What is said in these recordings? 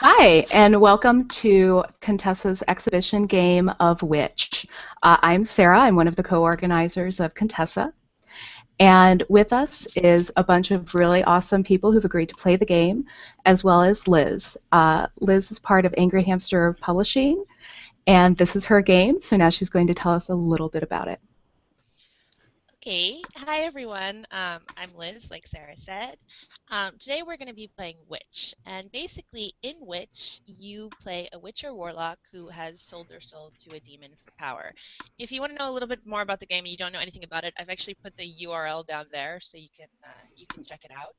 Hi, and welcome to Contessa's exhibition game of Witch. I'm Sarah. I'm one of the co-organizers of Contessa. And with us is a bunch of really awesome people who've agreed to play the game, as well as Liz. Liz is part of Angry Hamster Publishing, and this is her game, so now she's going to tell us a little bit about it. Okay, hi everyone. I'm Liz, like Sarah said. Today we're going to be playing Witch, and basically in Witch, you play a witch or warlock who has sold their soul to a demon for power. If you want to know a little bit more about the game and you don't know anything about it, I've actually put the URL down there so you can check it out.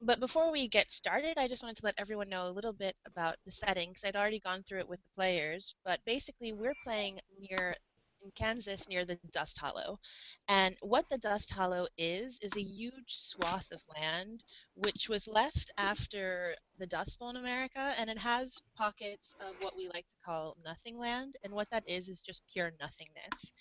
But before we get started, I just wanted to let everyone know a little bit about the setting because I'd already gone through it with the players. But basically, we're playing near in Kansas near the Dust Hallow. And what the Dust Hallow is a huge swath of land which was left after the Dust Bowl in America, and it has pockets of what we like to call nothing land. And what that is just pure nothingness.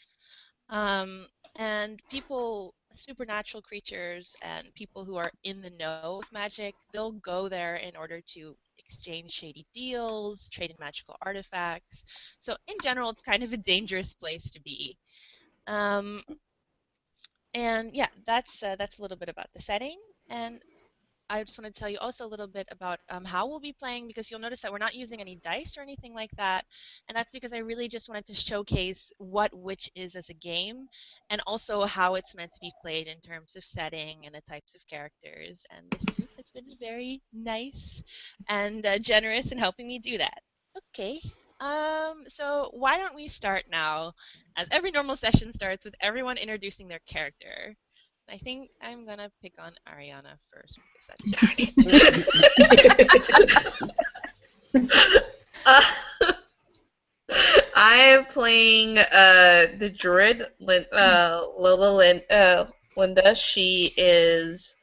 Um, and people, supernatural creatures, and people who are in the know with magic, they'll go there in order to exchange shady deals, trade in magical artifacts. So, in general, it's kind of a dangerous place to be. Um, and yeah, that's a little bit about the setting. And I just want to tell you also a little bit about how we'll be playing because you'll notice that we're not using any dice or anything like that. And that's because I really just wanted to showcase what Witch is as a game and also how it's meant to be played in terms of setting and the types of characters. And this group has been very nice and generous in helping me do that. Okay. So why don't we start now, as every normal session starts with everyone introducing their character. I think I'm gonna pick on Ariana first because that's Uh, I'm playing the druid, Linda. She is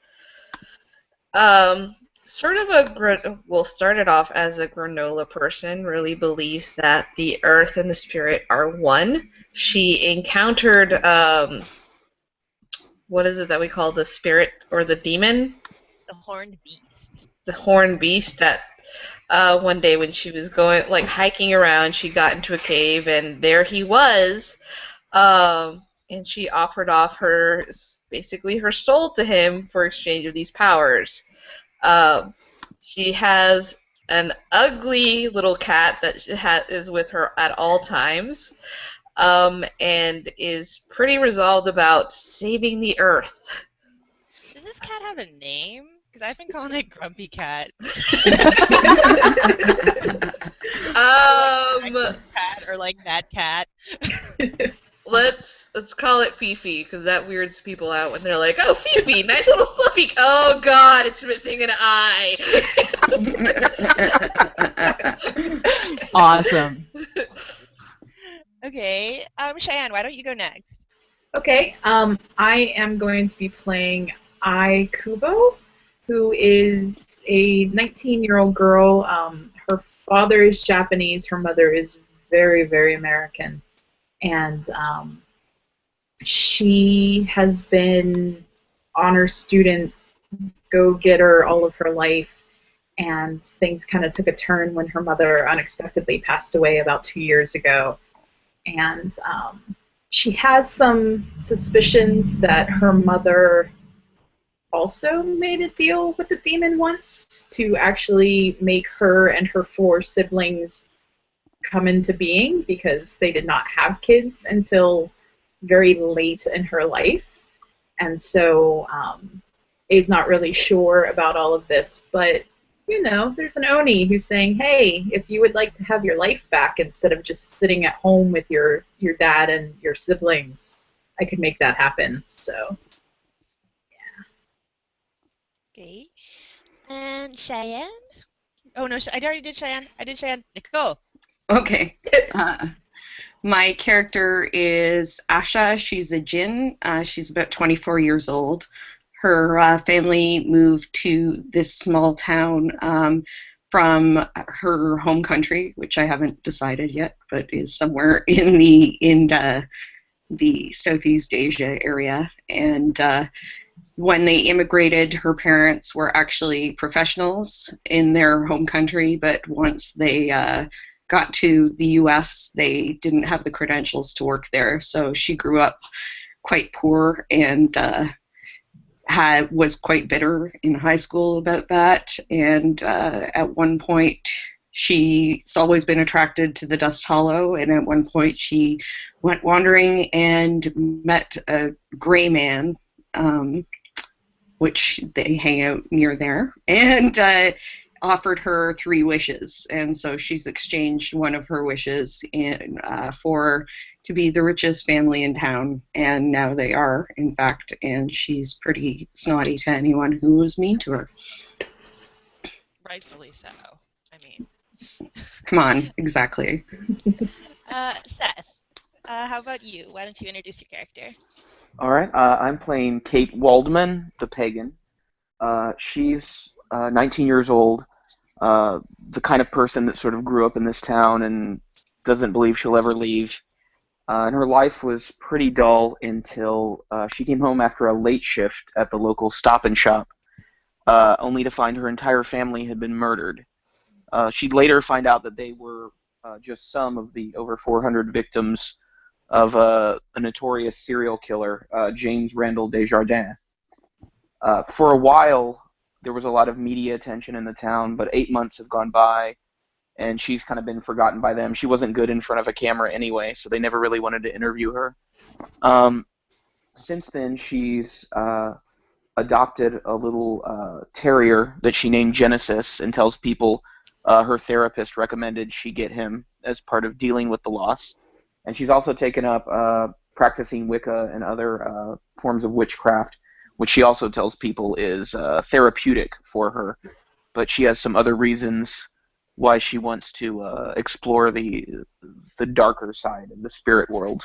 sort of well, started off as a granola person, really believes that the earth and the spirit are one. She encountered what is it that we call the spirit or the demon? the horned beast. The horned beast that one day when she was going like hiking around, she got into a cave and there he was, and she offered off her basically her soul to him for exchange of these powers. Um, she has an ugly little cat that is with her at all times, and is pretty resolved about saving the earth. Does this cat have a name? Because I've been calling it Grumpy Cat. Or like Um, Cat or like Mad Cat. let's call it Fifi because that weirds people out when they're like, "Oh, Fifi, nice little fluffy." Oh God, it's missing an eye. Awesome. Okay, Cheyenne, why don't you go next? Okay, I am going to be playing Ai Kubo, who is a 19-year-old girl. Her father is Japanese, her mother is very, very American, and she has been honor student, go-getter all of her life, and things kind of took a turn when her mother unexpectedly passed away about 2 years ago. And she has some suspicions that her mother also made a deal with the demon once to actually make her and her four siblings come into being because they did not have kids until very late in her life. And so is not really sure about all of this, but you know, there's an Oni who's saying, hey, if you would like to have your life back instead of just sitting at home with your dad and your siblings, I could make that happen. So, Okay. And Cheyenne? Oh no, I already did Cheyenne. I did Cheyenne. Nicole. Okay. My character is Asha. She's a Jinn. She's about 24 years old. Her family moved to this small town from her home country, which I haven't decided yet, but is somewhere in the Southeast Asia area. And when they immigrated, her parents were actually professionals in their home country, but once they got to the U.S., they didn't have the credentials to work there. So she grew up quite poor and was quite bitter in high school about that. And at one point, she's always been attracted to the Dust Hallow, and at one point she went wandering and met a gray man, which they hang out near there, and offered her 3 wishes. And so she's exchanged one of her wishes for to be the richest family in town, and now they are, in fact, and she's pretty snotty to anyone who was mean to her. Rightfully so. I mean, Come on, exactly. Seth, how about you? Why don't you introduce your character? All right, I'm playing Kate Waldman, the pagan. She's 19 years old, the kind of person that sort of grew up in this town and doesn't believe she'll ever leave. And her life was pretty dull until she came home after a late shift at the local Stop and Shop, only to find her entire family had been murdered. She'd later find out that they were just some of the over 400 victims of a notorious serial killer, James Randall Desjardins. For a while, there was a lot of media attention in the town, but 8 months have gone by, and she's kind of been forgotten by them. She wasn't good in front of a camera anyway, so they never really wanted to interview her. Since then, she's adopted a little terrier that she named Genesis and tells people her therapist recommended she get him as part of dealing with the loss. And she's also taken up practicing Wicca and other forms of witchcraft, which she also tells people is therapeutic for her. But she has some other reasons why she wants to explore the darker side of the spirit world.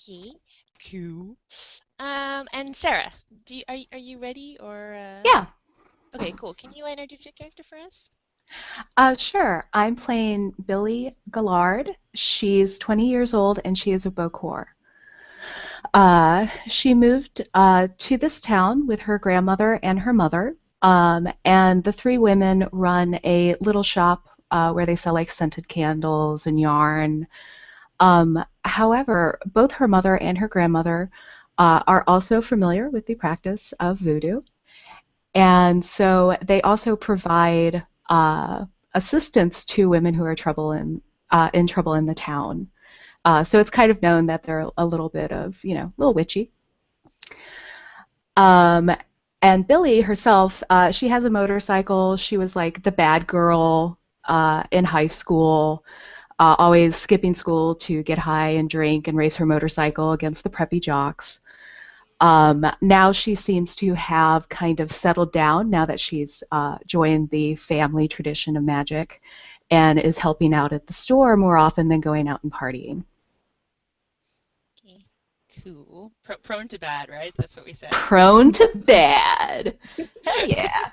Okay, cool. And Sarah, are you ready or? Yeah. Okay, cool. Can you introduce your character for us? Sure. I'm playing Billy Gallard. She's 20 years old and she is a Bokor. She moved to this town with her grandmother and her mother, and the 3 women run a little shop where they sell like scented candles and yarn. However, both her mother and her grandmother are also familiar with the practice of voodoo, and so they also provide assistance to women who are in trouble in the town. So it's kind of known that they're a little bit of, a little witchy. And Billy herself, she has a motorcycle. She was like the bad girl in high school, always skipping school to get high and drink and race her motorcycle against the preppy jocks. Now she seems to have kind of settled down now that she's joined the family tradition of magic and is helping out at the store more often than going out and partying. Okay, cool. Prone to bad, right? That's what we said. Prone to bad. Hell yeah.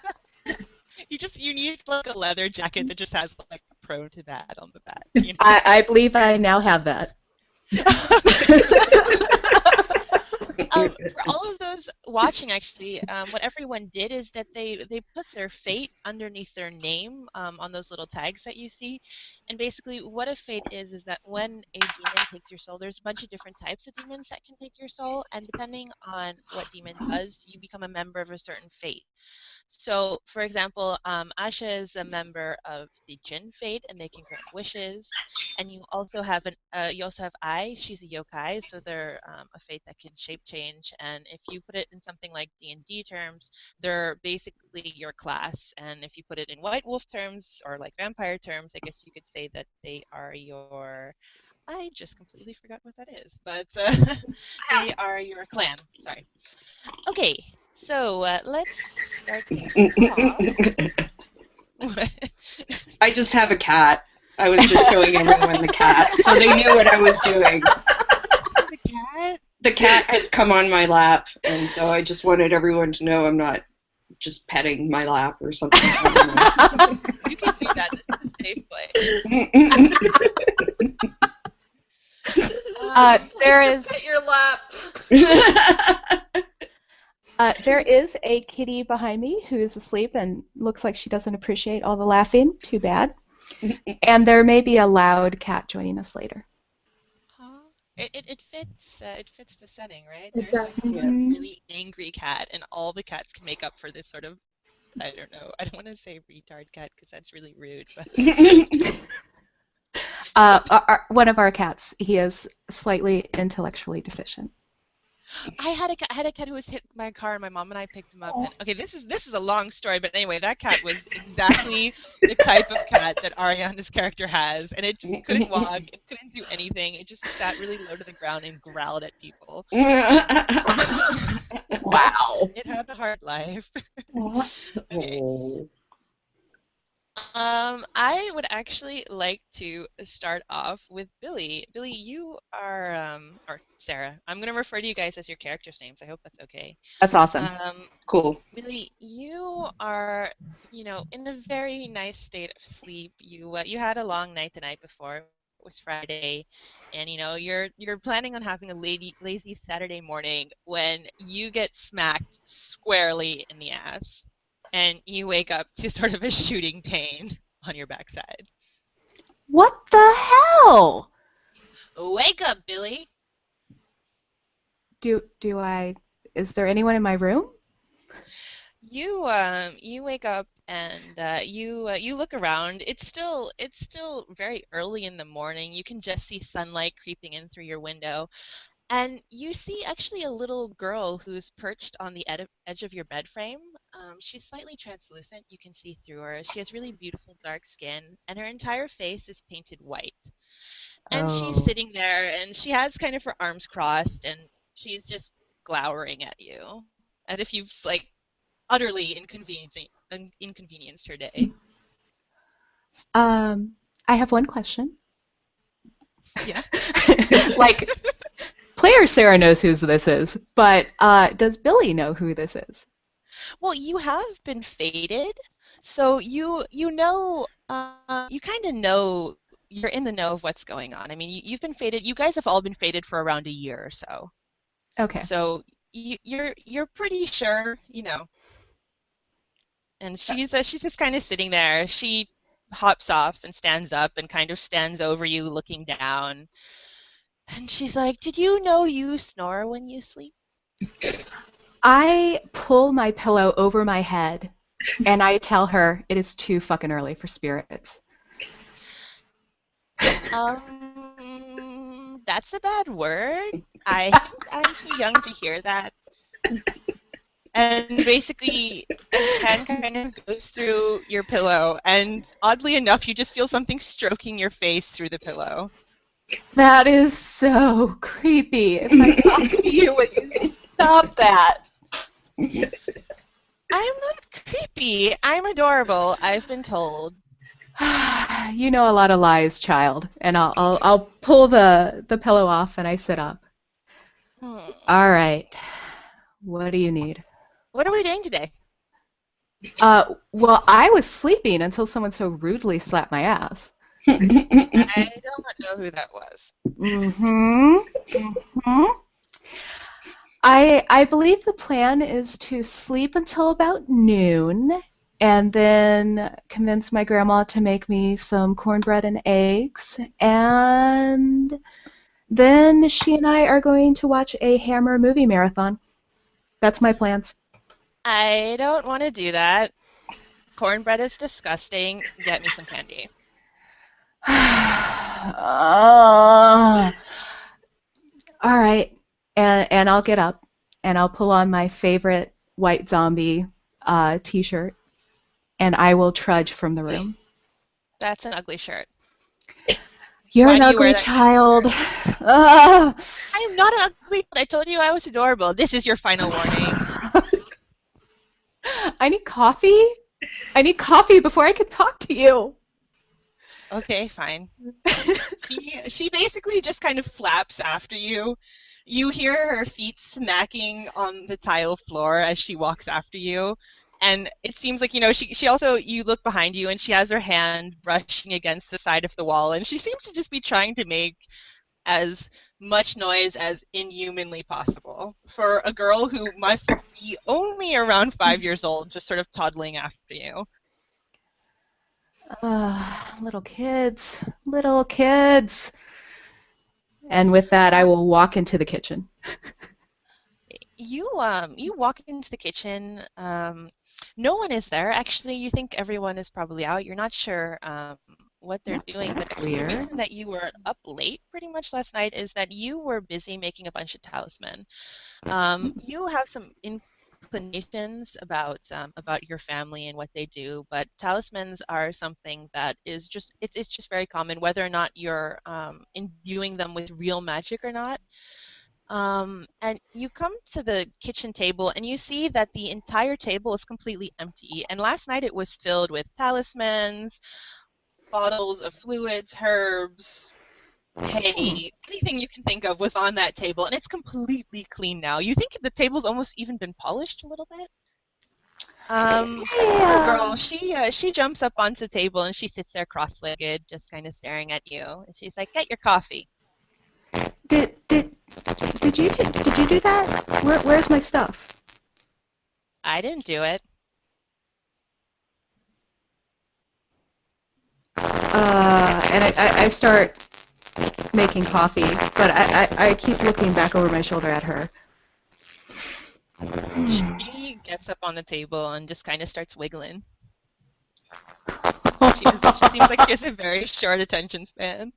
You need like a leather jacket that just has like prone to bad on the back. You know? I believe I now have that. For all of those watching, actually, what everyone did is that they put their fate underneath their name on those little tags that you see. And basically, what a fate is that when a demon takes your soul, there's a bunch of different types of demons that can take your soul, and depending on what demon does, you become a member of a certain fate. So, for example, Asha is a member of the Jinn Fate, and they can grant wishes. And you also have Ai. She's a yokai, so they're a fate that can shape change. And if you put it in something like D&D terms, they're basically your class. And if you put it in White Wolf terms or like vampire terms, I guess you could say that they are your. I just completely forgot what that is, but they are your clan. Sorry. Okay. So let's start things off. I just have a cat. I was just showing everyone the cat, so they knew what I was doing. The cat? The cat has come on my lap, and so I just wanted everyone to know I'm not just petting my lap or something. You can do that. This is a safe place. There to is pet your lap. there is a kitty behind me who is asleep and looks like she doesn't appreciate all the laughing. Too bad. And there may be a loud cat joining us later. Huh? It fits the setting, right? It There's like does. a Mhm. really angry cat, and all the cats can make up for this sort of, I don't know. I don't want to say retard cat because that's really rude, but One of our cats, he is slightly intellectually deficient. I had a cat who was hit by a car, and my mom and I picked him up. And okay, this is a long story, but anyway, that cat was exactly the type of cat that Ariana's character has, and it just couldn't walk, it couldn't do anything. It just sat really low to the ground and growled at people. Wow. It had a hard life. Okay. Oh. I would actually like to start off with Billy. Billy, you are, or Sarah. I'm going to refer to you guys as your characters' names. I hope that's okay. That's awesome. Cool. Billy, you are, in a very nice state of sleep. You had a long night the night before. It was Friday, and you're planning on having a lazy Saturday morning when you get smacked squarely in the ass, and you wake up to sort of a shooting pain on your backside. What the hell? Wake up, Billy. Do I? Is there anyone in my room? You wake up and you look around. It's still very early in the morning. You can just see sunlight creeping in through your window, and you see actually a little girl who's perched on the edge of your bed frame. She's slightly translucent. You can see through her. She has really beautiful dark skin, and her entire face is painted white. And she's Oh. sitting there, and she has kind of her arms crossed, and she's just glowering at you, as if you've like utterly inconvenienced her day. I have one question. Yeah. Like, player Sarah knows who this is, but does Billy know who this is? Well, you have been fated, so you kind of know, you're in the know of what's going on. I mean, you've been fated. You guys have all been fated for around a year or so. Okay. So you're pretty sure, And she's just kind of sitting there. She hops off and stands up and kind of stands over you, looking down. And she's like, "Did you know you snore when you sleep?" I pull my pillow over my head and I tell her it is too fucking early for spirits. That's a bad word. I think I'm too young to hear that. And basically, a hand kind of goes through your pillow, and oddly enough, you just feel something stroking your face through the pillow. That is so creepy. If I talk to you, would you stop that? I'm not creepy. I'm adorable. I've been told. You know a lot of lies, child. And I'll pull the pillow off and I sit up. Hmm. All right. What do you need? What are we doing today? Well, I was sleeping until someone so rudely slapped my ass. I don't know who that was. Mm-hmm. Mm-hmm. I believe the plan is to sleep until about noon and then convince my grandma to make me some cornbread and eggs, and then she and I are going to watch a Hammer movie marathon. That's my plans. I don't want to do that. Cornbread is disgusting. Get me some candy. All right, and I'll get up and I'll pull on my favorite white zombie t-shirt and I will trudge from the room. That's an ugly shirt. You're Why an do you wear ugly that child. I am not an ugly. I told you I was adorable. This is your final warning. I need coffee. I need coffee before I can talk to you. Okay, fine. She basically just kind of flaps after you. You hear her feet smacking on the tile floor as she walks after you. And it seems like, she also, you look behind you and she has her hand brushing against the side of the wall. And she seems to just be trying to make as much noise as inhumanly possible for a girl who must be only around 5 years old, just sort of toddling after you. Little kids, little kids. And with that, I will walk into the kitchen. You walk into the kitchen. No one is there. Actually, you think everyone is probably out. You're not sure what they're doing, but That's the weird. reason that you were up late pretty much last night is that you were busy making a bunch of talisman. You have some inclinations about your family and what they do, but talismans are something that is just it's just very common, whether or not you're imbuing them with real magic or not. And you come to the kitchen table and you see that the entire table is completely empty. And last night it was filled with talismans, bottles of fluids, herbs, hay, anything you can think of was on that table. And it's completely clean now. You think the table's almost even been polished a little bit? Little girl, she jumps up onto the table and she sits there cross-legged, just kind of staring at you. And she's like, "Get your coffee." Did you do that? Where's my stuff? I didn't do it. And I start making coffee, but I keep looking back over my shoulder at her. She gets up on the table and just kind of starts wiggling. She seems like she has a very short attention span.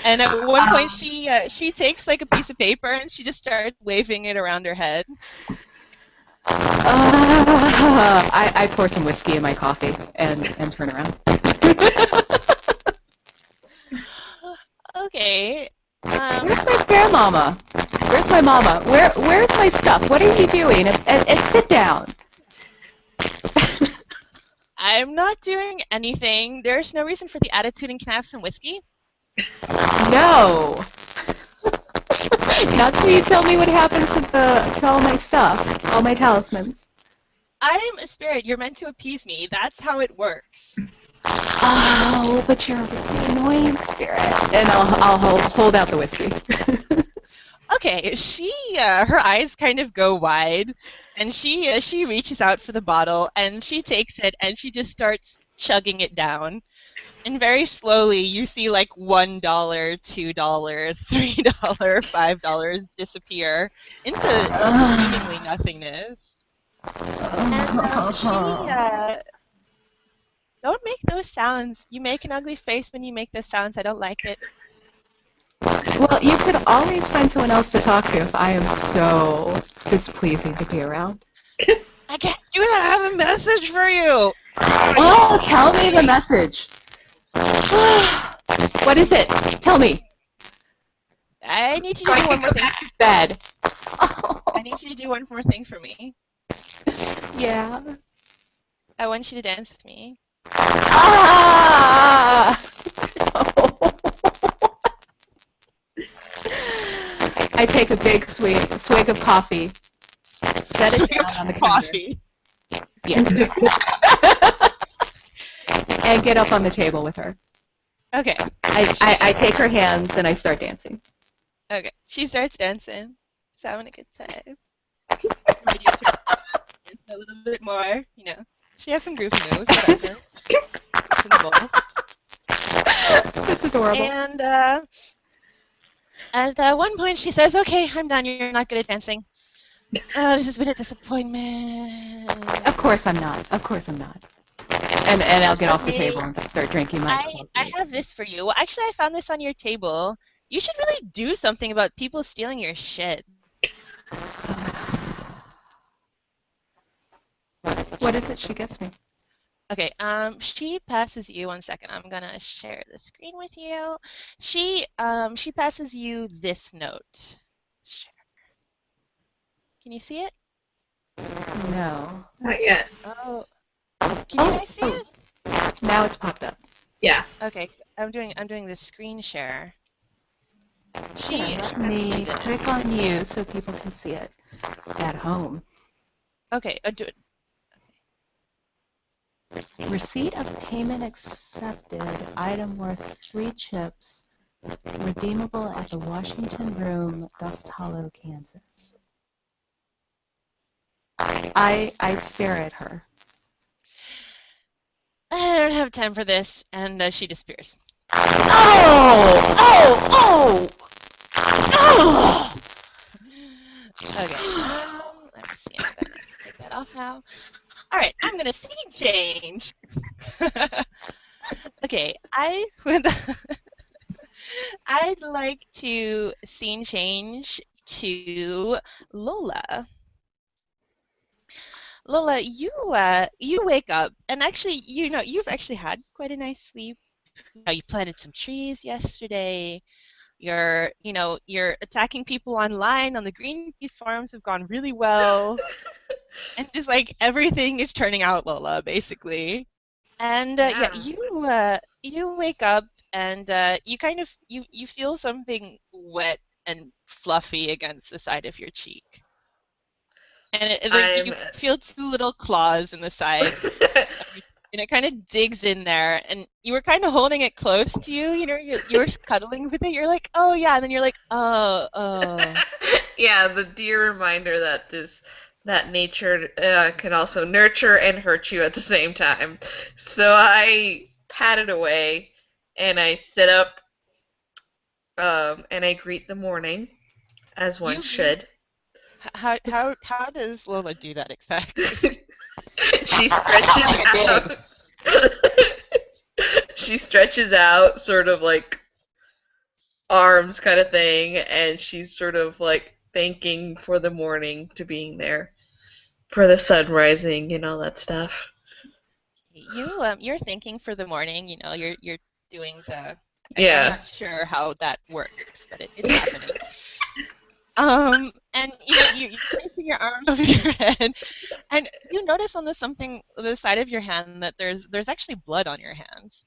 And at one point, she takes like a piece of paper and she just starts waving it around her head. I pour some whiskey in my coffee and turn around. Okay. Where's my grandmama? Where's my mama? Where's my stuff? What are you doing? And sit down. I'm not doing anything. There's no reason for the attitude, and can I have some whiskey? No. Not till you tell me what happened to all my stuff, all my talismans. I'm a spirit. You're meant to appease me. That's how it works. Oh, but you're a really annoying spirit. And I'll hold out the whiskey. Okay, her eyes kind of go wide, and she reaches out for the bottle, and she takes it, and she just starts chugging it down. And very slowly, you see like $1, $2, $3, $5 disappear into seemingly nothingness. And don't make those sounds. You make an ugly face when you make those sounds. I don't like it. Well, you could always find someone else to talk to if I am so displeasing to be around. I can't do that. I have a message for you. Oh, tell me the message. What is it? Tell me. I need you to do one more thing. Bed. I need you to do one more thing for me. Yeah. I want you to dance with me. Ah! I take a big swig of coffee, set it down on the coffee. Yeah. And get up on the table with her. Okay. I take her hands and I start dancing. Okay. She starts dancing. So having a good time. A little bit more, you know. She has some groovy moves, whatever. That's adorable. And at one point she says, "Okay, I'm done. You're not good at dancing. This has been a disappointment." Of course I'm not. Of course I'm not. And I'll get off the table and start drinking my coffee. I have this for you. Well, actually, I found this on your table. You should really do something about people stealing your shit. What is it she gets me? Okay, she passes you, one second, I'm gonna share the screen with you. She passes you this note. Share. Can you see it? No. Not yet. Oh, can you guys see it? Now it's popped up. Yeah. Okay, I'm doing the screen share. Let me click on you so people can see it at home. Okay, do it. Receipt of payment accepted. Item worth 3 chips. Redeemable at the Washington Room, Dust Hallow, Kansas. I stare at her. I don't have time for this, and she disappears. Oh! Oh! Oh! Okay. Let me see. I'm gonna take that off now. All right. I'm gonna scene change. Okay. I'd like to scene change to Lola. Lola, you wake up, and actually, you've actually had quite a nice sleep. You planted some trees yesterday. You're attacking people online on the Greenpeace farms have gone really well, and just like everything is turning out, Lola, basically. And yeah, Yeah. you wake up and you kind of you feel something wet and fluffy against the side of your cheek, and I'm you feel two little claws in the side, and it kind of digs in there, and you were kind of holding it close to you. You were cuddling with it. You're like, oh yeah, and then you're like, oh. yeah, the dear reminder that nature can also nurture and hurt you at the same time. So I pat it away and I sit up and I greet the morning as one You greet. should. How does Lola do that exactly? She stretches out. She stretches out, sort of like arms kind of thing, and she's sort of like thanking for the morning to being there, for the sun rising and all that stuff. You're thinking for the morning. You're doing the. I'm Yeah. not sure how that works, but it's happening. And you're placing your arms over your head, and you notice on the side of your hand that there's actually blood on your hands.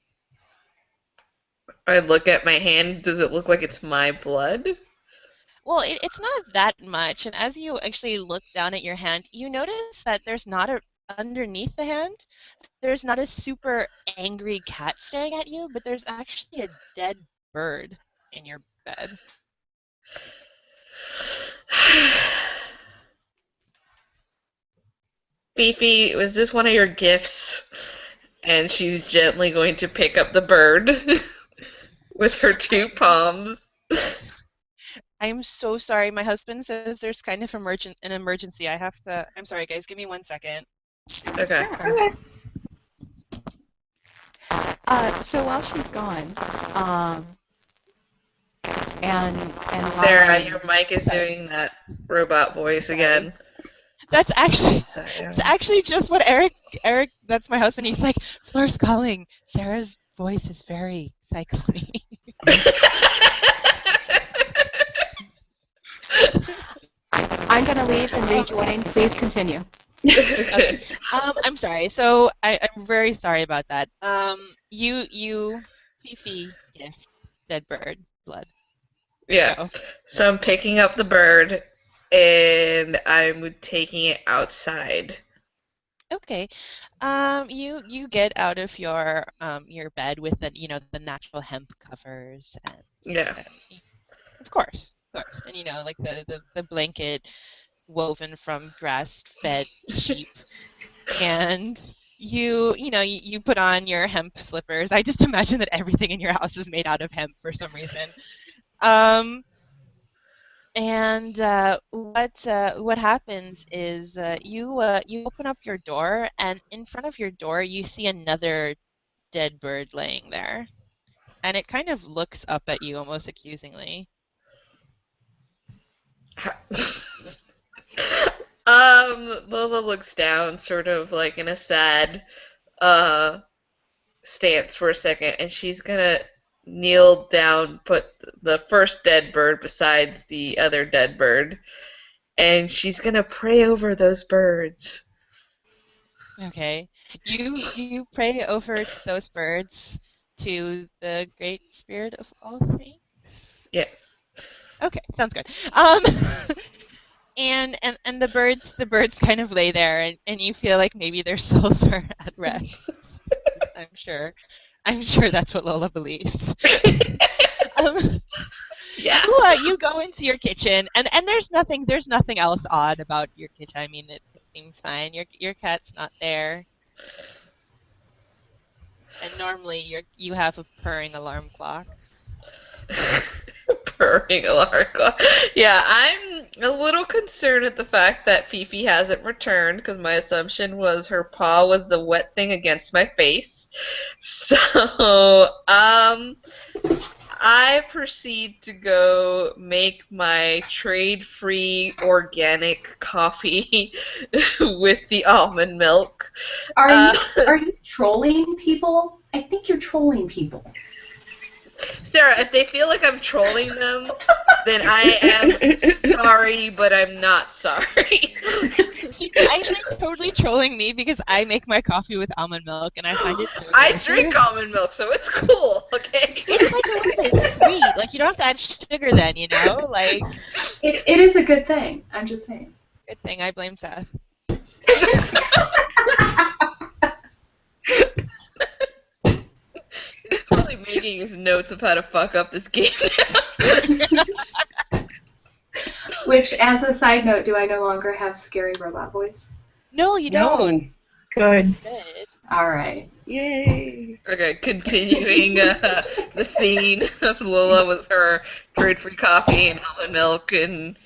I look at my hand. Does it look like it's my blood? Well, it's not that much, and as you actually look down at your hand, you notice that there's not a underneath the hand. There's not a super angry cat staring at you, but there's actually a dead bird in your bed. Fifi, was this one of your gifts? And she's gently going to pick up the bird with her two palms. I'm so sorry. My husband says there's kind of an emergency. I'm sorry, guys. Give me 1 second. Okay. Okay. So while she's gone, and Sarah, while your mic is doing that robot voice again. That's Sorry. actually just what Eric, that's my husband. He's like, Fleur's calling. Sarah's voice is very cyclone. I'm going to leave and rejoin. Please continue. Okay. I'm sorry. So I'm very sorry about that. Fifi gift, dead bird, blood. Yeah. Go. So I'm picking up the bird and I'm taking it outside. Okay. You get out of your bed with the natural hemp covers and Yeah. of course, and like the blanket woven from grass-fed sheep, and you put on your hemp slippers. I just imagine that everything in your house is made out of hemp for some reason. And what happens is you open up your door, and in front of your door you see another dead bird laying there, and it kind of looks up at you almost accusingly. Lola looks down, sort of like in a sad stance for a second, and she's gonna kneel down, put the first dead bird besides the other dead bird, and she's gonna pray over those birds. Okay. You pray over those birds to the great spirit of all things. Yes. Okay, sounds good. And the birds kind of lay there, and you feel like maybe their souls are at rest. I'm sure that's what Lola believes. Yeah. You go into your kitchen, and there's nothing else odd about your kitchen. I mean, it seems fine. Your cat's not there, and normally you have a purring alarm clock. Purring alarm clock. Yeah, I'm a little concerned at the fact that Fifi hasn't returned because my assumption was her paw was the wet thing against my face. So, I proceed to go make my trade-free organic coffee with the almond milk. Are you trolling people? I think you're trolling people. Sarah, if they feel like I'm trolling them, then I am sorry, but I'm not sorry. She's actually totally trolling me because I make my coffee with almond milk, and I find it so I delicious. drink almond milk, so it's cool, okay? It's like a little bit sweet. Like, you don't have to add sugar then, you know? Like, It is a good thing. I'm just saying. good thing I blame Seth. He's probably making his notes of how to fuck up this game now. Which, as a side note, do I no longer have scary robot voice? No, you don't. No. Good. Good. All right. Yay. Okay, continuing the scene of Lola with her trade-free coffee and almond milk and...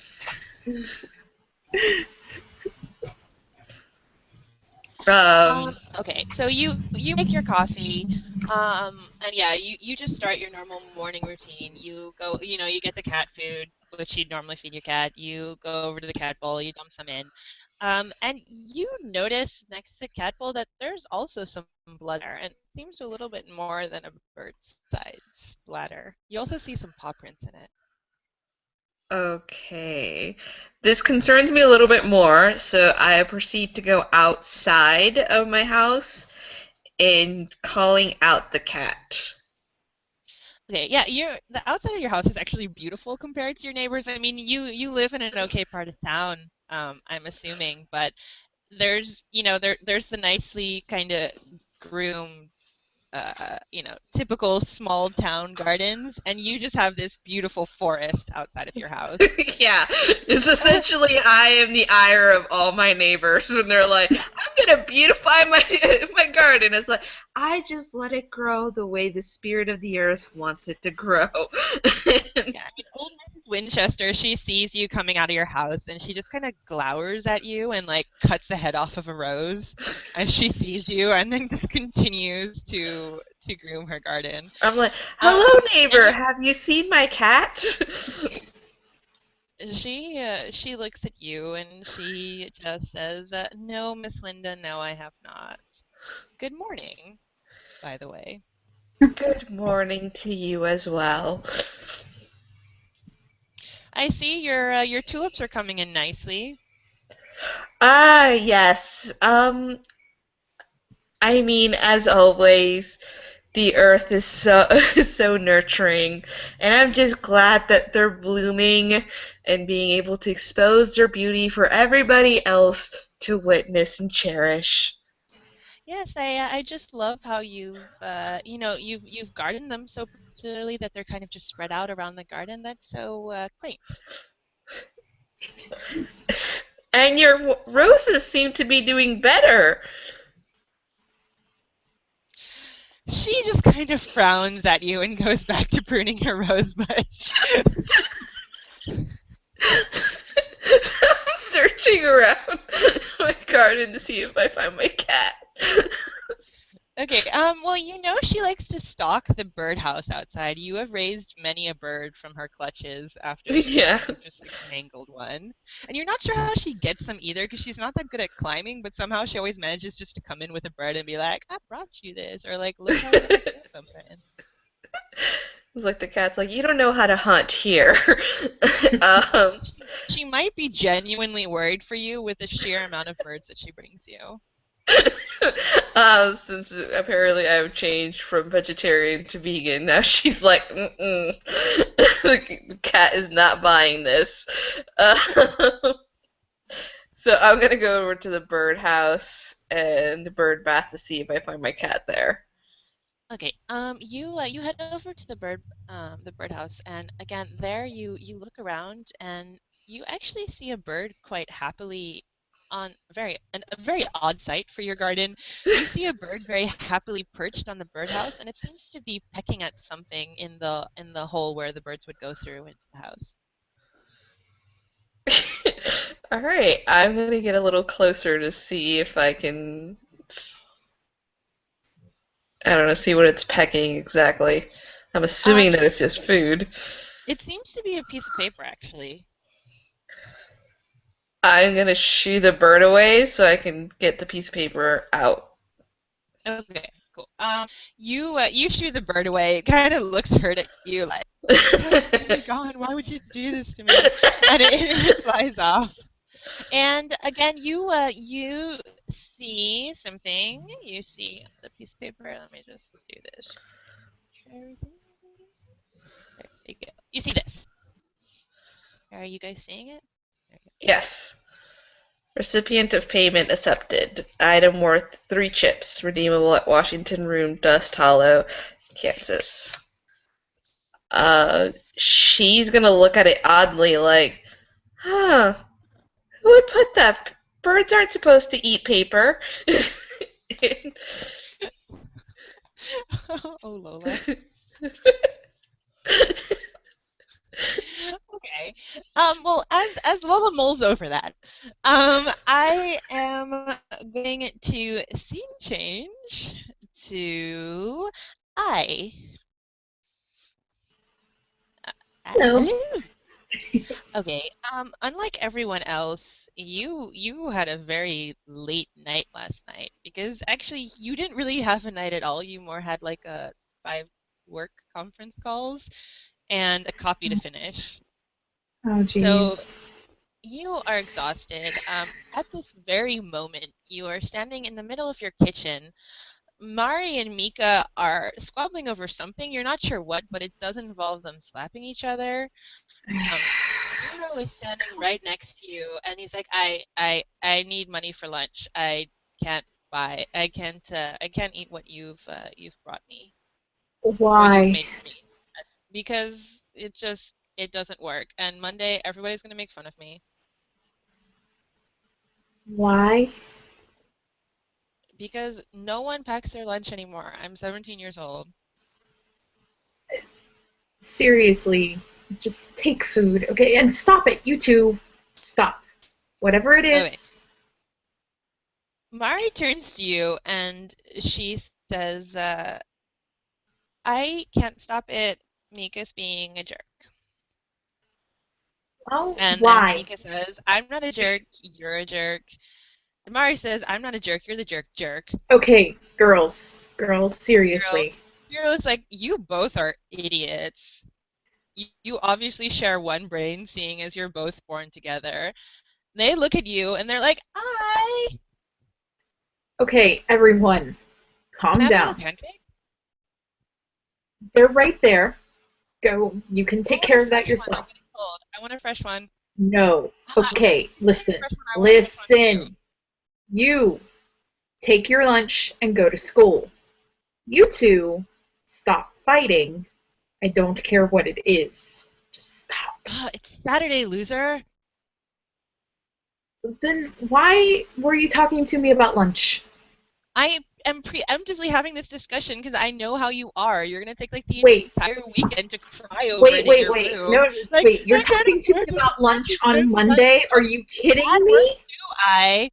Okay, so you make your coffee, and yeah, you just start your normal morning routine. You go, you get the cat food, which you'd normally feed your cat. You go over to the cat bowl, you dump some in, and you notice next to the cat bowl that there's also some blood there, and it seems a little bit more than a bird-sized bladder. You also see some paw prints in it. Okay. This concerns me a little bit more, so I proceed to go outside of my house and calling out the cat. Okay, yeah, the outside of your house is actually beautiful compared to your neighbors. I mean, you live in an okay part of town, I'm assuming, but there's the nicely kind of groomed, typical small town gardens, and you just have this beautiful forest outside of your house. Yeah, it's essentially I am the ire of all my neighbors when they're like, I'm gonna beautify my garden. It's like, I just let it grow the way the spirit of the earth wants it to grow. Yeah, I mean, old Mrs. Winchester, she sees you coming out of your house, and she just kind of glowers at you and like cuts the head off of a rose as she sees you, and then just continues to groom her garden. I'm like, hello neighbor, have you seen my cat? She looks at you and she just says, "No, Miss Linda, no, I have not. Good morning, by the way." Good morning to you as well. I see your tulips are coming in nicely. Ah, yes. I mean, as always, the earth is so so nurturing, and I'm just glad that they're blooming and being able to expose their beauty for everybody else to witness and cherish. Yes, I just love how you've gardened them so particularly that they're kind of just spread out around the garden. That's so quaint. And your roses seem to be doing better. She just kind of frowns at you and goes back to pruning her rose bush. I'm searching around my garden to see if I find my cat. Okay, well, she likes to stalk the birdhouse outside. You have raised many a bird from her clutches after Yeah. just like mangled one. And you're not sure how she gets them either, because she's not that good at climbing, but somehow she always manages just to come in with a bird and be like, "I brought you this," or like, "Look how good I feel something." It's like the cat's like, you don't know how to hunt here. um, She might be genuinely worried for you with the sheer amount of birds that she brings you. Since apparently I've changed from vegetarian to vegan, now she's like, mm-mm. The cat is not buying this. So I'm gonna go over to the birdhouse and the bird bath to see if I find my cat there. Okay. You head over to the birdhouse, and again there you look around, and you actually see a bird quite happily on a very odd sight for your garden. You see a bird very happily perched on the birdhouse, and it seems to be pecking at something in the hole where the birds would go through into the house. All right, I'm gonna get a little closer to see if I can, I don't know, see what it's pecking exactly. I'm assuming that Um, it's just food. it seems to be a piece of paper actually. I'm gonna shoo the bird away so I can get the piece of paper out. Okay, cool. You shoo the bird away. It kind of looks hurt at you, like, "Yes, give me gone. Why would you do this to me?" And it flies off. And again, you see something. You see the piece of paper. Let me just do this. Share everything. There you go. You see this. Are you guys seeing it? There you Yes. Recipient of payment accepted. Item worth 3 chips. Redeemable at Washington Room, Dust Hallow, Kansas. She's gonna look at it oddly, like, huh, who would put that? Birds aren't supposed to eat paper. go. Oh, Lola. Okay. Well, as Lola mulls over that, I am going to scene change to I. Hello. Hello. Okay. Unlike everyone else, you had a very late night last night because actually you didn't really have a night at all. You more had like a 5 work conference calls and a copy to finish. Oh, So jeez. you are exhausted. At this very moment, you are standing in the middle of your kitchen. Mari and Mika are squabbling over something. You're not sure what, but it does involve them slapping each other. Jiro is standing right next to you, and he's like, I need money for lunch. I can't eat what you've brought me, what you've Why? made for me. Because it doesn't work. And Monday, everybody's gonna make fun of me. Why? Because no one packs their lunch anymore. I'm 17 years old. Seriously, just take food, okay? And stop it, you two. Stop. Whatever it Okay. is. Mari turns to you and she says, I can't stop it. Mika's being a jerk. Well, And then why? Mika says, I'm not a jerk, you're a jerk. And Mari says, I'm not a jerk, you're the jerk. Okay, girls. Girls, Hero, seriously. Hero's like, you both are idiots. You obviously share one brain, seeing as you're both born together. They look at you and they're like, Okay, everyone, can I calm have another down. pancake? They're right there. Go. You can I take want a care of that fresh one. I'm yourself. getting cold. I want a fresh one. No. Okay, If you get a listen. fresh one, I want a fresh one too. Listen. You take your lunch and go to school. You two stop fighting. I don't care what it is. Just stop. It's Saturday, loser. Then why were you talking to me about lunch? I am preemptively having this discussion because I know how you are. You're gonna take like the Wait, entire weekend to cry over wait, it in wait, your wait. room. No, Like, wait. You're I can't talking to me afford to about support lunch this on family lunch Monday? Are bill. you It's kidding hard work me? to do, I.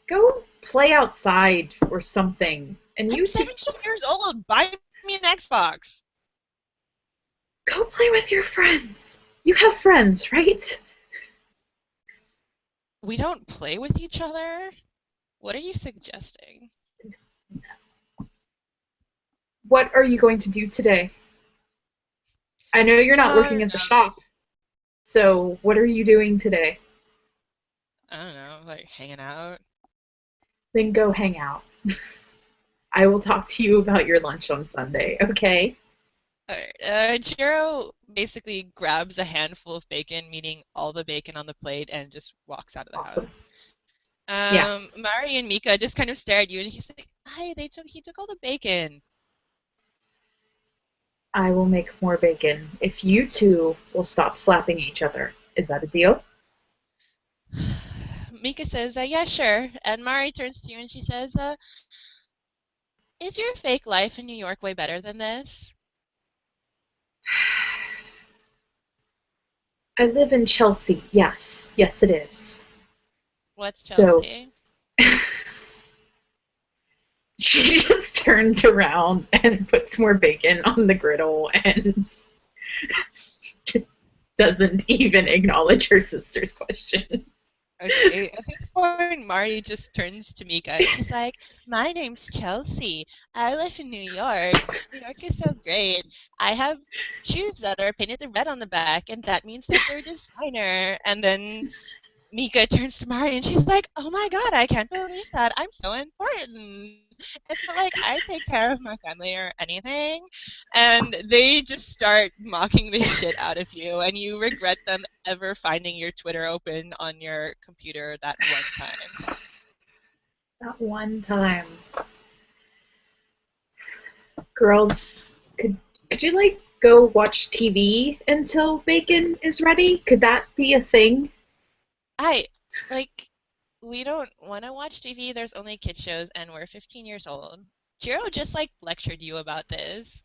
Go play outside or something. And I'm you two 17 just years old. Buy me an Xbox. go play with your friends. You have friends, right? We don't play with each other? What are you suggesting? What are you going to do today? I know you're not I working don't at the know. shop. So, what are you doing today? I don't know, like hanging out. Then go hang out. I will talk to you about your lunch on Sunday, okay? Alright, Jiro basically grabs a handful of bacon, meaning all the bacon on the plate, and just walks out of the Awesome. house. Yeah. Mari and Mika just kind of stare at you, and he's like, He took all the bacon. I will make more bacon if you two will stop slapping each other. Is that a deal? Mika says, yeah, sure. And Mari turns to you and she says, is your fake life in New York way better than this? I live in Chelsea. Yes. Yes, it is. What's So Chelsea? she just turns around and puts more bacon on the griddle and just doesn't even acknowledge her sister's question. Okay, at this point, Mari just turns to Mika and she's like, my name's Chelsea. I live in New York. New York is so great. I have shoes that are painted red on the back, and that means that they're designer. And then Mika turns to Mari and she's like, oh my god, I can't believe that. I'm so important. It's not like I take care of my family or anything. And they just start mocking the shit out of you, and you regret them ever finding your Twitter open on your computer that one time. That one time. Girls, could you like go watch TV until bacon is ready? Could that be a thing? Like, we don't want to watch TV. There's only kid shows, and we're 15 years old. Jiro just, like, lectured you about this.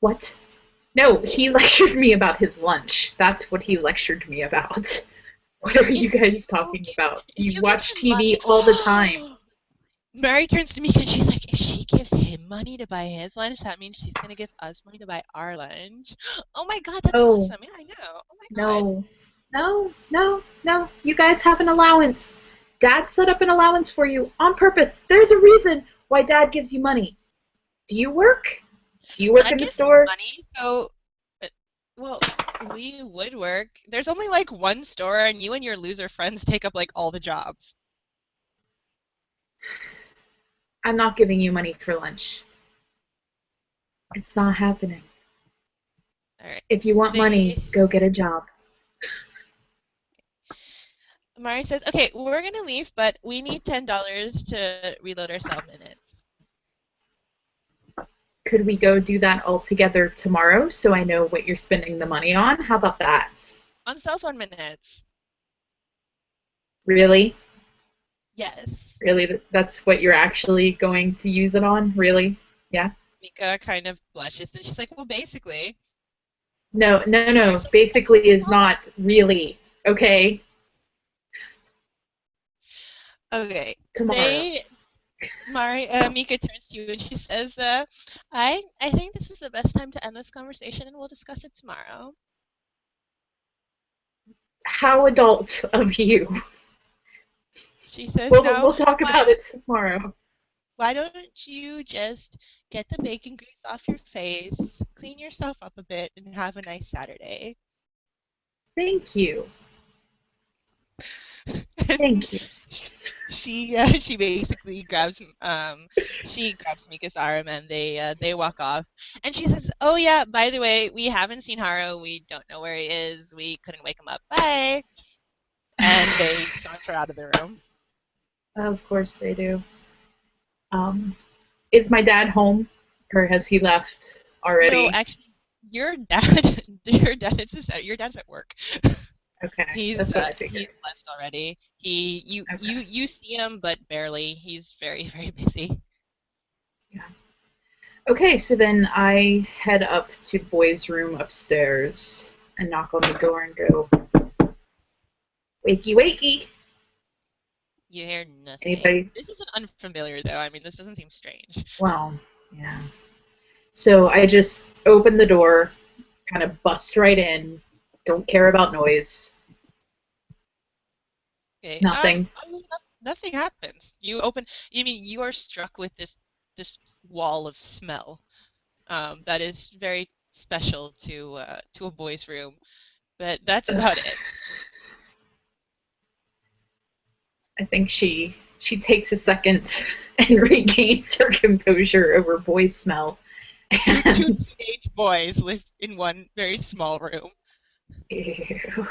What? No, he lectured me about his lunch. That's what he lectured me about. What are you guys talking about? If You you give watch him TV money. all the time. Mary turns to Mika and she's like, if she gives him money to buy his lunch, that means she's going to give us money to buy our lunch. Oh my god, that's Oh, awesome. Yeah, I know. Oh my god. no. You guys have an allowance. Dad set up an allowance for you on purpose. There's a reason why Dad gives you money. Do you work? Do you work Dad in the gives us store? money, so, well, we would work. There's only like one store, and you and your loser friends take up like all the jobs. I'm not giving you money for lunch. It's not happening. All right. If you want money, go get a job. Mari says, okay, we're going to leave, but we need $10 to reload our cell minutes. Could we go do that all together tomorrow so I know what you're spending the money on? How about that? On cell phone minutes. Really? Yes. Really? That's what you're actually going to use it on? Really? Yeah? Mika kind of blushes, and she's like, well, basically. No. Basically is not really. Okay? Okay. Tomorrow. Mika turns to you and she says, I think this is the best time to end this conversation, and we'll discuss it tomorrow. How adult of you. She says, We'll talk about it tomorrow. Why don't you just get the bacon grease off your face, clean yourself up a bit, and have a nice Saturday? Thank you. Thank you. She basically grabs Mika's arm, and they walk off. And she says, "Oh yeah, by the way, we haven't seen Haro. We don't know where he is. We couldn't wake him up. Bye." And they saunter out of the room. Of course they do. Is my dad home, or has he left already? No, actually, your dad's at work. Okay, that's what I figured. He's left already. You Okay. see him, but barely. He's very, very busy. Yeah. Okay, so then I head up to the boys' room upstairs and knock on the door and go, wakey, wakey. You hear nothing. Anybody? This isn't unfamiliar, though. I mean, this doesn't seem strange. Well, yeah. So I just open the door, kind of bust right in, don't care about noise. Okay. Nothing. Nothing happens. You are struck with this wall of smell. That is very special to a boy's room, but that's about it. I think she takes a second and regains her composure over boy smell. Two teenage boys live in one very small room. Ew.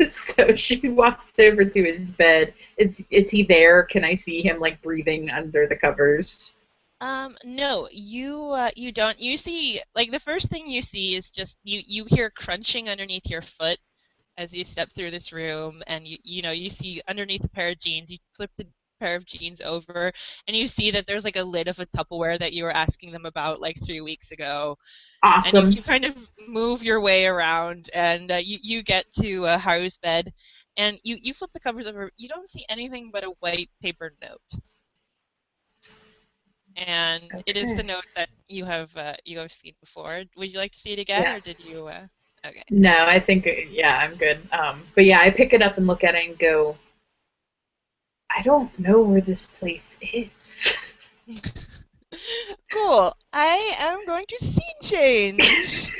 So she walks over to his bed. Is he there? Can I see him like breathing under the covers? No, you don't. You see, like the first thing you see is just you hear crunching underneath your foot as you step through this room, and you see underneath a pair of jeans, you flip the pair of jeans over, and you see that there's like a lid of a Tupperware that you were asking them about like 3 weeks ago, and you Awesome. kind of move your way around, and you get to Haru's bed, and you flip the covers over. You don't see anything but a white paper note. And it is the Okay. note that you have seen before. Would you like to see it again, or did Yes. you? Okay. No, I think yeah, I'm good. But yeah, I pick it up and look at it and go, I don't know where this place is. Cool. I am going to scene change.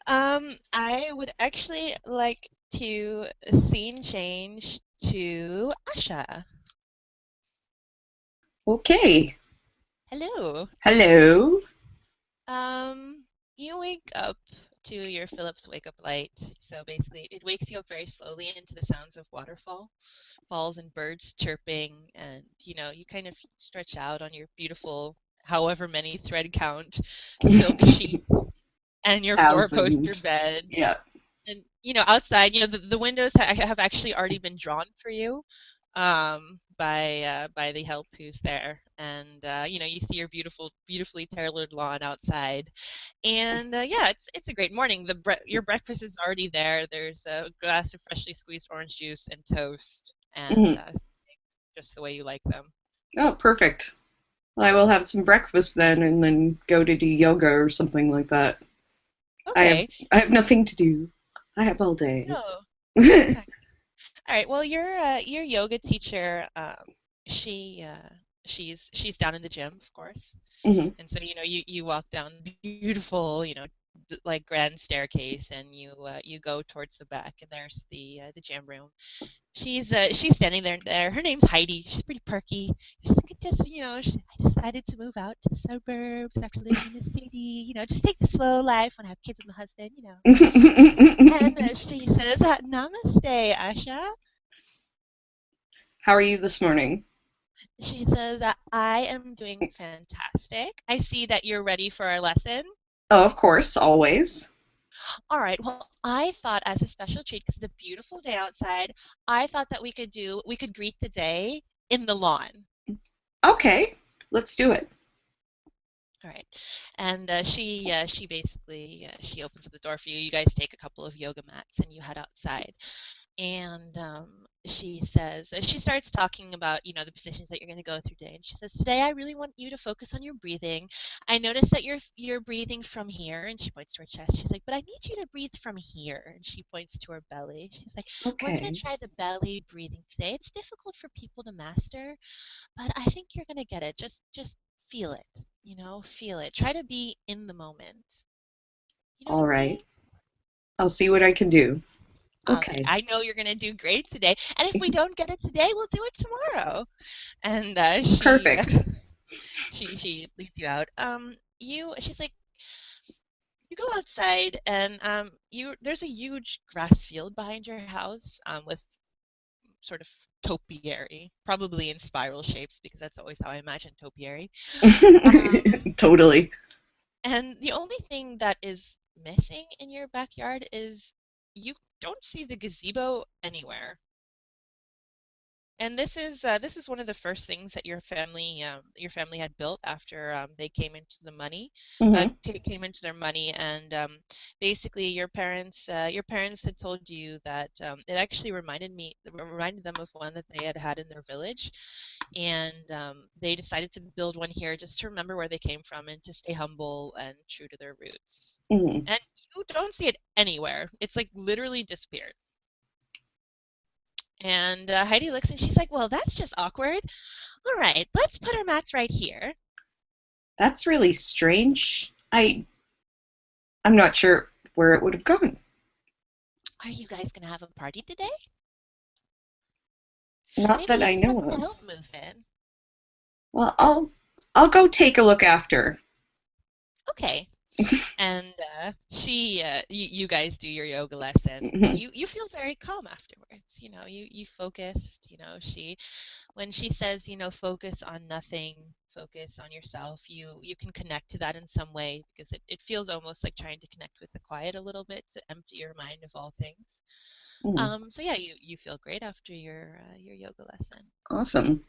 I would actually like to scene change to Asha. Okay. Hello. Hello. Um, you wake up to your Philips wake up light. So basically, it wakes you up very slowly into the sounds of waterfall, falls and birds chirping, and you kind of stretch out on your beautiful, however many thread count, silk sheet and your four-poster 1,000. bed. Yeah. And outside, the windows have actually already been drawn for you, by the help who's there, and you see your beautifully tailored lawn outside, and yeah, it's a great morning. Your breakfast is already there. There's a glass of freshly squeezed orange juice and toast, and Mhm. just the way you like them. Oh, perfect. I will have some breakfast then and then go to do yoga or something like that. I have Okay. I have nothing to do. I have all day. No. Okay. All right. Well, your yoga teacher, she she's down in the gym, of course. Mhm. And so, you walk down beautiful, like grand staircase, and you go towards the back, and there's the gym room. She's standing there. Her name's Heidi. She's pretty perky. She's like, I decided to move out to the suburbs after living in the city. Just take the slow life when I have kids with my husband. And she says, Namaste, Asha. How are you this morning? She says, I am doing fantastic. I see that you're ready for our lesson. Oh, of course, always. All right. Well, I thought as a special treat, because it's a beautiful day outside, I thought that we could greet the day in the lawn. Okay, let's do it. All right. And she basically she opens up the door for you. You guys take a couple of yoga mats and you head outside. And she starts talking about the positions that you're going to go through today, and she says, today I really want you to focus on your breathing. I noticed that you're breathing from here, and she points to her chest. She's like, but I need you to breathe from here, and she points to her belly. She's like, we're going Okay, to try the belly breathing today. It's difficult for people to master, but I think you're going to get it. Just feel it, feel it. Try to be in the moment. You know what all I'm saying? right. I'll see what I can do. Okay, Okay, I know you're gonna do great today, and if we don't get it today, we'll do it tomorrow. And perfect. she leads you out. She's like, you go outside, and there's a huge grass field behind your house, with sort of topiary, probably in spiral shapes because that's always how I imagine topiary. Um, Totally. and the only thing that is missing in your backyard is you don't see the gazebo anywhere. And this is one of the first things that your family had built after they came into the money, Hmm. came into their money, and basically your parents had told you that it actually reminded them of one that they had had in their village, and they decided to build one here just to remember where they came from and to stay humble and true to their roots. Hmm. And you don't see it anywhere. It's like literally disappeared. And Heidi looks and she's like, well, that's just awkward. All right, let's put our mats right here. That's really strange. I'm not sure where it would have gone. Are you guys going to have a party today? Not Maybe that you I can know of. help move in. Well, I'll go take a look after. Okay. And you guys do your yoga lesson. Mhm. You feel very calm afterwards. You focused. When she says, focus on nothing, focus on yourself, you can connect to that in some way because it feels almost like trying to connect with the quiet a little bit to empty your mind of all things. Mm, So yeah, you feel great after your yoga lesson. awesome.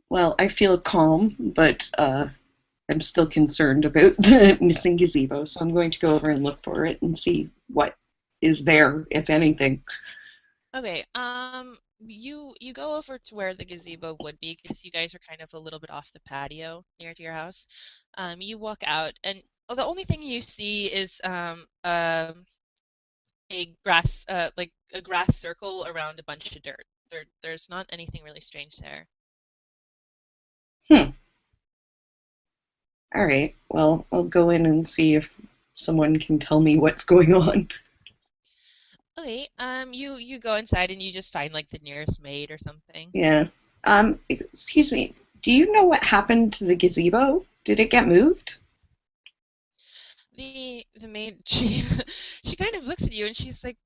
Well, I feel calm, but I'm still concerned about the missing gazebo, so I'm going to go over and look for it and see what is there, if anything. Okay, you go over to where the gazebo would be because you guys are kind of a little bit off the patio near to your house. You walk out, and the only thing you see is a grass like a grass circle around a bunch of dirt. There's not anything really strange there. Hmm. All right. Well, I'll go in and see if someone can tell me what's going on. Okay, you go inside and you just find like the nearest maid or something. Yeah. Excuse me. Do you know what happened to the gazebo? Did it get moved? The maid she kind of looks at you and she's like,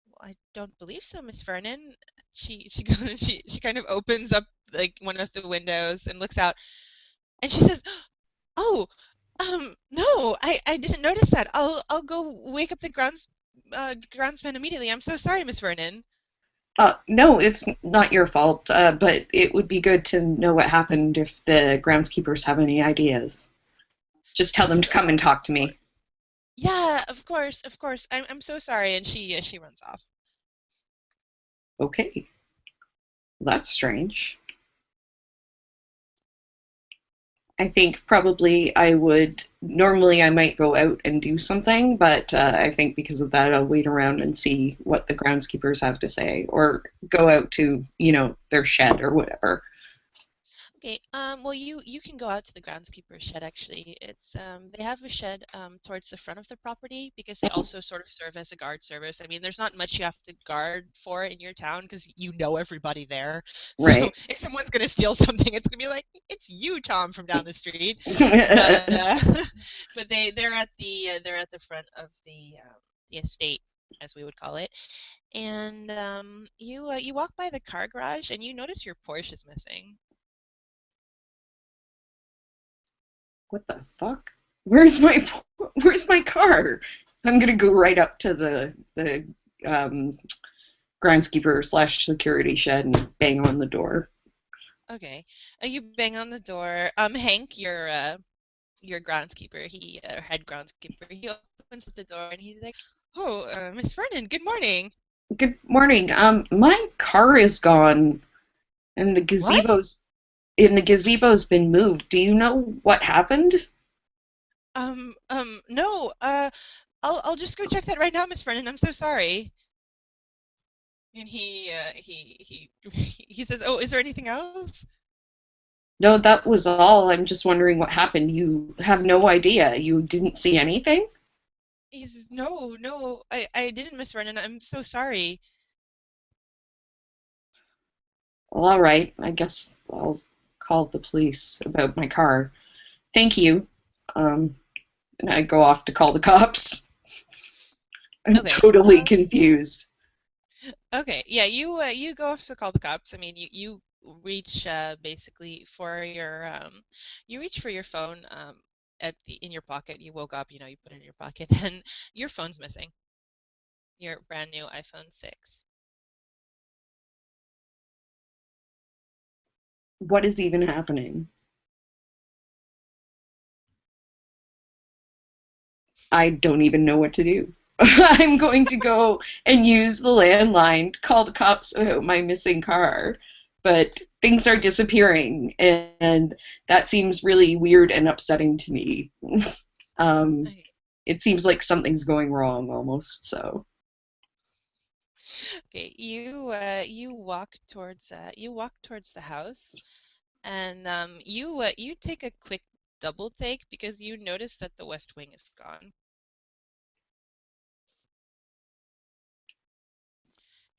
well, I don't believe so, Miss Vernon. She goes and she kind of opens up like one of the windows and looks out and she says, "Oh, no, I didn't notice that. I'll go wake up the groundsman immediately. I'm so sorry, Miss Vernon." No, it's not your fault, but it would be good to know what happened if the groundskeepers have any ideas. Just tell She them says, to come and talk to me. "Yeah, of course, of course. I'm so sorry." And she runs off. Okay. That's strange. I think probably I would. Normally, I might go out and do something, but I think because of that, I'll wait around and see what the groundskeepers have to say, or go out to, their shed or whatever. Okay. Well, you can go out to the groundskeeper's shed. Actually, it's they have a shed towards the front of the property because they also sort of serve as a guard service. I mean, there's not much you have to guard for in your town because you know everybody there. So Right. if someone's gonna steal something, it's gonna be like it's you, Tom, from down the street. But but they're at the front of the estate, as we would call it. And you walk by the car garage and you notice your Porsche is missing. What the fuck? Where's my Where's my car? I'm gonna go right up to the um, groundskeeper slash security shed and bang on the door. Okay. You bang on the door. Hank, your groundskeeper, head groundskeeper, he opens up the door and he's like, "Oh, Miss Vernon, good morning." Good morning. My car is gone, and What? the gazebo's been moved. Do you know what happened? No. I'll just go check that right now, Miss Vernon. I'm so sorry. And he says, "Oh, is there anything else?" No, that was all. I'm just wondering what happened. You have no idea. You didn't see anything? He says, "No, no, I didn't, Miss Vernon. I'm so sorry." Well, all right. I guess I'll call the police about my car. Thank you. Um, and I go off to call the cops. I'm Okay. totally confused. Okay, yeah, you go off to call the cops. I mean, you reach basically for your you reach for your phone at the in your pocket. You woke up, you put it in your pocket, and your phone's missing. Your brand new iPhone 6. What is even happening? I don't even know what to do. I'm going to go and use the landline to call the cops about my missing car, but things are disappearing, and that seems really weird and upsetting to me. Um, Okay. it seems like something's going wrong almost, so. Okay, you walk towards the house, and you take a quick double take because you notice that the West Wing is gone.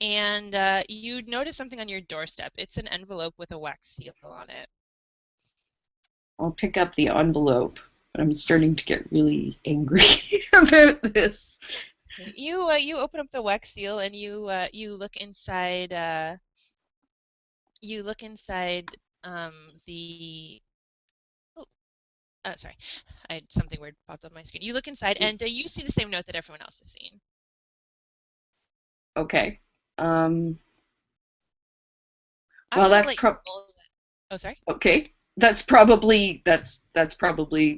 And you notice something on your doorstep. It's an envelope with a wax seal on it. I'll pick up the envelope. But I'm starting to get really angry about this. You open up the wax seal and you look inside. You look inside the. Oh, sorry, something weird popped up on my screen. You look inside and you see the same note that everyone else has seen. Okay. I'm Well, gonna that's let you roll that. Oh, sorry. okay. That's probably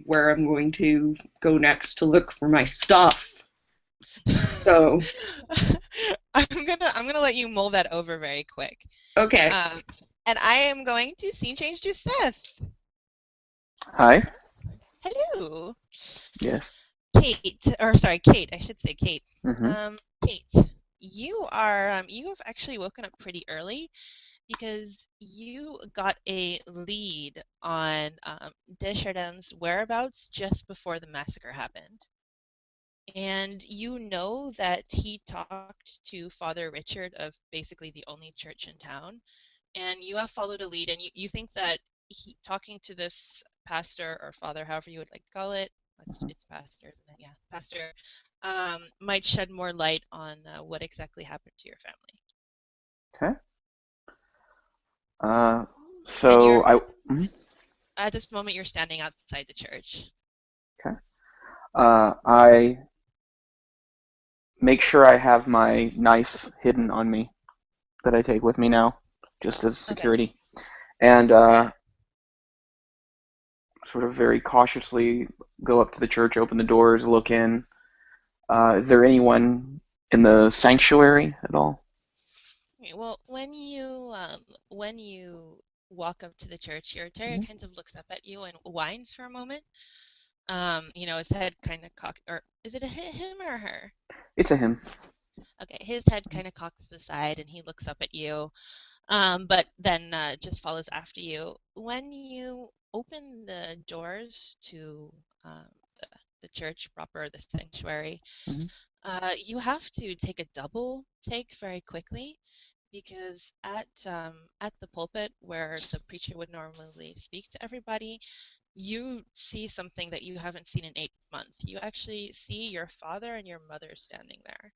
where I'm going to go next to look for my stuff. So I'm gonna let you mull that over very quick. okay. And I am going to scene change to Seth. Hi. Hello. Yes. Kate, or sorry, Kate. I should say Kate. Mm-hmm. Kate, you have actually woken up pretty early because you got a lead on Desjardins' whereabouts just before the massacre happened. And you know that he talked to Father Richard of basically the only church in town. And you have followed a lead, and you think that talking to this pastor or father, however you would like to call it, it's pastor, isn't it? Yeah, pastor, might shed more light on what exactly happened to your family. Okay. And So at this moment, you're standing outside the church. Okay. I make sure I have my knife hidden on me that I take with me now, just as security. Okay. And sort of very cautiously go up to the church, open the doors, look in. Is there anyone in the sanctuary at all? Okay, well, when you walk up to the church, your terrier kind of looks up at you and whines for a moment. His head kind of cocked, or is it him or her? It's a him. Okay, his head kind of cocks to the side and he looks up at you, but then just follows after you. When you open the doors to the church proper, the sanctuary, you have to take a double take very quickly because at the pulpit where the preacher would normally speak to everybody, you see something that you haven't seen in 8 months. You actually see your father and your mother standing there.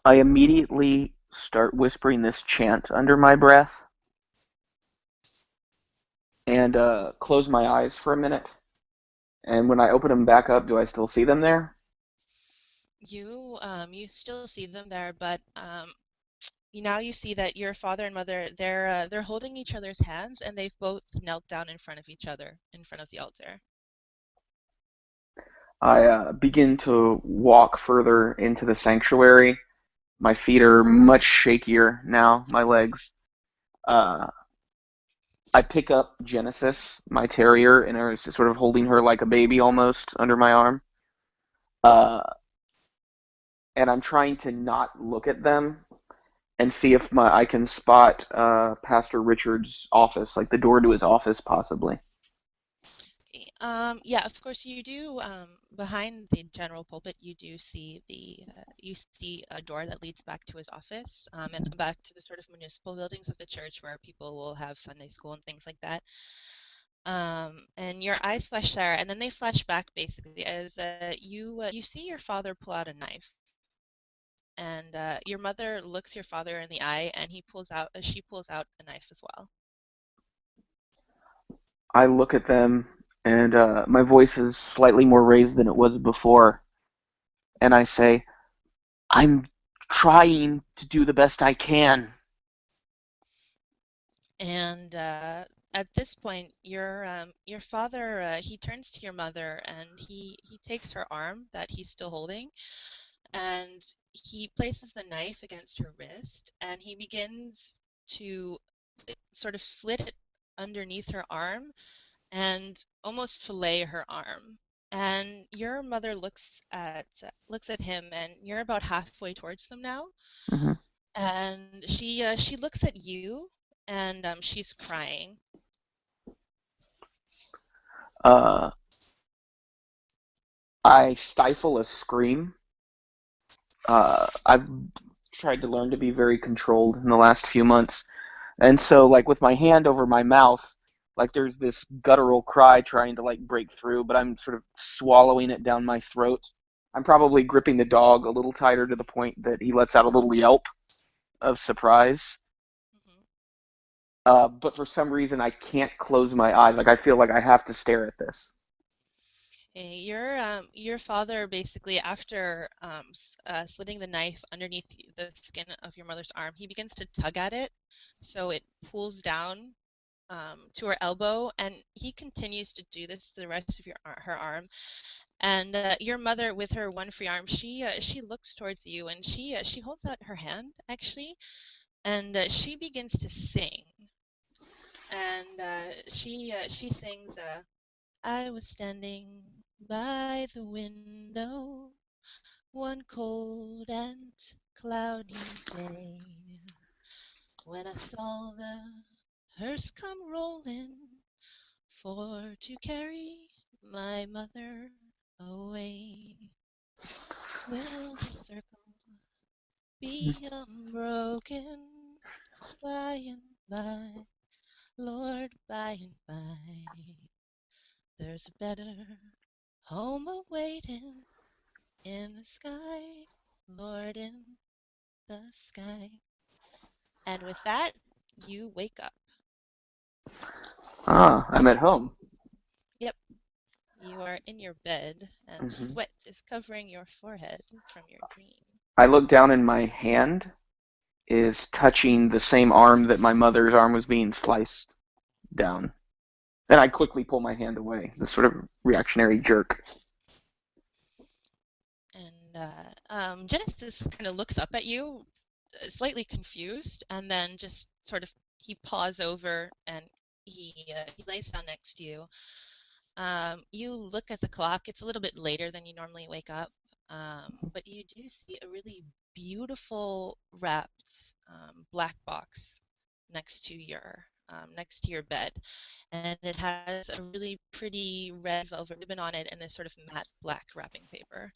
I immediately start whispering this chant under my breath and close my eyes for a minute. And when I open them back up, do I still see them there? You still see them there, but now you see that your father and mother they're holding each other's hands and they've both knelt down in front of each other in front of the altar. I begin to walk further into the sanctuary. My feet are much shakier now, my legs. I pick up Genesis, my terrier, and I was sort of holding her like a baby almost under my arm. And I'm trying to not look at them and see if I can spot Pastor Richard's office, like the door to his office, possibly. Yeah, of course you do. Behind the general pulpit, you do see you see a door that leads back to his office, and back to the sort of municipal buildings of the church where people will have Sunday school and things like that. And your eyes flash there, and then they flash back basically as you see your father pull out a knife, and your mother looks your father in the eye, and she pulls out a knife as well. I look at them, and my voice is slightly more raised than it was before, and I say, "I'm trying to do the best I can." And at this point, your father he turns to your mother and he takes her arm that he's still holding, and he places the knife against her wrist, and he begins to sort of slit it underneath her arm and almost fillet her arm. And your mother looks at him, and you're about halfway towards them now. Mm-hmm. And she looks at you, and she's crying. I stifle a scream. I've tried to learn to be very controlled in the last few months, and so, like with my hand over my mouth, Like there's this guttural cry trying to like break through, but I'm sort of swallowing it down my throat. I'm probably gripping the dog a little tighter to the point that he lets out a little yelp of surprise. Hmm. But for some reason, I can't close my eyes. Like I feel like I have to stare at this. Your father basically, after slitting the knife underneath the skin of your mother's arm, he begins to tug at it, so it pulls down to her elbow, and he continues to do this to the rest of her arm. And your mother, with her one free arm, she looks towards you, and she holds out her hand actually, and she begins to sing, and she sings. I was standing by the window one cold and cloudy day when I saw the hearse come rolling for to carry my mother away. Will the circle be unbroken by and by, Lord, by and by? There's a better home awaiting in the sky, Lord, in the sky. And with that, you wake up. Ah, I'm at home. Yep, you are in your bed, and Hmm. sweat is covering your forehead from your dream. I look down and my hand is touching the same arm that my mother's arm was being sliced down. Then I quickly pull my hand away, this sort of reactionary jerk. And Genesis kind of looks up at you, slightly confused, and then just sort of he paws over and he lays down next to you. You look at the clock. It's a little bit later than you normally wake up, but you do see a really beautiful wrapped black box next to your bed, and it has a really pretty red velvet ribbon on it and this sort of matte black wrapping paper.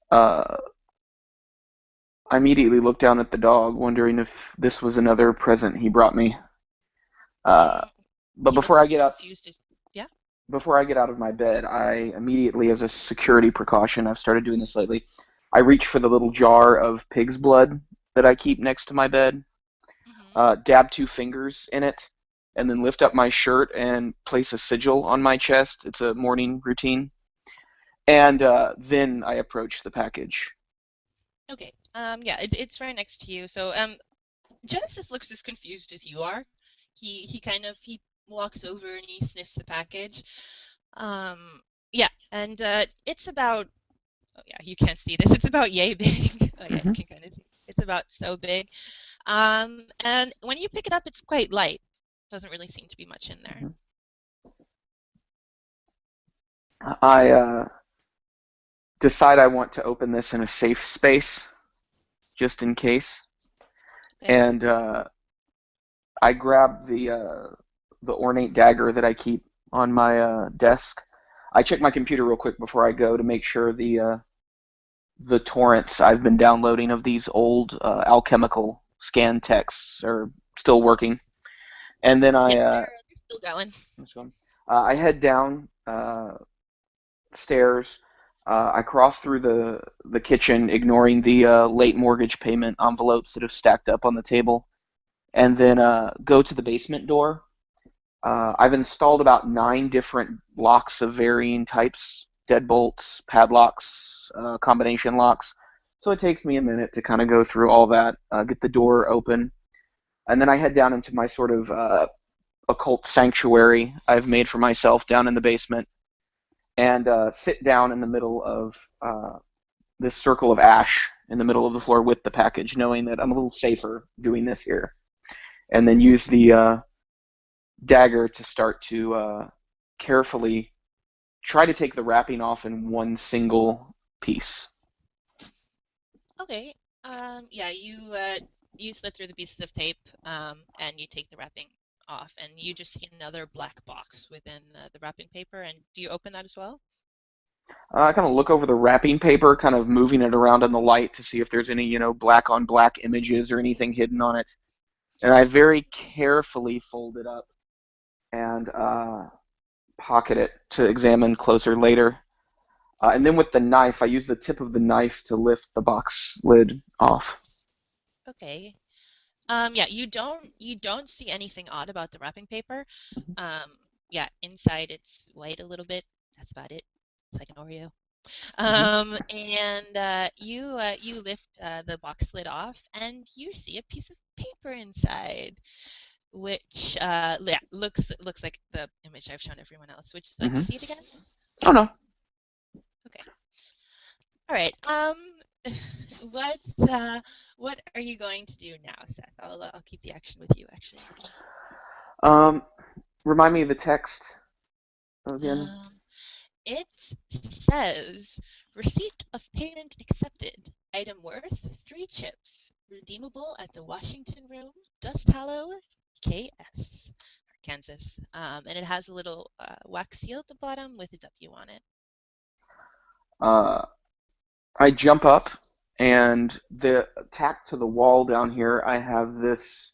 Uh, I immediately look down at the dog, wondering if this was another present he brought me. Uh, Mm, but he looks before I as get up, confused as yeah. before I get out of my bed, I immediately, as a security precaution, I've started doing this lately, I reach for the little jar of pig's blood that I keep next to my bed, Hmm. dab 2 fingers in it, and then lift up my shirt and place a sigil on my chest. It's a morning routine. And then I approach the package. Okay. Yeah, it's right next to you. So Genesis looks as confused as you are. He walks over and he sniffs the package. Yeah, and it's about, oh yeah, you can't see this. It's about yay big. Oh yeah, you Hmm. can kind of see. It's about so big. And when you pick it up, it's quite light. Doesn't really seem to be much in there. I decide I want to open this in a safe space, just in case. Okay. And I grab the ornate dagger that I keep on my desk. I check my computer real quick before I go to make sure the torrents I've been downloading of these old alchemical scan texts are still working. And then Yep, they're still going. I head down stairs. I cross through the kitchen, ignoring the late mortgage payment envelopes that have stacked up on the table, and then go to the basement door. I've installed about 9 different locks of varying types, deadbolts, padlocks, combination locks. So it takes me a minute to kind of go through all that, get the door open, and then I head down into my sort of occult sanctuary I've made for myself down in the basement, and sit down in the middle of this circle of ash in the middle of the floor with the package, knowing that I'm a little safer doing this here, and then use the dagger to start to carefully try to take the wrapping off in one single piece. Okay. Yeah, you slid through the pieces of tape, and you take the wrapping off, and you just see another black box within the wrapping paper. And do you open that as well? I kind of look over the wrapping paper, kind of moving it around in the light to see if there's any, black on black images or anything hidden on it. And I very carefully fold it up and pocket it to examine closer later. And then with the knife, I use the tip of the knife to lift the box lid off. Okay. Yeah, you don't see anything odd about the wrapping paper. Um, yeah, inside it's white a little bit. That's about it. It's like an Oreo. And you lift the box lid off, and you see a piece of paper inside, which yeah, looks like the image I've shown everyone else. Would you like to see it again? Oh no. Okay. All right. What what are you going to do now, Seth? I'll keep the action with you, actually. Remind me of the text again. It says receipt of payment accepted. Item worth 3 chips. Redeemable at the Washington Room, Dust Hallow, KS, Kansas. And it has a little wax seal at the bottom with a W on it. I jump up, and tacked to the wall down here, I have this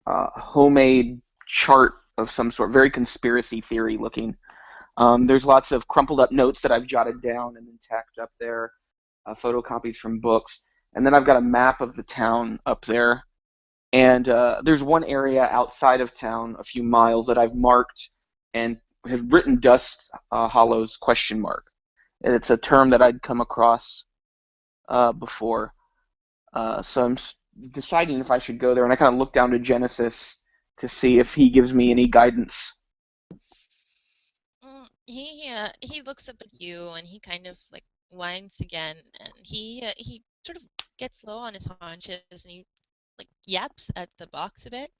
homemade chart of some sort, very conspiracy theory looking. There's lots of crumpled up notes that I've jotted down and then tacked up there, photocopies from books, and then I've got a map of the town up there. And there's one area outside of town, a few miles, that I've marked and have written Dust Hollow's question mark. And it's a term that I'd come across before. So I'm deciding if I should go there, and I kind of look down to Genesis to see if he gives me any guidance. He looks up at you, and he kind of like whines again, and he sort of gets low on his haunches, and he like yaps at the box a bit.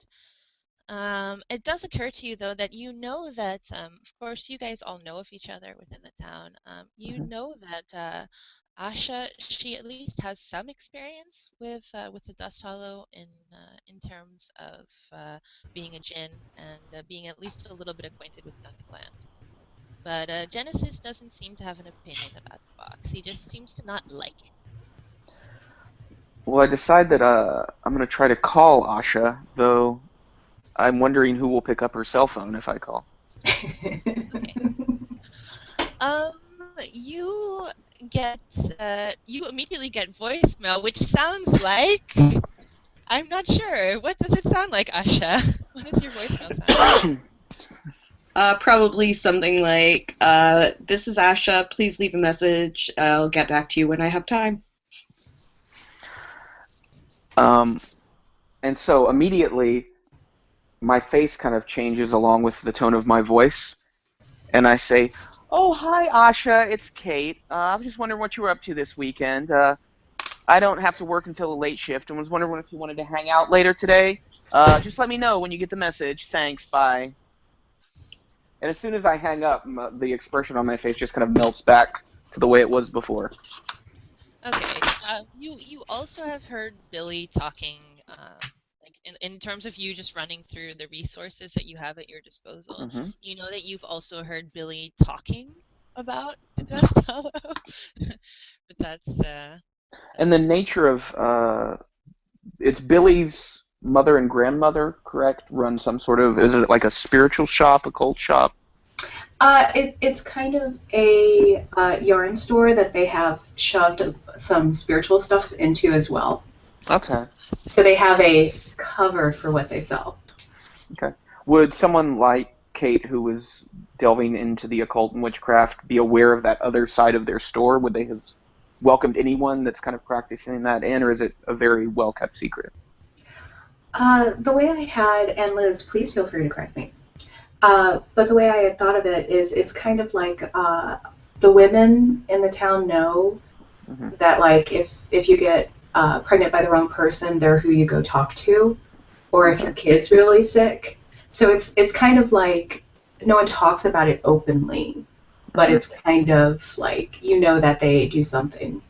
It does occur to you, though, that you know that, of course, you guys all know of each other within the town. You know that Asha, she at least has some experience with the Dust Hollow in terms of being a djinn and being at least a little bit acquainted with Nothingland. But Genesis doesn't seem to have an opinion about the box. He just seems to not like it. Well, I decide that I'm going to try to call Asha, though I'm wondering who will pick up her cell phone if I call. Okay. You get you immediately get voicemail, which sounds like I'm not sure. What does it sound like, Asha? What does your voicemail sound like? Probably something like, this is Asha, please leave a message, I'll get back to you when I have time. And so immediately my face kind of changes along with the tone of my voice, and I say, "Oh, hi, Asha, it's Kate. I was just wondering what you were up to this weekend. I don't have to work until the late shift, and was wondering if you wanted to hang out later today. Just let me know when you get the message. Thanks, bye." And as soon as I hang up, the expression on my face just kind of melts back to the way it was before. Okay. You also have heard Billy talking, like in terms of you just running through the resources that you have at your disposal. Mm-hmm. You know that you've also heard Billy talking about the Dust Hollow, but that's And the nature of it's Billy's mother and grandmother, correct? Run some sort of, is it like a spiritual shop, a cult shop? It's kind of a yarn store that they have shoved some spiritual stuff into as well. Okay. So they have a cover for what they sell. Okay. Would someone like Kate, who was delving into the occult and witchcraft, be aware of that other side of their store? Would they have welcomed anyone that's kind of practicing that in, or is it a very well-kept secret? The way I had, and Liz, please feel free to correct me, but the way I had thought of it is it's kind of like the women in the town know that, like, if you get pregnant by the wrong person, they're who you go talk to, or if your kid's really sick. So it's kind of like no one talks about it openly, but it's kind of like you know that they do something.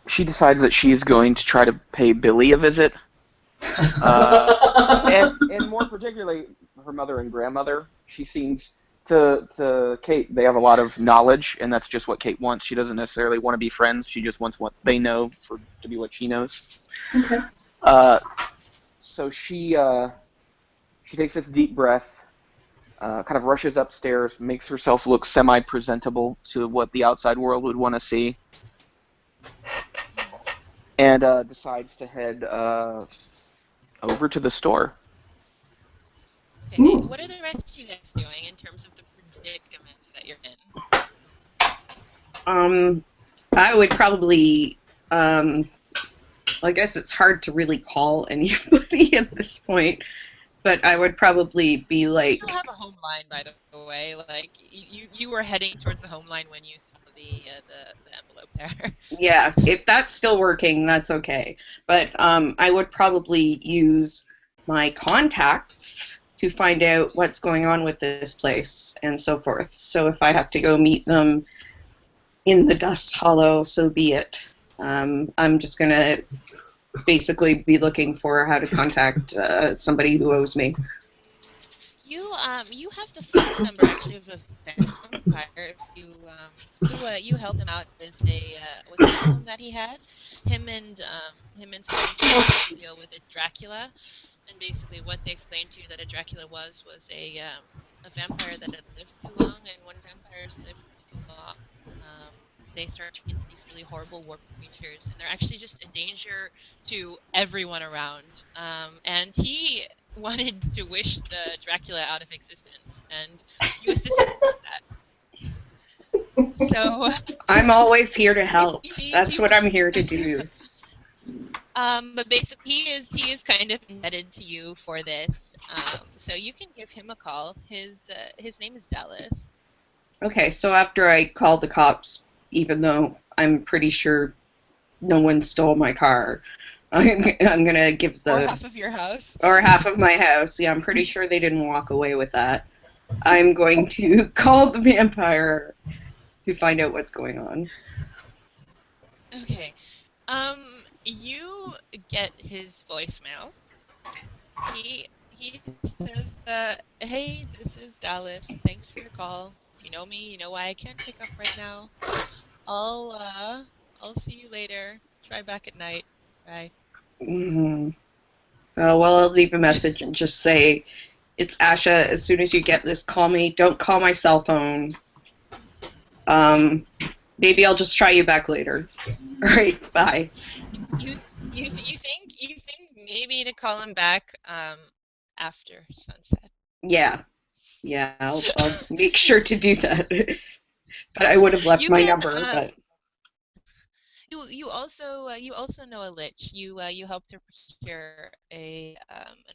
She decides that she's going to try to pay Billy a visit. And more particularly, her mother and grandmother. She seems to Kate, they have a lot of knowledge, and that's just what Kate wants. She doesn't necessarily want to be friends. She just wants what they know to be what she knows. Okay. So she takes this deep breath, kind of rushes upstairs, makes herself look semi-presentable to what the outside world would want to see, and decides to head over to the store. Okay. Ooh. What are the rest of you guys doing in terms of the predicament that you're in? I would probably, I guess it's hard to really call anybody at this point, but I would probably be like, You have a home line, by the way. Like you were heading towards the home line when you saw the envelope there. yeah, if that's still working, that's okay. But I would probably use my contacts to find out what's going on with this place and so forth. So if I have to go meet them in the Dust Hallow, so be it. I'm just going to basically be looking for how to contact somebody who owes me. You have the phone number actually of a vampire. If you helped him out with a problem that he had. Him and somebody used to deal with a Dracula, and basically what they explained to you that a Dracula was a vampire that had lived too long, and when vampires live too long, they start turning into these really horrible warped creatures, and they're actually just a danger to everyone around. And he wanted to wish the Dracula out of existence, and you assisted him with that. So I'm always here to help. you- That's you- what I'm here to do. But basically, he is kind of indebted to you for this. So you can give him a call. His name is Dallas. Okay, so after I call the cops, even though I'm pretty sure no one stole my car, I'm gonna give Or the half of your house. or half of my house. Yeah, I'm pretty sure they didn't walk away with that. I'm going to call the vampire to find out what's going on. Okay. You get his voicemail. He says, "Hey, this is Dallas. Thanks for your call. You know me. You know why I can't pick up right now. I'll see you later. Try back at night. Bye." Mm. Well, I'll leave a message and just say, it's Asha. As soon as you get this, call me. Don't call my cell phone. Maybe I'll just try you back later. All right, bye. You think maybe to call him back after sunset. Yeah, I'll make sure to do that. But I would have left You my can, number, but You also know a lich. You helped her procure an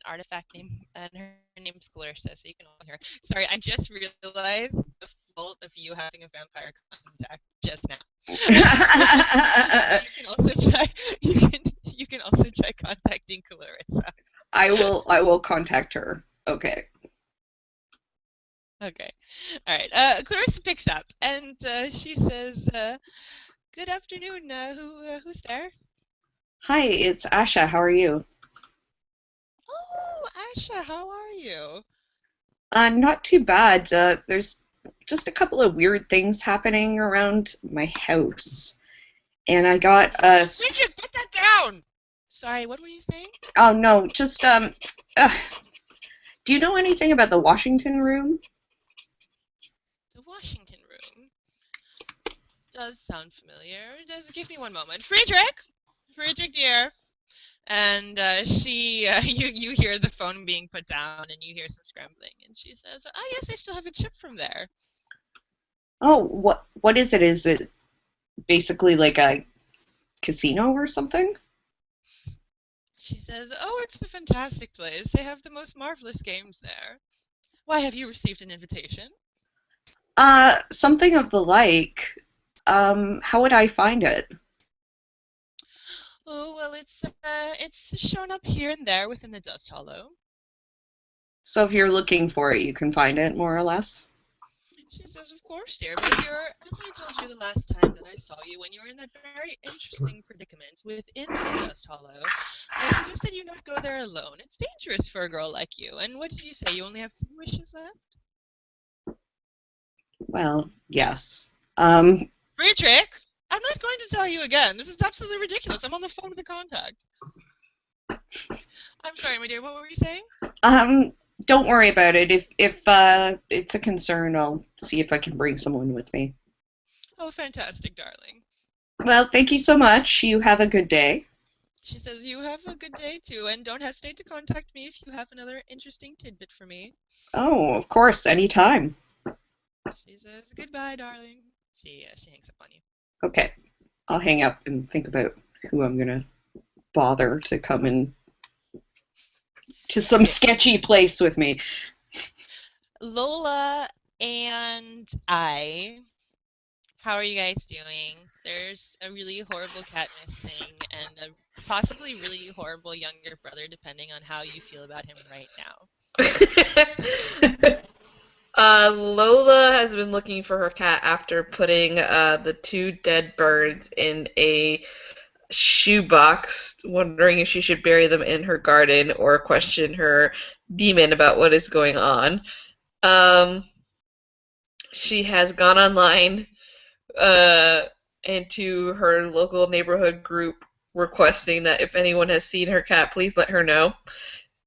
artifact name, and her name's Clarissa, so you can call her. Sorry, I just realized the fault of you having a vampire contact just now. You can also try. You can also try contacting Clarissa. I will contact her. Okay. Okay, all right. Clarissa picks up, and she says, "Good afternoon. Who's there?" Hi, it's Asha. How are you? Oh, Asha, how are you? Not too bad. There's just a couple of weird things happening around my house. And I got Bridget, put that down! Sorry, what were you saying? oh no, just do you know anything about the Washington room? The Washington room. Does sound familiar. Just give me one moment. Friedrich, dear. And you hear the phone being put down, and you hear some scrambling, and she says, "Oh yes, I still have a chip from there." Oh, what is it? Is it basically like a casino or something? She says, "Oh, it's a fantastic place. They have the most marvelous games there. Why, have you received an invitation?" Something of the like. How would I find it? Oh well, it's shown up here and there within the Dust Hallow. So if you're looking for it, you can find it, more or less. She says, "Of course, dear, but as I told you the last time that I saw you, when you were in that very interesting predicament within the Dust Hallow, I suggest that you not go there alone. It's dangerous for a girl like you. And what did you say? You only have 2 wishes left?" Well, yes. Friedrich, I'm not going to tell you again. This is absolutely ridiculous. I'm on the phone with the contact. I'm sorry, my dear. What were you saying? Don't worry about it. If it's a concern, I'll see if I can bring someone with me. Oh, fantastic, darling. Well, thank you so much. You have a good day. She says, you have a good day too, and don't hesitate to contact me if you have another interesting tidbit for me. Oh, of course, anytime. She says, goodbye, darling. She hangs up on you. Okay, I'll hang up and think about who I'm gonna bother to come in to some sketchy place with me. Lola and how are you guys doing? There's a really horrible cat missing and a possibly really horrible younger brother, depending on how you feel about him right now. Lola has been looking for her cat after putting the two dead birds in a shoebox, wondering if she should bury them in her garden or question her demon about what is going on. Um, she has gone online into her local neighborhood group requesting that if anyone has seen her cat, please let her know.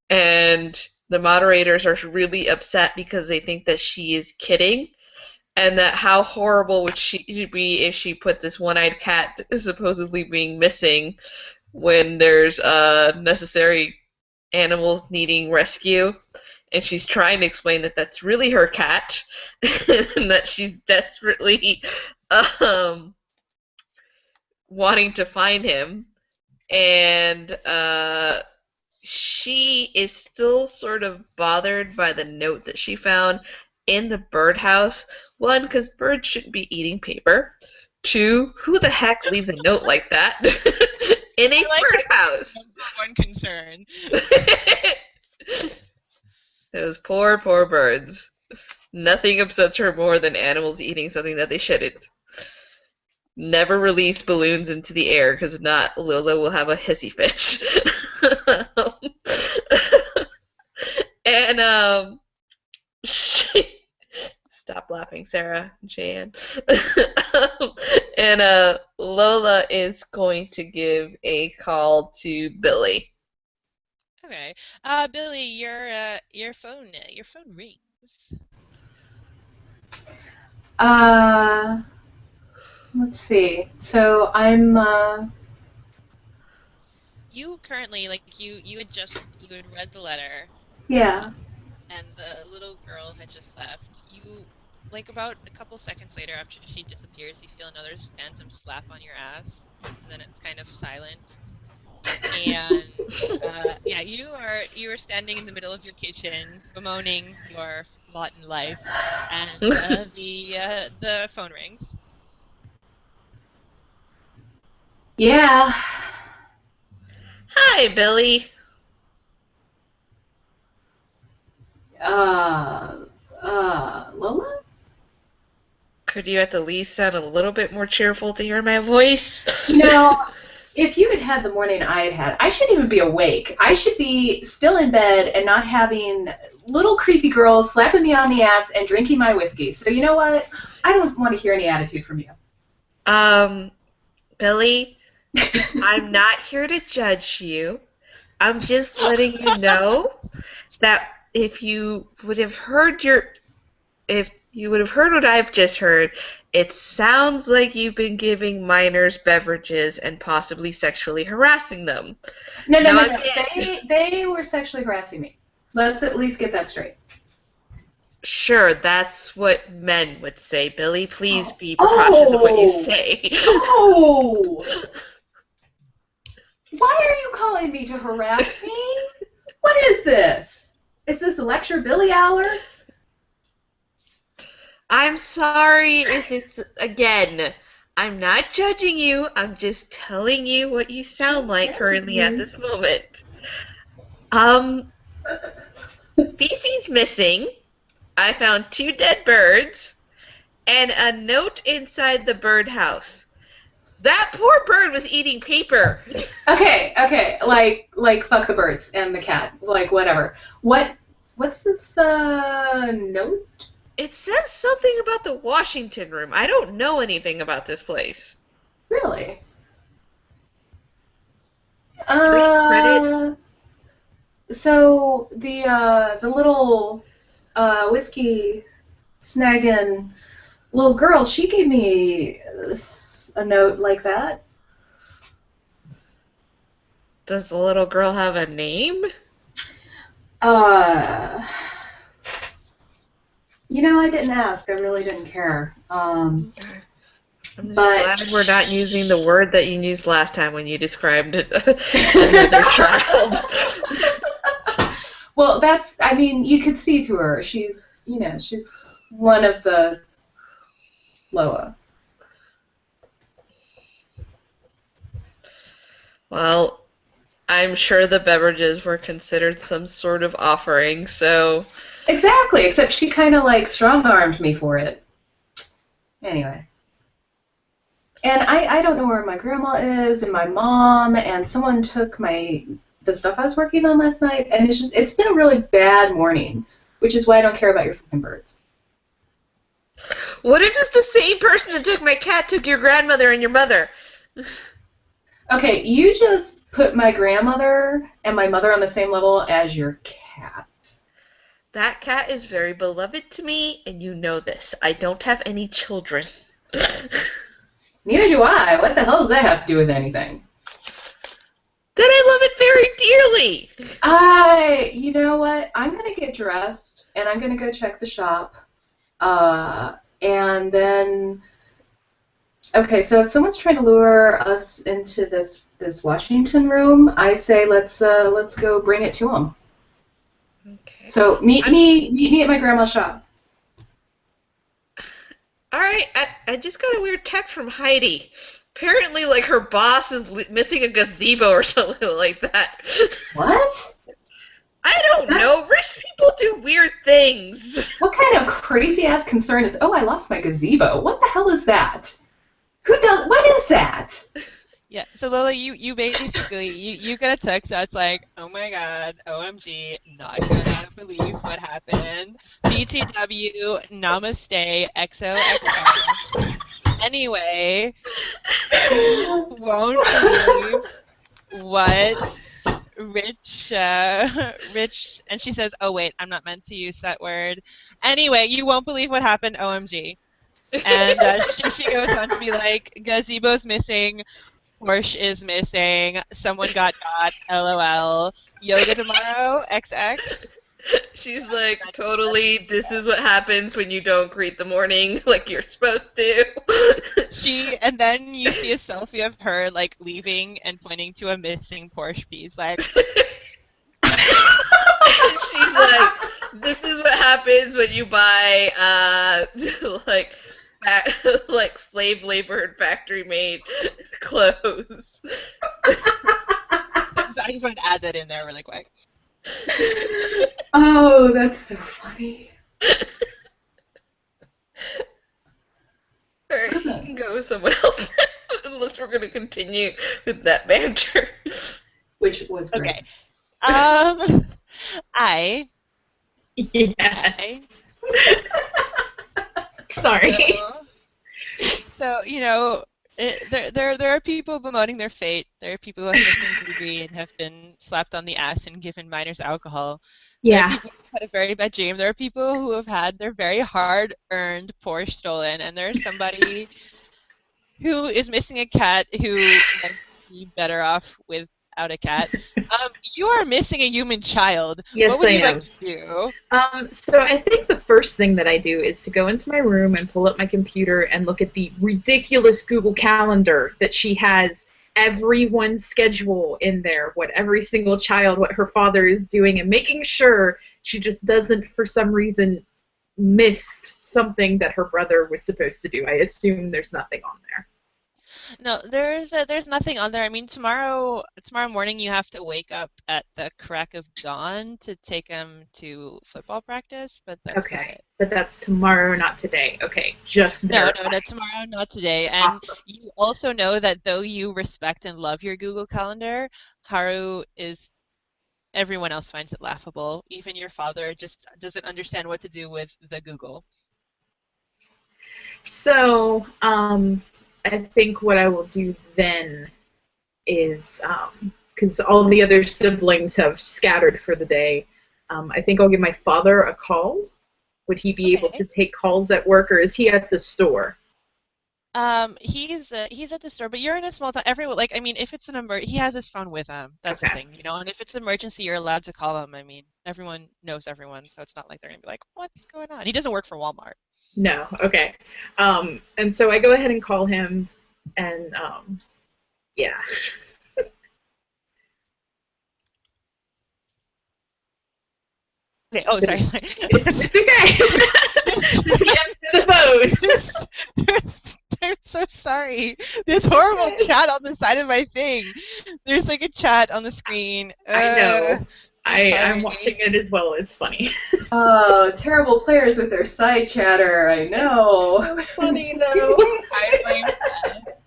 And the moderators are really upset because they think that she is kidding, and that how horrible would she be if she put this one-eyed cat supposedly being missing when there's necessary animals needing rescue. And she's trying to explain that that's really her cat and that she's desperately wanting to find him. And she is still sort of bothered by the note that she found in the birdhouse. One, because birds shouldn't be eating paper. Two, who the heck leaves a note like that in a birdhouse? One concern. Those poor, poor birds. Nothing upsets her more than animals eating something that they shouldn't. Never release balloons into the air, because if not, Lola will have a hissy fit. And stop laughing, Sarah and Cheyenne. And Lola is going to give a call to Billy. Okay. Billy, your phone rings. Let's see. So I'm You currently, like you had read the letter, yeah. and the little girl had just left. You, like about a couple seconds later after she disappears, you feel another phantom slap on your ass, and then it's kind of silent. And yeah, you are standing in the middle of your kitchen, bemoaning your lot in life, and the phone rings. Yeah. Hi, Billy. Lola? Could you at the least sound a little bit more cheerful to hear my voice? You know, if you had had the morning I had had, I shouldn't even be awake. I should be still in bed and not having little creepy girls slapping me on the ass and drinking my whiskey. So you know what? I don't want to hear any attitude from you. Billy, I'm not here to judge you. I'm just letting you know that if you would have heard what I've just heard, it sounds like you've been giving minors beverages and possibly sexually harassing them. No. They were sexually harassing me. Let's at least get that straight. Sure, that's what men would say, Billy. Please be precautious of what you say. Oh! Why are you calling me to harass me? What is this? Is this a lecture Billy hour? I'm sorry if it's, again, I'm not judging you. I'm just telling you what you sound like currently at this moment. Fifi's missing. I found 2 dead birds and a note inside the birdhouse. That poor bird was eating paper. Okay, like fuck the birds and the cat, like whatever. What's this note? It says something about the Washington room. I don't know anything about this place. Really? 3 credits. So the little whiskey snagging little girl, she gave me a note like that. Does the little girl have a name? Uh, I didn't ask. I really didn't care. I'm just But glad we're not using the word that you used last time when you described another child. well, you could see through her. She's one of the Loa. Well, I'm sure the beverages were considered some sort of offering, so... Exactly, except she kind of like strong-armed me for it. Anyway. And I don't know where my grandma is and my mom, and someone took the stuff I was working on last night, and it's been a really bad morning, which is why I don't care about your fucking birds. What if it's the same person that took my cat took your grandmother and your mother? Okay, you just put my grandmother and my mother on the same level as your cat. That cat is very beloved to me, and you know this. I don't have any children. Neither do I. What the hell does that have to do with anything? Then I love it very dearly. You know what? I'm going to get dressed, and I'm going to go check the shop. And then... Okay, so if someone's trying to lure us into this Washington room, I say let's go bring it to them. Okay. So meet me at my grandma's shop. All right, I just got a weird text from Heidi. Apparently, like, her boss is missing a gazebo or something like that. What? I don't know. Rich people do weird things. What kind of crazy ass concern is? Oh, I lost my gazebo. What the hell is that? Who does? What is that? Yeah, so Lola, you basically you get a text that's like, oh my god, OMG, not gonna believe what happened. BTW, namaste, XOXO. Anyway, you won't believe what Rich, and she says, oh wait, I'm not meant to use that word. Anyway, you won't believe what happened, OMG. And she goes on to be like, gazebo's missing, Porsche is missing, someone got, LOL, yoga tomorrow, XX. She's like, totally, this is what happens when you don't greet the morning like you're supposed to. And then you see a selfie of her, like, leaving and pointing to a missing Porsche piece, like... She's like, this is what happens when you buy, like slave labor factory made clothes. I just wanted to add that in there really quick. Oh, that's so funny. Alright, you can go with someone else unless we're going to continue with that banter. Which was great. Okay. I... Yes. Sorry. So there are people bemoaning their fate. There are people who have missing degree and have been slapped on the ass and given minors alcohol. There are Yeah. people who had a very bad dream. There are people who have had their very hard-earned Porsche stolen, and there's somebody who is missing a cat who might be better off without a cat. You are missing a human child. Yes, what would I you am. like to do? So I think the first thing that I do is to go into my room and pull up my computer and look at the ridiculous Google Calendar that she has everyone's schedule in there, what every single child, what her father is doing, and making sure she just doesn't, for some reason, miss something that her brother was supposed to do. I assume there's nothing on there. No, there's nothing on there. I mean, tomorrow morning you have to wake up at the crack of dawn to take him to football practice, but that's about Okay, it. but that's tomorrow, not today. Okay, just No, verifying. tomorrow, not today. And Awesome. you also know that though you respect and love your Google Calendar, everyone else finds it laughable. Even your father just doesn't understand what to do with the Google. So, I think what I will do then is, because all the other siblings have scattered for the day. I think I'll give my father a call. Would he be able to Okay. take calls at work, or is he at the store? He's at the store, but you're in a small town. Everyone, like, I mean, if it's he has his phone with him. That's the Okay. thing, you know. And if it's an emergency, you're allowed to call him. I mean, everyone knows everyone, so it's not like they're gonna be like, "What's going on?" He doesn't work for Walmart. No. Okay. And so I go ahead and call him, and yeah. Okay. Oh, But sorry. Sorry. it's okay. Just answer the phone. I'm so sorry. This horrible Okay. chat on the side of my thing. There's like a chat on the screen. I know. I'm I'm sorry. watching it as well. It's funny. Oh, terrible players with their side chatter. I know. So funny though. I blame that.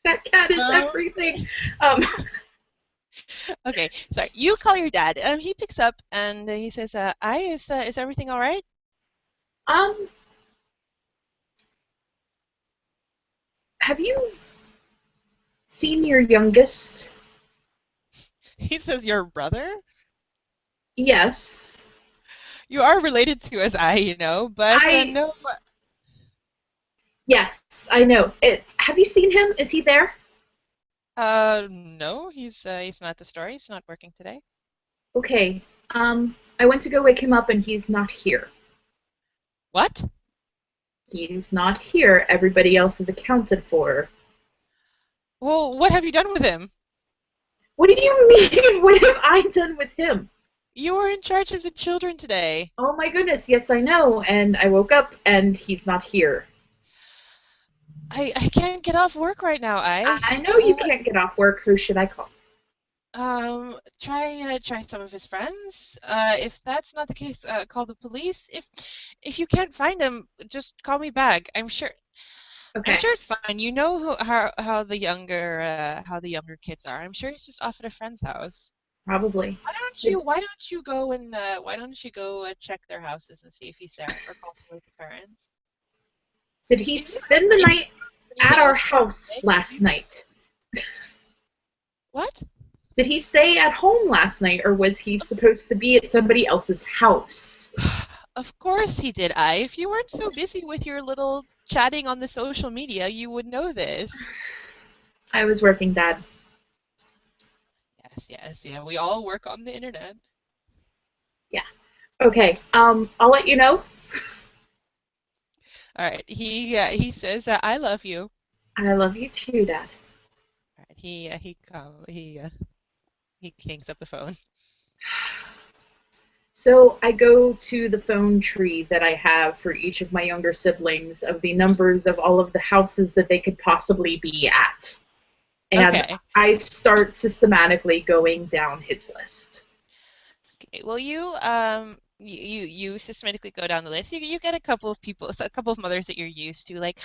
That cat is Um, everything. Um, Okay, sorry. You call your dad. He picks up and he says, is everything all right?" um, have you seen your youngest? He says, "Your brother? Yes. You are related to us, you know, but I no." Yes, I know. Have you seen him? Is he there? No, he's not at the store. He's not working today. Okay. I went to go wake him up and he's not here. What? He's not here. Everybody else is accounted for. Well, what have you done with him? What do you mean? What have I done with him? You were in charge of the children today. Oh my goodness, yes, I know. And I woke up and he's not here. I can't get off work right now, I know you can't get off work. Who should I call? Try some of his friends. If that's not the case, call the police. If you can't find him, just call me back. I'm sure Okay, it's fine. You know how the younger kids are. I'm sure he's just off at a friend's house. probably. Why don't you go check their houses and see if he's there, or call some of the parents? Did he Did you spend the night at anything our else house today? last night? What? Did he stay at home last night, or was he supposed to be at somebody else's house? Of course he did, I. If you weren't so busy with your little chatting on the social media, you would know this. I was working, Dad. Yes, yeah. We all work on the internet. Okay, I'll let you know. All right. He says, "I love you." I love you too, Dad. All right. He hangs up the phone. So I go to the phone tree that I have for each of my younger siblings of the numbers of all of the houses that they could possibly be at. And Okay. I start systematically going down his list. Okay. Well, you systematically go down the list. You get a couple of people, a couple of mothers that you're used to, like,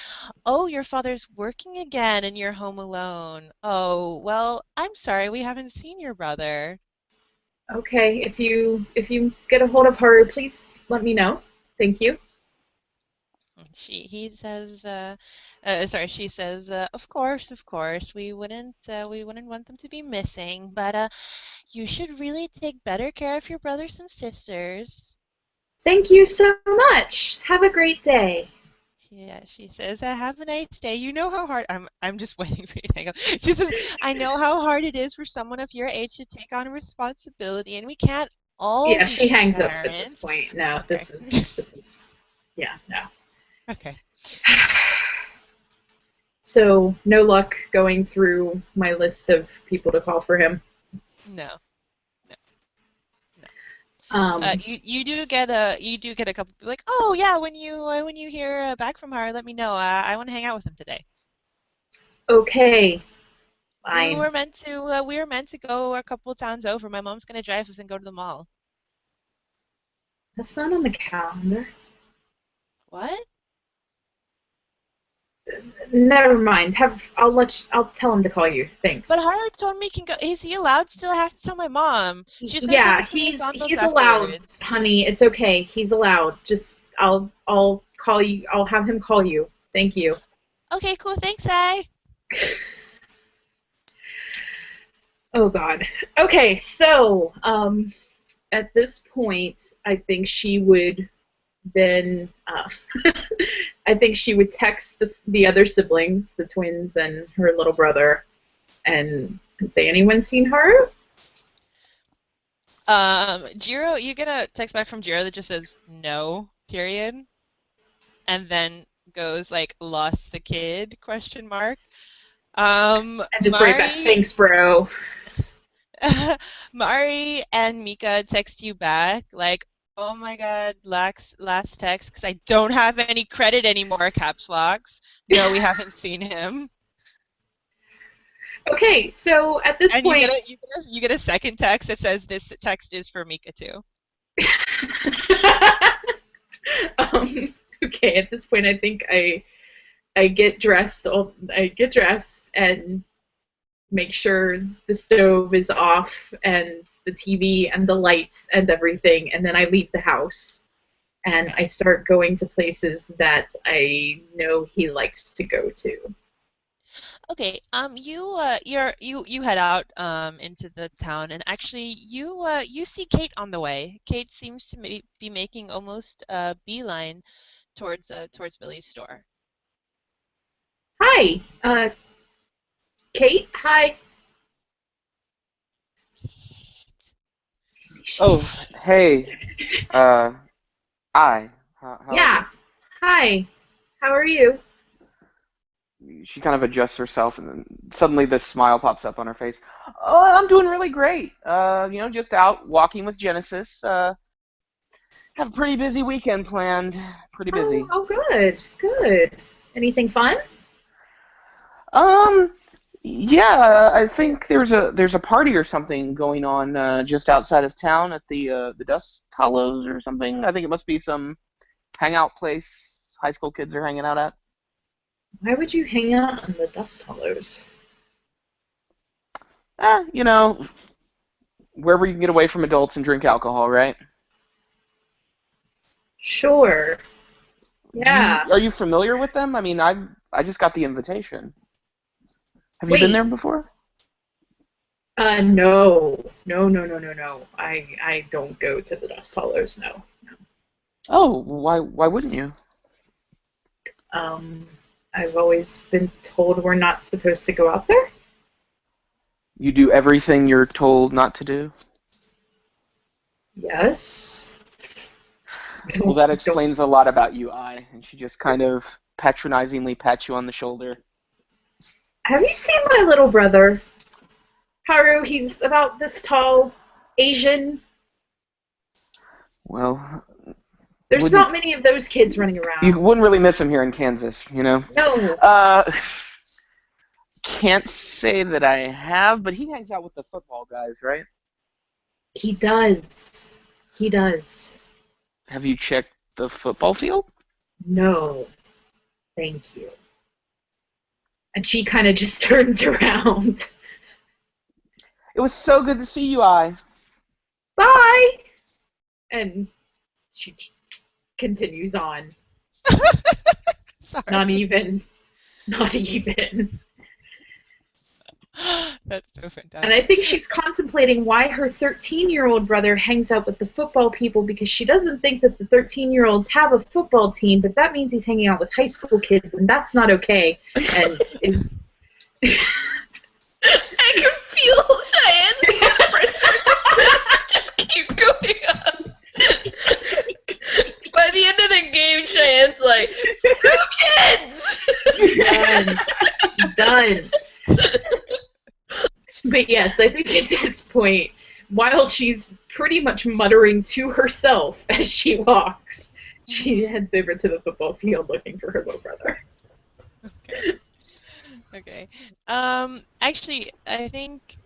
"Oh, your father's working again and you're home alone. Oh, well, I'm sorry, we haven't seen your brother." Okay, if you get a hold of her, please let me know. Thank you. He says, sorry, she says, of course, we wouldn't want them to be missing, but you should really take better care of your brothers and sisters. Thank you so much. Have a great day. Yeah, she says, have a nice day. You know how hard I'm just waiting for you to hang up. She says, "I know how hard it is for someone of your age to take on a responsibility, and we can't all Yeah, she be hangs up at this parents." point. No, Okay. this is yeah, no. Okay. So no luck going through my list of people to call for him. No. Um, You do get a couple people like, "Oh yeah, when you hear back from her, let me know. I want to hang out with him today." okay, fine. We were meant to go a couple towns over. My mom's gonna drive us and go to the mall. That's not on the calendar. What? Never mind. I'll tell him to call you. Thanks. But Haru told me he can go. Is he allowed? Still, I have to tell my mom. She's gonna Yeah, send us the McDonald's he's allowed, afterwards. honey. It's okay. He's allowed. Just I'll call you. I'll have him call you. Thank you. Okay, cool. Thanks, I. Oh God. Okay, so at this point, I think she would then I think she would text the other siblings, the twins and her little brother, and say, "Anyone seen Haru?" Jiro, you get a text back from Jiro that just says no, period, and then goes like lost the kid question mark. And just write back, Mari "Thanks, bro." Mari and Mika text you back like, oh my god, last text because I don't have any credit anymore, caps locks. No, we haven't seen him. Okay, so at this And point, you get a second text that says this text is for Mika too. okay, at this point, I think I get dressed. I get dressed and make sure the stove is off and the TV and the lights and everything, and then I leave the house and I start going to places that I know he likes to go to. Okay, you head out into the town, and actually you see Kate on the way. Kate seems to be making almost a beeline towards Billy's store. Hi, Kate. Hi. Oh, hey. Hi. How is Yeah. Hi. How are you? it? She kind of adjusts herself, and then suddenly this smile pops up on her face. Oh, I'm doing really great. Just out walking with Genesis. Have a pretty busy weekend planned. Pretty busy. Oh, good. Good. Anything fun? Um, yeah, I think there's a party or something going on just outside of town at the Dust Hallows or something. I think it must be some hangout place high school kids are hanging out at. Why would you hang out in the Dust Hollows? You know, wherever you can get away from adults and drink alcohol, right? Sure. Yeah. Are you familiar with them? I mean, I just got the invitation. Have you been Wait. there before? No. No. I don't go to the Dust Hollows, no. Oh, why wouldn't you? I've always been told we're not supposed to go out there. You do everything you're told not to do? Yes. Well, that explains a lot about you, I. And she just kind of patronizingly pats you on the shoulder. Have you seen my little brother? Haru, he's about this tall, Asian. Well, There's not many of those kids running around. you wouldn't really miss him here in Kansas, you know? No. Can't say that I have, but he hangs out with the football guys, right? He does. He does. Have you checked the football field? No. Thank you. And she kind of just turns around. It was so good to see you, I. Bye! And she just continues on. Sorry. Not even. That's so fantastic. And I think she's contemplating why her 13-year-old brother hangs out with the football people, because she doesn't think that the 13-year-olds have a football team, but that means he's hanging out with high school kids, and that's not okay. And is I can feel Cheyenne's pressure. Just keep going on. By the end of the game, Cheyenne's like, screw kids! done. But yes, I think at this point, while she's pretty much muttering to herself as she walks, she heads over to the football field looking for her little brother. Okay. Actually, I think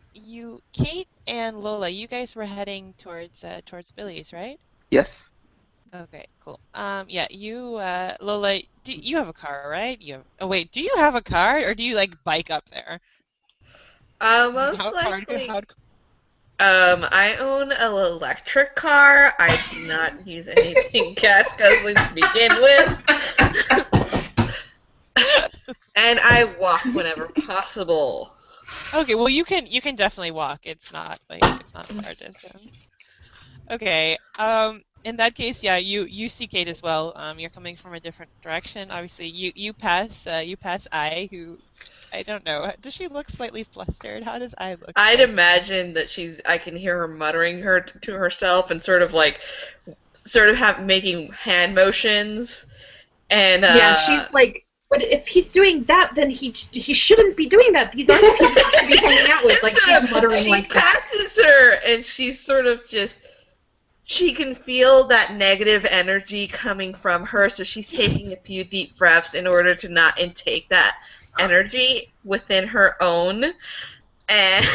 Kate and Lola, you guys were heading towards Billy's, right? Yes. Okay, cool. Yeah, Lola, you have a car, right? Oh wait, do you have a car, or do you like bike up there? Most likely. I own an electric car. I do not use anything gas guzzling to begin with. And I walk whenever possible. Okay, well you can definitely walk. It's not a far distance. Okay. In that case, yeah, you see Kate as well. You're coming from a different direction. Obviously, you pass I, who I don't know. Does she look slightly flustered? How does I look I'd right now? imagine that I can hear her muttering her to herself and sort of making hand motions and Yeah, she's like, but if he's doing that, then he shouldn't be doing that. These aren't the people he should be hanging out with. Like so she's muttering she like that. passes her and she's sort of just she can feel that negative energy coming from her, so she's taking a few deep breaths in order to not intake that energy within her own. And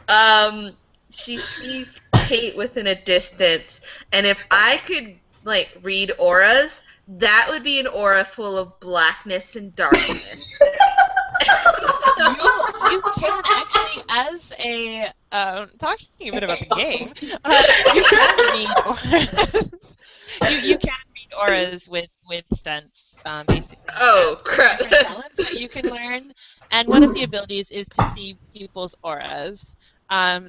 um, she sees Kate within a distance, and if I could like read auras, that would be an aura full of blackness and darkness. You can actually, as a talking a bit about the game, you can read auras. You can read auras with sense. Basically, you Oh have crap! different talents that you can learn, and one of the abilities is to see people's auras.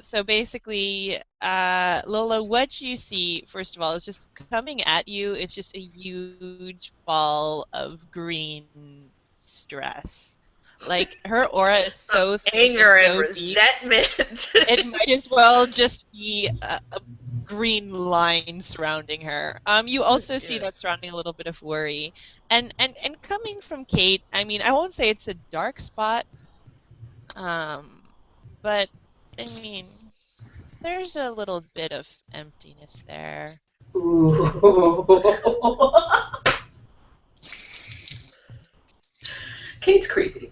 So basically, Lola, what you see, first of all, is just coming at you. It's just a huge ball of green stress. Like her aura is so thick and Anger and so deep, resentment. it might as well just be a green line surrounding her. You also see Yeah. that surrounding a little bit of worry, and coming from Kate, I mean, I won't say it's a dark spot, um, but I mean, there's a little bit of emptiness there. Ooh. Kate's creepy.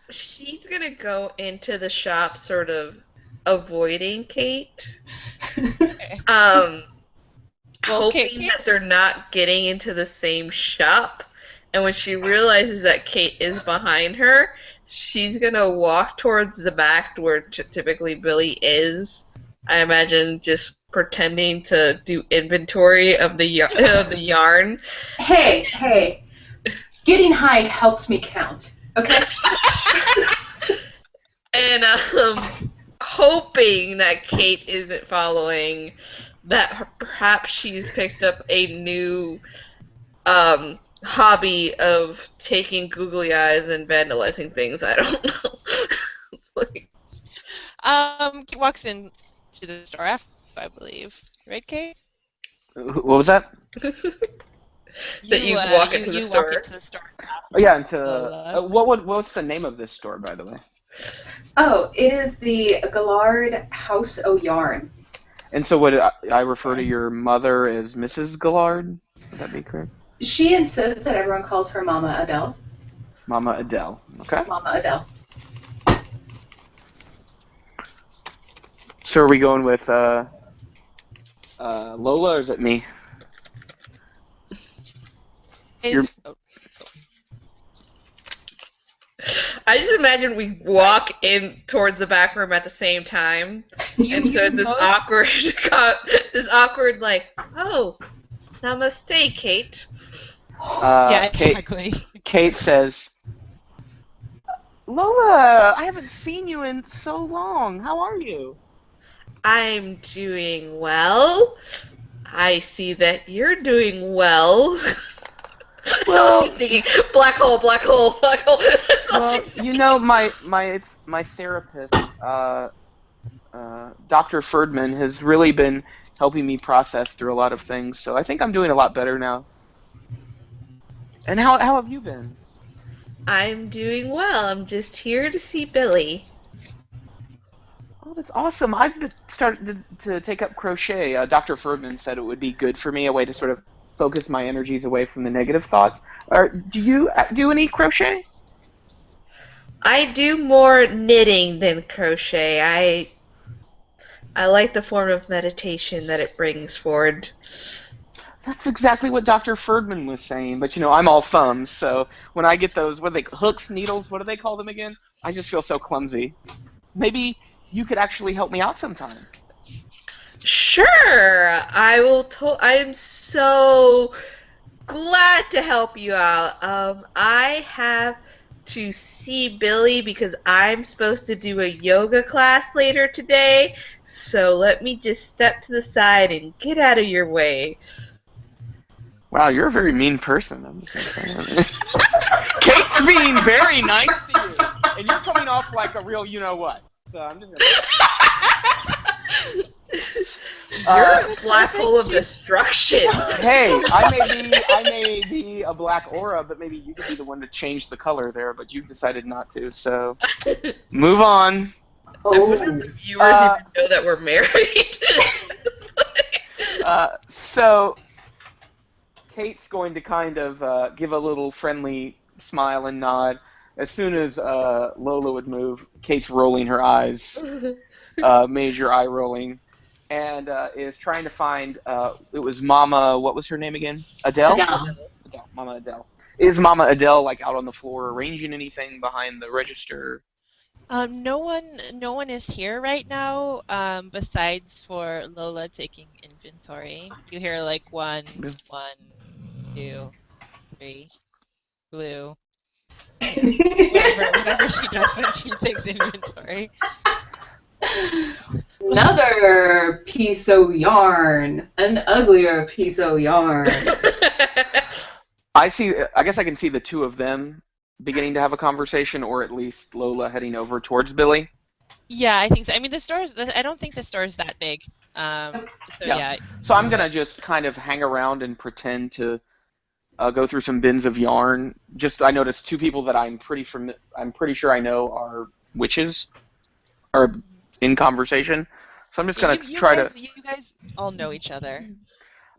She's gonna go into the shop, sort of avoiding Kate. Okay. Um, Well, hoping that they're not getting into the same shop. And when she realizes that Kate is behind her, she's gonna walk towards the back where typically Billy is. I imagine just pretending to do inventory of the of the yarn. Hey, getting high helps me count. Okay. And hoping that Kate isn't following, that perhaps she's picked up a new hobby of taking googly eyes and vandalizing things. I don't know. It's like, Kate walks in to the store after, I believe, right, Kate? What was that? that you walk into the You walk store. into the store Oh yeah, after Lola. what's the name of this store, by the way? Oh, it is the Gallard House O' Yarn. And so would I refer to your mother as Mrs. Gillard? Would that be correct? She insists that everyone calls her Mama Adele. Mama Adele. Okay. Mama Adele. So are we going with Lola, or is it me? I just imagine we walk in towards the back room at the same time, and so it's this awkward like, oh, namaste, Kate. Yeah, exactly. Kate says, Lola, I haven't seen you in so long. How are you? I'm doing well. I see that you're doing well. Well, I was thinking, black hole, black hole, black hole. Well, you know, my therapist, Dr. Ferdman, has really been helping me process through a lot of things. So I think I'm doing a lot better now. And how have you been? I'm doing well. I'm just here to see Billy. Oh, that's awesome. I've started to take up crochet. Dr. Ferdman said it would be good for me, a way to sort of focus my energies away from the negative thoughts. Do you do any crochet? I do more knitting than crochet. I like the form of meditation that it brings forward. That's exactly what Dr. Ferdman was saying, but I'm all thumbs, so when I get those, what are they, hooks, needles, what do they call them again? I just feel so clumsy. Maybe you could actually help me out sometime. Sure, I will. I am so glad to help you out. I have to see Billy because I'm supposed to do a yoga class later today. So let me just step to the side and get out of your way. Wow, you're a very mean person. I'm just gonna say. Kate's being very nice to you, and you're coming off like a real you-know-what. So I'm just gonna. You're a black hole of destruction. Hey, I may be a black aura, but maybe you could be the one to change the color there, but you've decided not to. So move on. I wonder if the viewers even know that we're married. So Kate's going to kind of give a little friendly smile and nod. As soon as Lola would move, Kate's rolling her eyes, major eye rolling, and is trying to find, it was Mama, what was her name again? Adele? Adele, Mama Adele. Is Mama Adele, like, out on the floor arranging anything behind the register? No one is here right now, besides for Lola taking inventory. You hear like 1, 2, 3, blue. Whatever she does when she takes inventory. Another piece of yarn. An uglier piece of yarn. I guess I can see the two of them beginning to have a conversation, or at least Lola heading over towards Billy. Yeah, I think so. I mean, I don't think the store is that big. Yeah. So I'm gonna just kind of hang around and pretend to go through some bins of yarn. I noticed two people that I'm pretty sure I know are witches, are in conversation. So I'm just gonna You guys all know each other.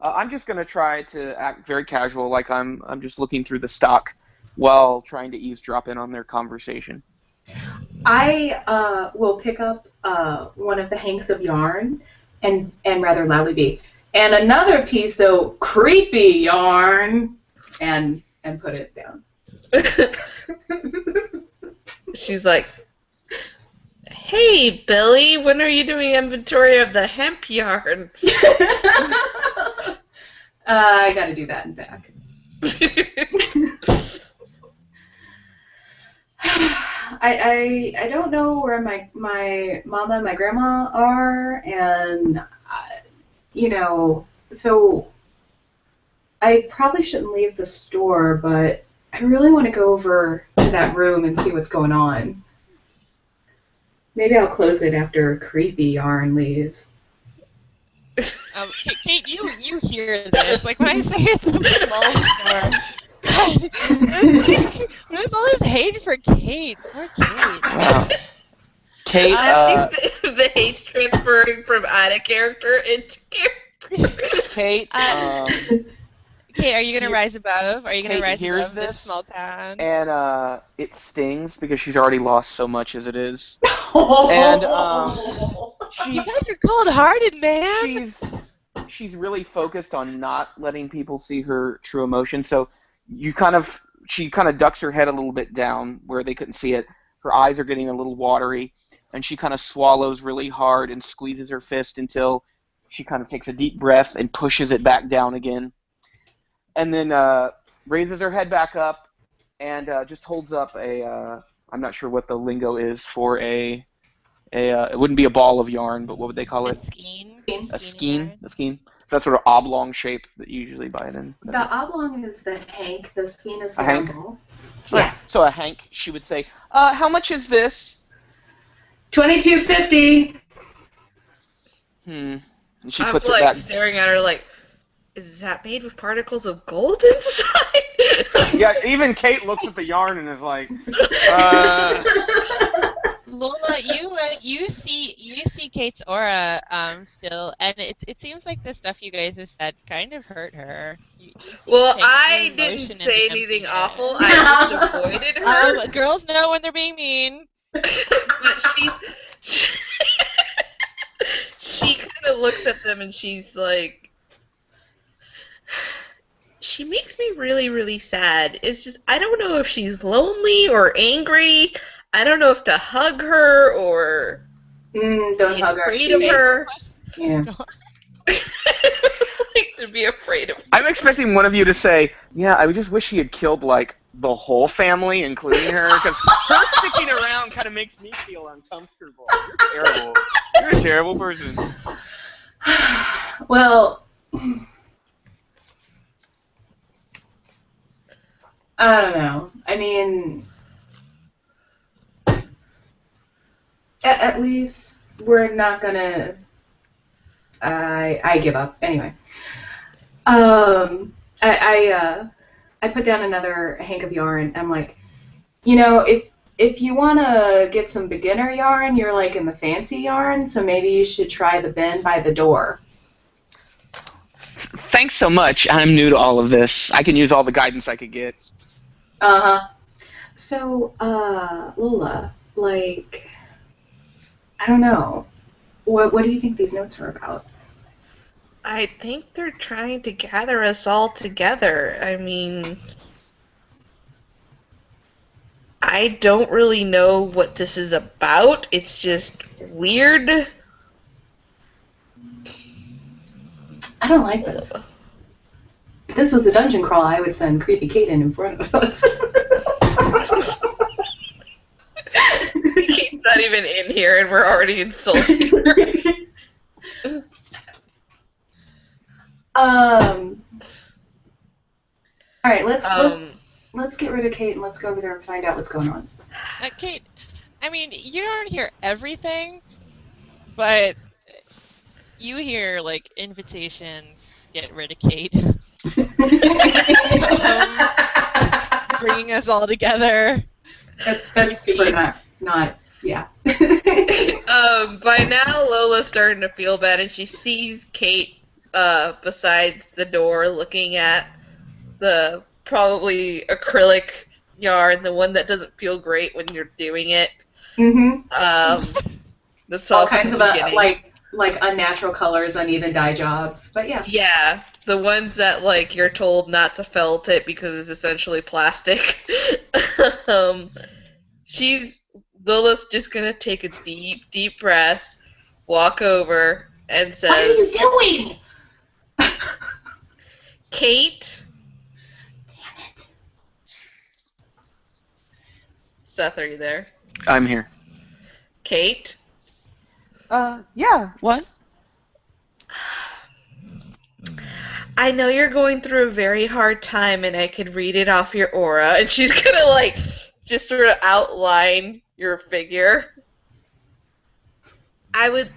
I'm just gonna try to act very casual, like I'm just looking through the stock while trying to eavesdrop in on their conversation. I will pick up one of the hanks of yarn and rather loudly be, and another piece of creepy yarn, and put it down. She's like, "Hey, Billy, when are you doing inventory of the hemp yarn?" I gotta do that in back. I don't know where my mama and my grandma are, and so I probably shouldn't leave the store, but I really want to go over to that room and see what's going on. Maybe I'll close it after creepy yarn leaves. Kate, you hear this? Like when I say it's a small store. What's all this hate for Kate? Poor Kate. Wow. Kate, I think the hate's transferring from out of character into character. Kate, Kate, are you gonna rise above? Are you gonna Kate rise hears above this this, small town? and it stings because she's already lost so much as it is. And You guys are cold-hearted, man. she's really focused on not letting people see her true emotion. So she kind of ducks her head a little bit down where they couldn't see it. Her eyes are getting a little watery, and she kind of swallows really hard and squeezes her fist until she kind of takes a deep breath and pushes it back down again. And then raises her head back up and just holds up I'm not sure what the lingo is for it wouldn't be a ball of yarn, but what would they call it? A skein. A skein. A skein. So that sort of oblong shape that you usually buy it in. The oblong is the hank. The skein is the hank? ball. Right. Yeah. So a hank, she would say, how much is this? $22.50. And she I'm puts it like back. staring at her like, is that made with particles of gold inside? Yeah, even Kate looks at the yarn and is like, Lola, you see Kate's aura still, and it seems like the stuff you guys have said kind of hurt her. You Well, take I her didn't emotion and say empty anything it. awful. I just avoided her. Girls know when they're being mean. But she kind of looks at them and she's like, she makes me really, really sad. It's just, I don't know if she's lonely or angry. I don't know if to hug her or Don't be hug her. afraid of her. Yeah. Like, to be afraid of. I'm expecting one of you to say, "Yeah, I just wish he had killed like the whole family, including her, because her sticking around kind of makes me feel uncomfortable." You're terrible. You're a terrible person. Well, I don't know. I mean, at least we're not gonna. I give up anyway. I put down another hank of yarn. I'm like, if you want to get some beginner yarn, you're like in the fancy yarn, so maybe you should try the bin by the door. Thanks so much. I'm new to all of this. I can use all the guidance I could get. Uh-huh. So, Lola, like, I don't know. What do you think these notes are about? I think they're trying to gather us all together. I mean, I don't really know what this is about. It's just weird. I don't like this. If this was a dungeon crawl, I would send Creepy Kate in front of us. Kate's not even in here, and we're already insulting her. All right, let's get rid of Kate and let's go over there and find out what's going on. Kate, I mean, you don't hear everything, but you hear, like, invitations, get rid of Kate. Bringing us all together. That's super not yeah. By now, Lola's starting to feel bad, and she sees Kate besides the door looking at the probably acrylic yarn, the one that doesn't feel great when you're doing it. Mm-hmm. That's all kinds of like unnatural colors, uneven dye jobs, but yeah. Yeah, the ones that like you're told not to felt it because it's essentially plastic. Lola's just gonna take a deep breath, walk over, and says, "What are you doing?" Kate. Damn it. Seth, are you there? I'm here. Kate? Yeah, what? I know you're going through a very hard time, and I could read it off your aura, and she's gonna, like, just sort of outline your figure. I would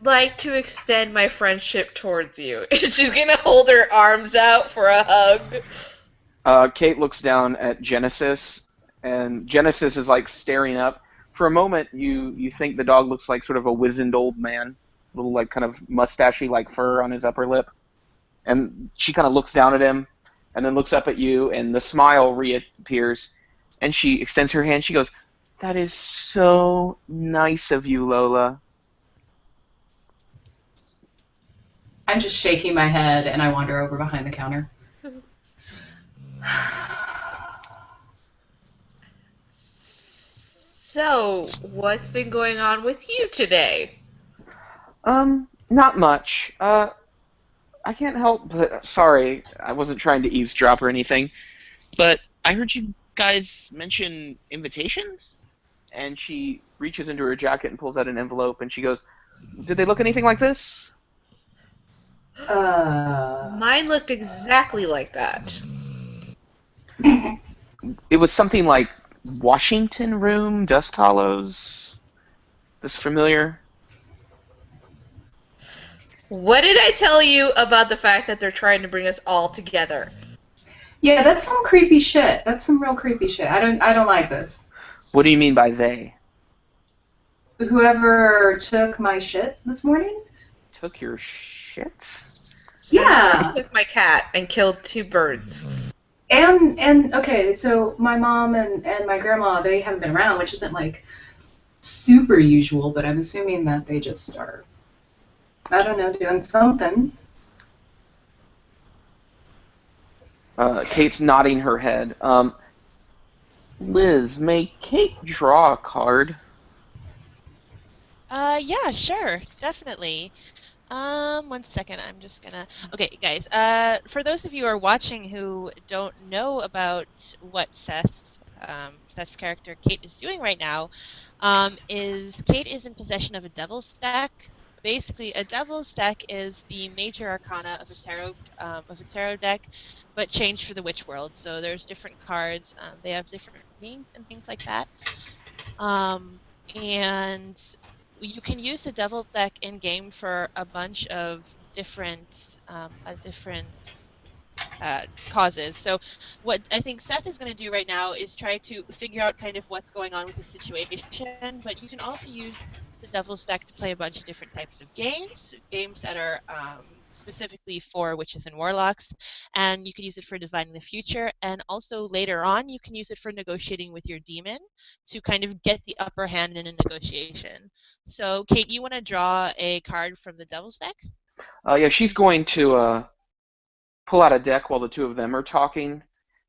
like to extend my friendship towards you. And she's gonna hold her arms out for a hug. Kate looks down at Genesis, and Genesis is, like, staring up. For a moment, you think the dog looks like sort of a wizened old man, little, like, kind of mustachy, like, fur on his upper lip. And she kind of looks down at him, and then looks up at you, and the smile reappears, and she extends her hand. She goes, "That is so nice of you, Lola." I'm just shaking my head, and I wander over behind the counter. So, what's been going on with you today? Not much. I can't help but... Sorry, I wasn't trying to eavesdrop or anything, but I heard you guys mention invitations? And she reaches into her jacket and pulls out an envelope, and she goes, "Did they look anything like this?" Mine looked exactly like that. It was something like Washington Room, Dust Hallows. This familiar? What did I tell you about the fact that they're trying to bring us all together? Yeah, that's some creepy shit. That's some real creepy shit. I don't like this. What do you mean by they? Whoever took my shit this morning? Took your shit? Yeah. Took my cat and killed 2 birds. And okay, so my mom and my grandma, they haven't been around, which isn't like super usual, but I'm assuming that they just are, I don't know, doing something. Kate's nodding her head. Liz, may Kate draw a card? Yeah, sure, definitely. One second. I'm just gonna. Okay, guys. For those of you who are watching who don't know about what Seth's character Kate is doing right now, is Kate is in possession of a devil's stack. Basically, a devil's stack is the major arcana of a tarot deck, but changed for the witch world. So there's different cards. They have different meanings and things like that. And you can use the devil deck in game for a bunch of different causes. So what I think Seth is going to do right now is try to figure out kind of what's going on with the situation, but you can also use the devil's deck to play a bunch of different types of games that are specifically for witches and warlocks, and you can use it for divining the future, and also later on you can use it for negotiating with your demon to kind of get the upper hand in a negotiation. So Kate, you want to draw a card from the devil's deck? Yeah, she's going to pull out a deck while the two of them are talking,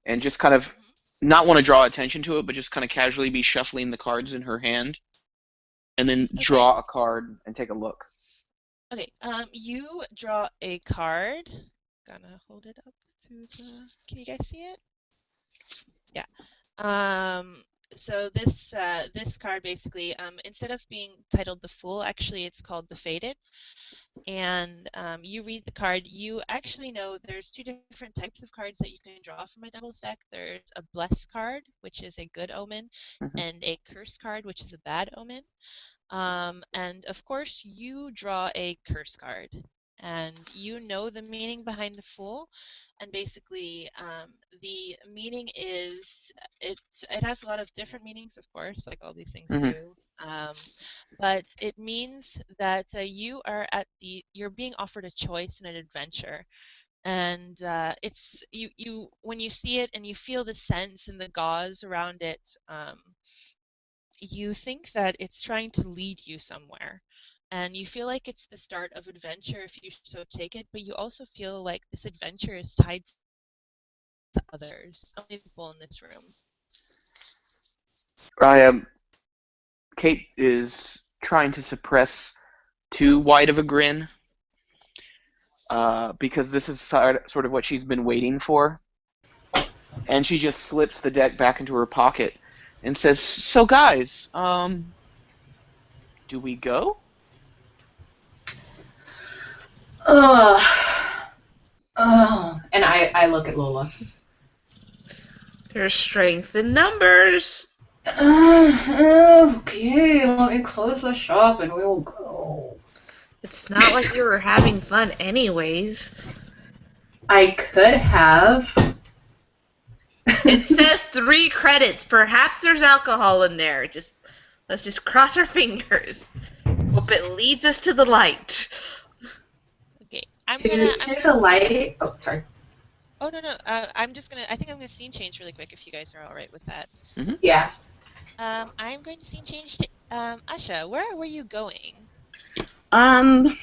and just kind of not want to draw attention to it, but just kind of casually be shuffling the cards in her hand, and then draw a card and take a look. Okay, you draw a card. Gonna hold it up to the. Can you guys see it? Yeah. So this card basically, instead of being titled the Fool, actually it's called the Fated. And you read the card. You actually know there's two different types of cards that you can draw from a devil's deck. There's a Bless card, which is a good omen, and a Curse card, which is a bad omen. And of course, you draw a curse card, and you know the meaning behind the Fool. And basically, the meaning is it has a lot of different meanings, of course, like all these things do. But it means that you're being offered a choice and an adventure. And it's you when you see it and you feel the sense and the gauze around it, you think that it's trying to lead you somewhere. And you feel like it's the start of adventure if you so take it, but you also feel like this adventure is tied to others, only the people in this room. Kate is trying to suppress too wide of a grin, because this is sort of what she's been waiting for. And she just slips the deck back into her pocket and says, "So guys, do we go?" And I look at Lola. There's strength in numbers. Okay, let me close the shop and we'll go. It's not like you were having fun anyways. I could have. It says 3 credits. Perhaps there's alcohol in there. Let's just cross our fingers. Hope it leads us to the light. Okay, To the light. Oh, sorry. Oh no. I think I'm gonna scene change really quick if you guys are all right with that. Yeah. I'm going to scene change to Asha. Where were you going? I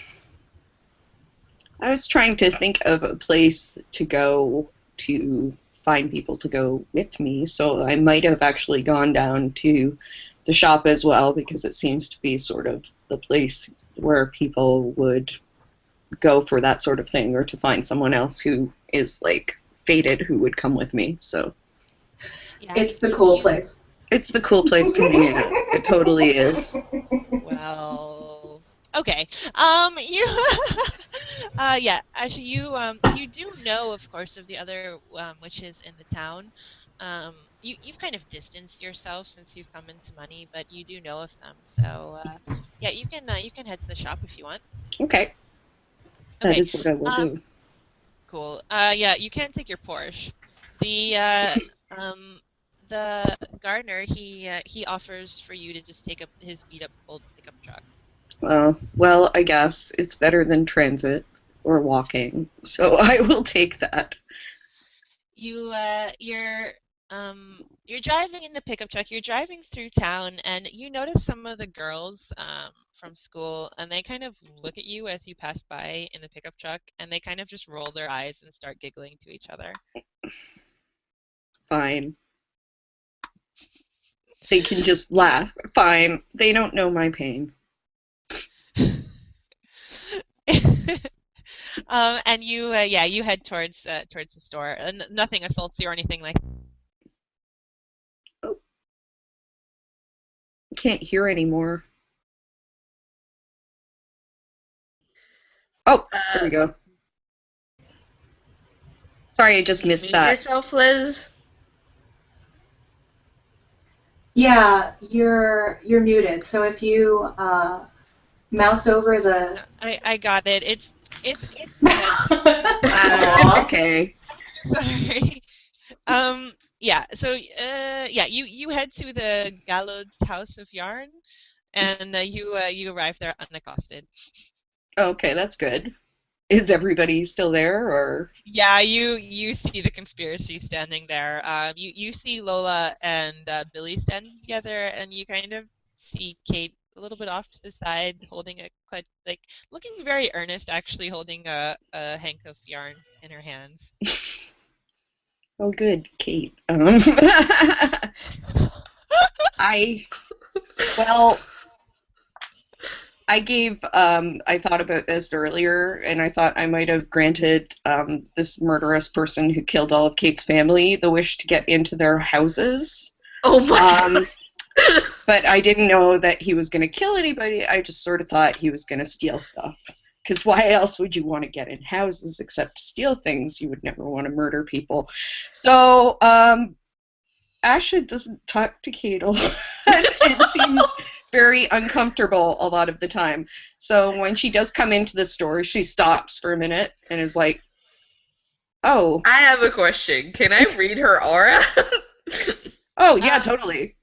was trying to think of a place to go to find people to go with me, so I might have actually gone down to the shop as well, because it seems to be sort of the place where people would go for that sort of thing, or to find someone else who is like fated who would come with me. So Yeah, it's the cool place. It's the cool place to be in. It totally is. Well, okay. Yeah. Actually, you do know, of course, of the other witches in the town. You've kind of distanced yourself since you've come into money, but you do know of them. So, yeah, you can head to the shop if you want. Okay. That Okay. is what I will do. Cool. Yeah, you can take your Porsche. The gardener he offers for you to just take up his beat up old pickup truck. Well, I guess it's better than transit or walking, so I will take that. You're driving in the pickup truck. You're driving through town, and you notice some of the girls from school, and they kind of look at you as you pass by in the pickup truck, and they kind of just roll their eyes and start giggling to each other. Fine. They can just laugh. Fine. They don't know my pain. And yeah, you head towards the store. And nothing assaults you or anything like. Oh, can't hear anymore. Oh, there we go. Sorry, I just missed Mute that. yourself, Liz. Yeah, you're muted. So if you mouse over the. I got it. It's Aw. Okay. sorry. Yeah. So yeah, you head to the Gallows House of Yarn, and you arrive there unaccosted. Okay, that's good. Is everybody still there, or? Yeah, you see the conspiracy standing there. You see Lola and Billy standing together, and you kind of see Kate a little bit off to the side, holding a quite like looking very earnest, actually holding a hank of yarn in her hands. Oh, good, Kate. I well, I thought about this earlier, and I thought I might have granted this murderous person who killed all of Kate's family the wish to get into their houses. Oh my god. But I didn't know that he was going to kill anybody. I just sort of thought he was going to steal stuff. Because why else would you want to get in houses except to steal things? You would never want to murder people. So, Asha doesn't talk to Kate a lot. It seems very uncomfortable a lot of the time. So when she does come into the store, she stops for a minute and is like, oh. I have a question. Can I read her aura? Oh, yeah, totally.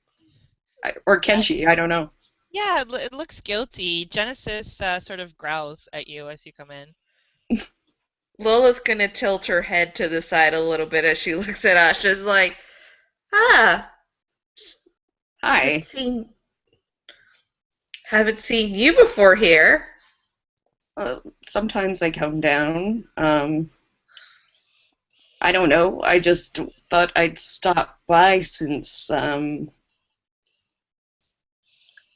Or can she? I don't know. Yeah, it looks guilty. Genesis sort of growls at you as you come in. Lola's gonna tilt her head to the side a little bit as she looks at us. She's like, ah. Hi. Haven't seen you before here. Sometimes I come down. I don't know. I just thought I'd stop by since,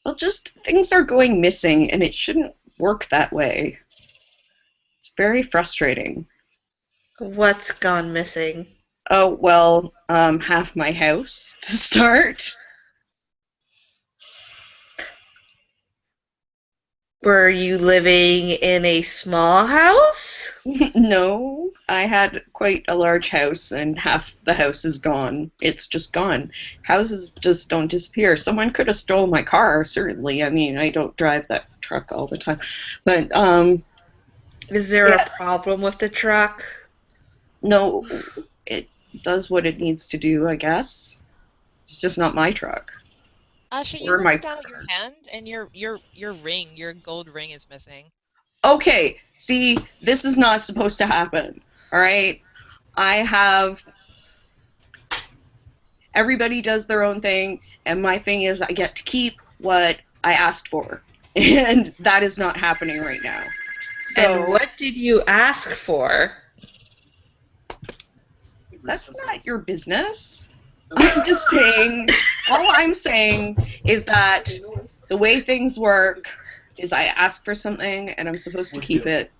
well, just things are going missing, and it shouldn't work that way. It's very frustrating. What's gone missing? Oh, well, half my house to start. Were you living in a small house? No, I had quite a large house, and half the house is gone. It's just gone. Houses just don't disappear. Someone could have stole my car, certainly. I mean, I don't drive that truck all the time. But, Is there yes. a problem with the truck? No, it does what it needs to do, I guess. It's just not my truck. Asha, you Or my look down at your car. hand, and your ring, your gold ring, is missing. Okay, see, this is not supposed to happen, all right? Everybody does their own thing, and my thing is I get to keep what I asked for, and that is not happening right now. So And what did you ask for? that's not your business. I'm just saying, all I'm saying is that the way things work is I ask for something and I'm supposed to keep it,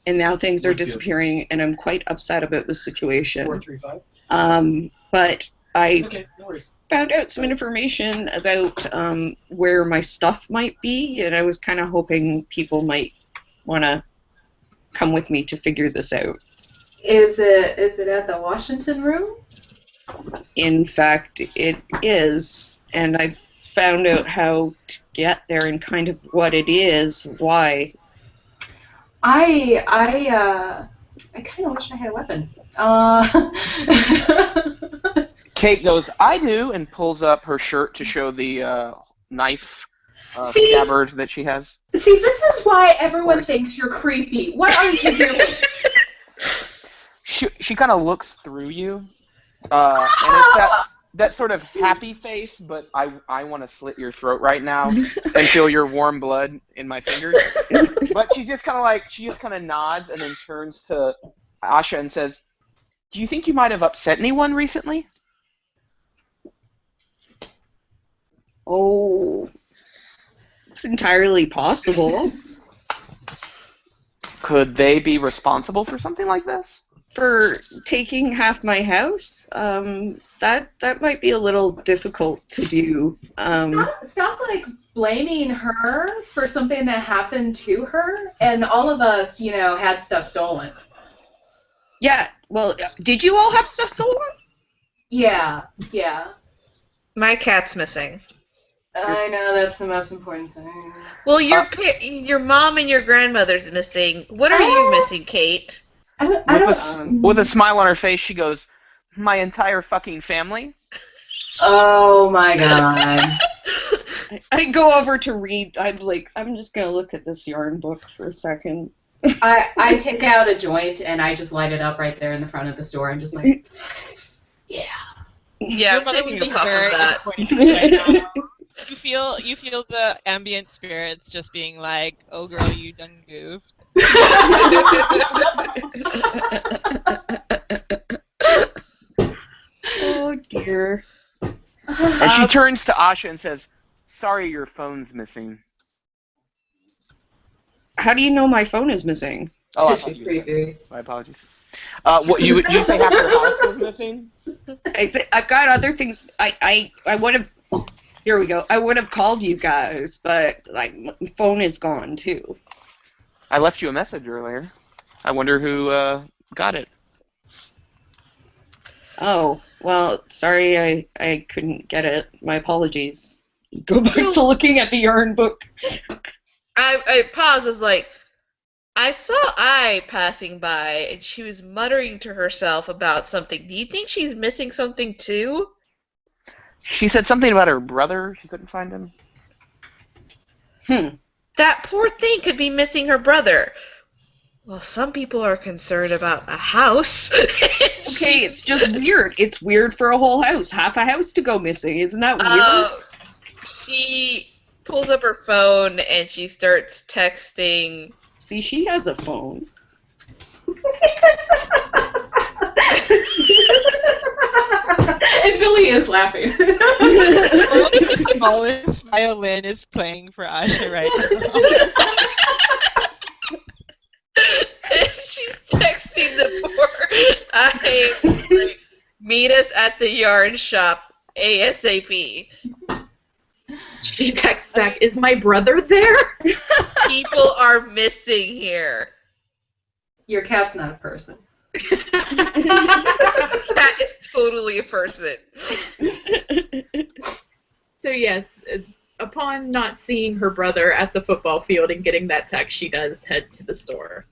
and now things are disappearing and I'm quite upset about this situation. 435. But I Okay, no worries. found out some information about where my stuff might be, and I was kind of hoping people might want to come with me to figure this out. Is it at the Washington room? In fact, it is, and I've found out how to get there and kind of what it is, why. I kind of wish I had a weapon. Kate goes, I do, and pulls up her shirt to show the knife See? scabbard that she has. See, this is why everyone course. thinks you're creepy. What are you doing? She kind of looks through you, and it's that sort of happy face, but I want to slit your throat right now and feel your warm blood in my fingers. But she just kind of nods and then turns to Asha and says, do you think you might have upset anyone recently? Oh, it's entirely possible. Could they be responsible for something like this? For taking half my house, that might be a little difficult to do. Stop like blaming her for something that happened to her, and all of us, had stuff stolen. Yeah, well, did you all have stuff stolen? Yeah. My cat's missing. I know, that's the most important thing. Well, your mom and your grandmother's missing. What are you missing, Kate? With a smile on her face, she goes, "My entire fucking family." Oh my god. I go over to read. I'm like, I'm just gonna look at this yarn book for a second. I take out a joint and I just light it up right there in the front of the store. I'm just like, yeah. Yeah, Your I'm mother taking would a be puff of very that. disappointed right now. You feel the ambient spirits just being like, "Oh girl, you done goofed." Oh dear. And she turns to Asha and says, "Sorry, your phone's missing." How do you know my phone is missing? Oh, I She's thought you creepy. said. My apologies. What you say half your house was missing? I've got other things. I would have. Here we go. I would have called you guys, but like my phone is gone too. I left you a message earlier. I wonder who got it. Oh, well, sorry I couldn't get it. My apologies. Go back to looking at the yarn book. I paused. I was like, I saw I passing by, and she was muttering to herself about something. Do you think she's missing something too? She said something about her brother. She couldn't find him. That poor thing could be missing her brother. Well, some people are concerned about a house. Okay, it's just weird. It's weird for a whole house. Half a house to go missing. Isn't that weird? She pulls up her phone and she starts texting. See, she has a phone. And Billy is laughing. The smallest violin is playing for Asha right now. And she's texting the poor like, meet us at the yarn shop ASAP. She texts back, is my brother there? People are missing here. Your cat's not a person. That is totally a person. So yes, upon not seeing her brother at the football field and getting that text, she does head to the store.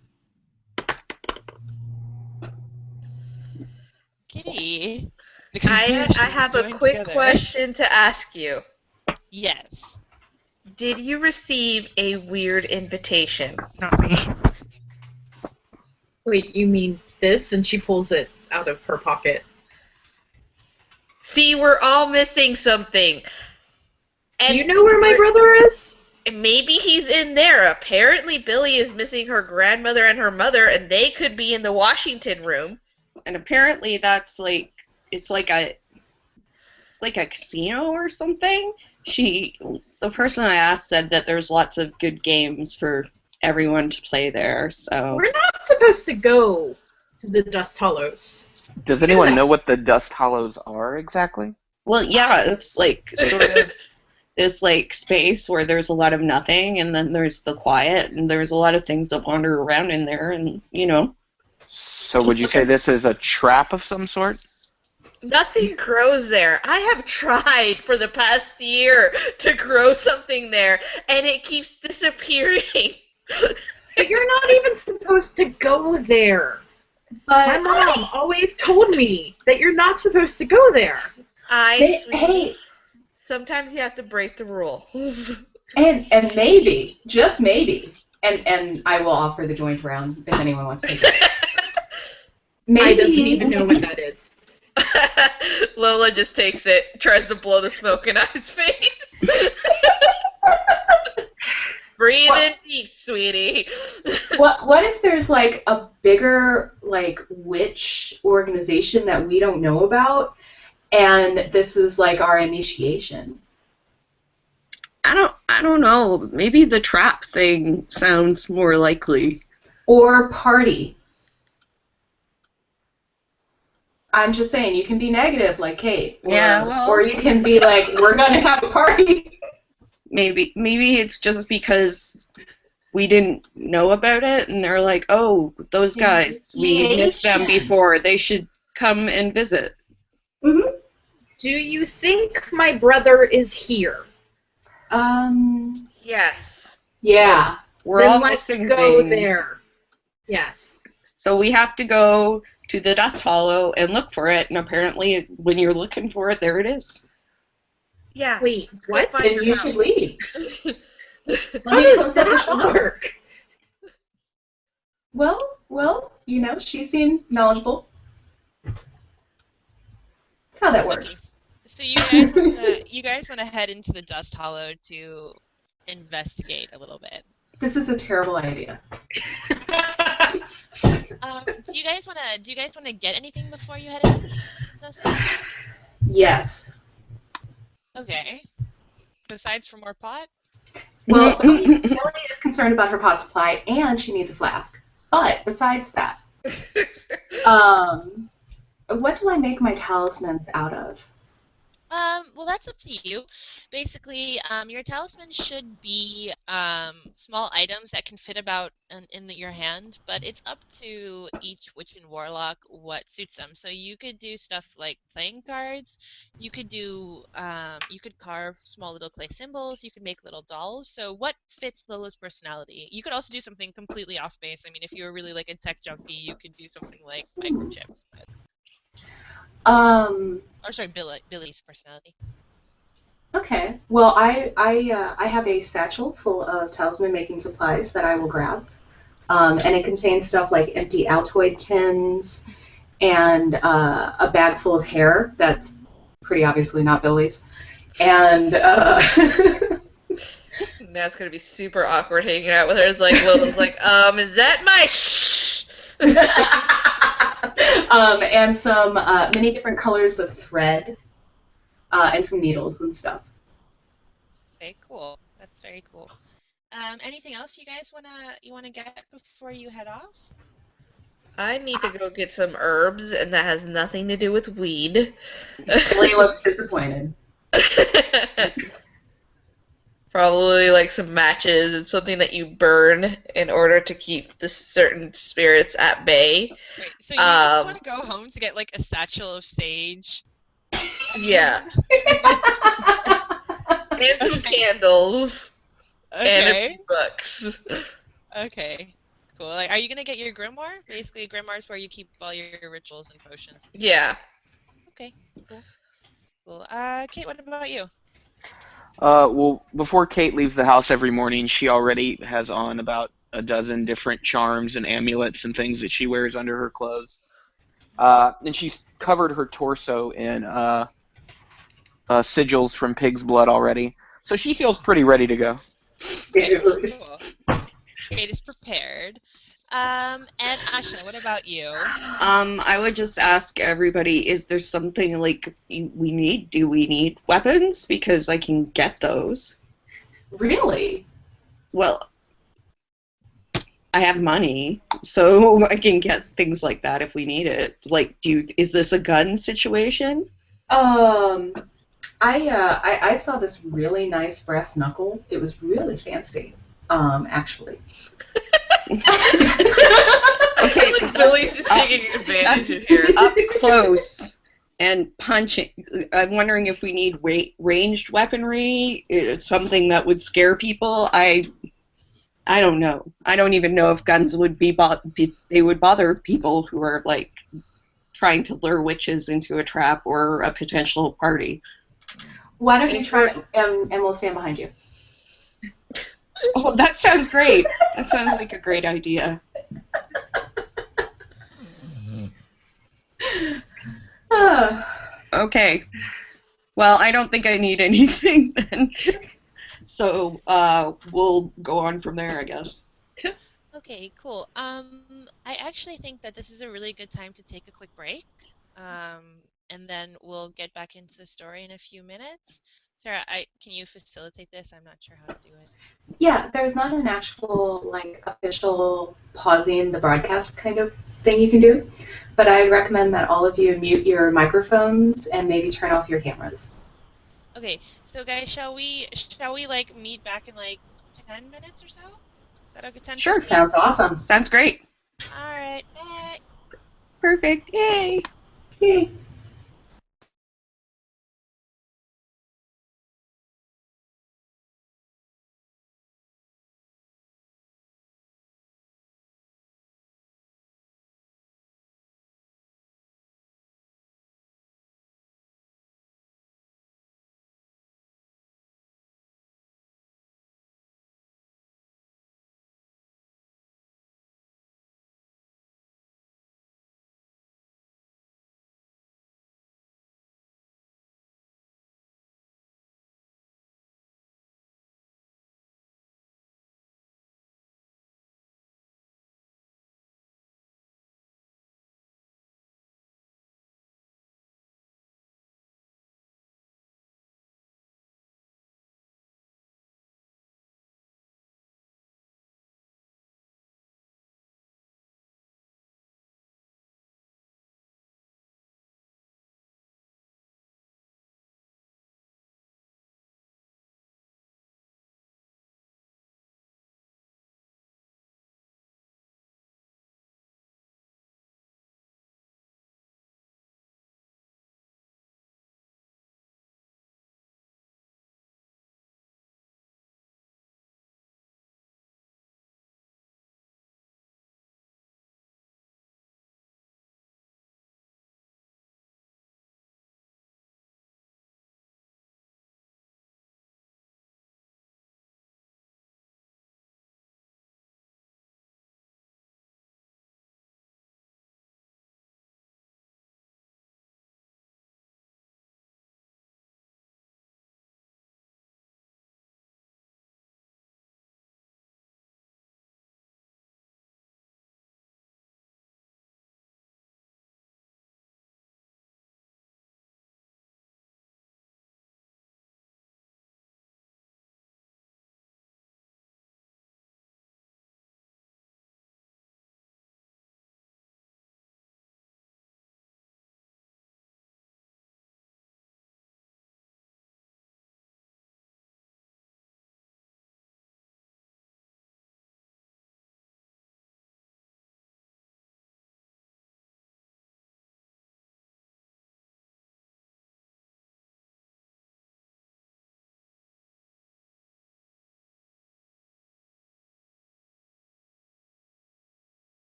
Okay. I have a quick question to ask you. Yes. Did you receive a weird invitation? Not me. Wait, you mean this? And she pulls it out of her pocket. See, we're all missing something. And Do you know where my brother is? maybe he's in there. Apparently, Billy is missing her grandmother and her mother, and they could be in the Washington room. And apparently that's like it's like a casino or something. The person I asked said that there's lots of good games for everyone to play there. So We're not supposed to go to the Dust Hollows. Does anyone know what the Dust Hallows are exactly? well, yeah, it's like sort of this like space where there's a lot of nothing, and then there's the quiet, and there's a lot of things that wander around in there, and So would you say this is a trap of some sort? Nothing grows there. I have tried for the past year to grow something there, and it keeps disappearing. But you're not even supposed to go there. My But mom always told me that you're not supposed to go there. hey, Sometimes you have to break the rules. and maybe, just maybe, and I will offer the joint round if anyone wants to take it. I doesn't even know what that is. Lola just takes it, tries to blow the smoke in I's face. Breathe in deep, sweetie. What if there's like a bigger like witch organization that we don't know about, and this is like our initiation? I don't know. Maybe the trap thing sounds more likely. or party. I'm just saying, you can be negative like Kate, or you can be like, we're gonna have a party. Maybe it's just because we didn't know about it, and they're like, oh, those guys, we missed them before. They should come and visit. Mm-hmm. Do you think my brother is here? Yes. Yeah. We're then all let's missing go things. there. Yes. So we have to go to the Dust Hallow and look for it, and apparently when you're looking for it, there it is. Yeah. Wait, what? Then you should leave. How does that work? Well, you know, she seemed knowledgeable. That's how that works. So you guys want to head into the Dust Hallow to investigate a little bit. This is a terrible idea. Do you guys want to get anything before you head into the Dust Hallow? Yes. Okay. Besides for more pot? Well, Melanie is concerned about her pot supply, and she needs a flask. But besides that, what do I make my talismans out of? Well, that's up to you. Basically, your talisman should be small items that can fit about in your hand, but it's up to each witch and warlock what suits them. So you could do stuff like playing cards. You could do, you could carve small little clay symbols. You could make little dolls. So what fits Lola's personality? You could also do something completely off base. I mean, if you were really like a tech junkie, you could do something like microchips. Or sorry, Billy's personality. Okay. Well, I have a satchel full of talisman making supplies that I will grab, and it contains stuff like empty Altoid tins and a bag full of hair that's pretty obviously not Billy's, and Now it's gonna be super awkward hanging out with her. It's like Lola's like, is that my shh? and some many different colors of thread, and some needles and stuff. Okay, cool. That's very cool. Anything else you guys wanna get before you head off? I need to go get some herbs, and that has nothing to do with weed. Billy looks disappointed. Probably like some matches and something that you burn in order to keep the certain spirits at bay. Wait, so you just want to go home to get like a satchel of sage? Yeah. And some candles. Okay. And a few books. Okay. Cool. Like, are you gonna get your grimoire? Basically, a grimoire is where you keep all your rituals and potions. Yeah. Okay. Cool. Cool. Kate, what about you? Well, before Kate leaves the house every morning, she already has on about a dozen different charms and amulets and things that she wears under her clothes. And she's covered her torso in sigils from pig's blood already. So she feels pretty ready to go. Okay, cool. Kate is prepared. And Asha, what about you? I would just ask everybody, is there something like we need? Do we need weapons? Because I can get those. Really? Well, I have money, so I can get things like that if we need it. Like, is this a gun situation? I saw this really nice brass knuckle. It was really fancy, actually. Okay, like Billy's just taking advantage of here. Up close and punching. I'm wondering if we need ranged weaponry. It's something that would scare people. I don't know. I don't even know if guns would they would bother people who are like trying to lure witches into a trap or a potential party. Why don't you try it, and we'll stand behind you. Oh, that sounds great. That sounds like a great idea. Okay. Well, I don't think I need anything then. So we'll go on from there, I guess. Okay, cool. I actually think that this is a really good time to take a quick break. And then we'll get back into the story in a few minutes. Sarah, can you facilitate this? I'm not sure how to do it. Yeah, there's not an actual like official pausing the broadcast kind of thing you can do, but I recommend that all of you mute your microphones and maybe turn off your cameras. Okay, so guys, shall we like meet back in like 10 minutes or so? Is that okay? 10, Sure. 15? Sounds awesome. Sounds great. All right, bye. Perfect. Yay. Yay.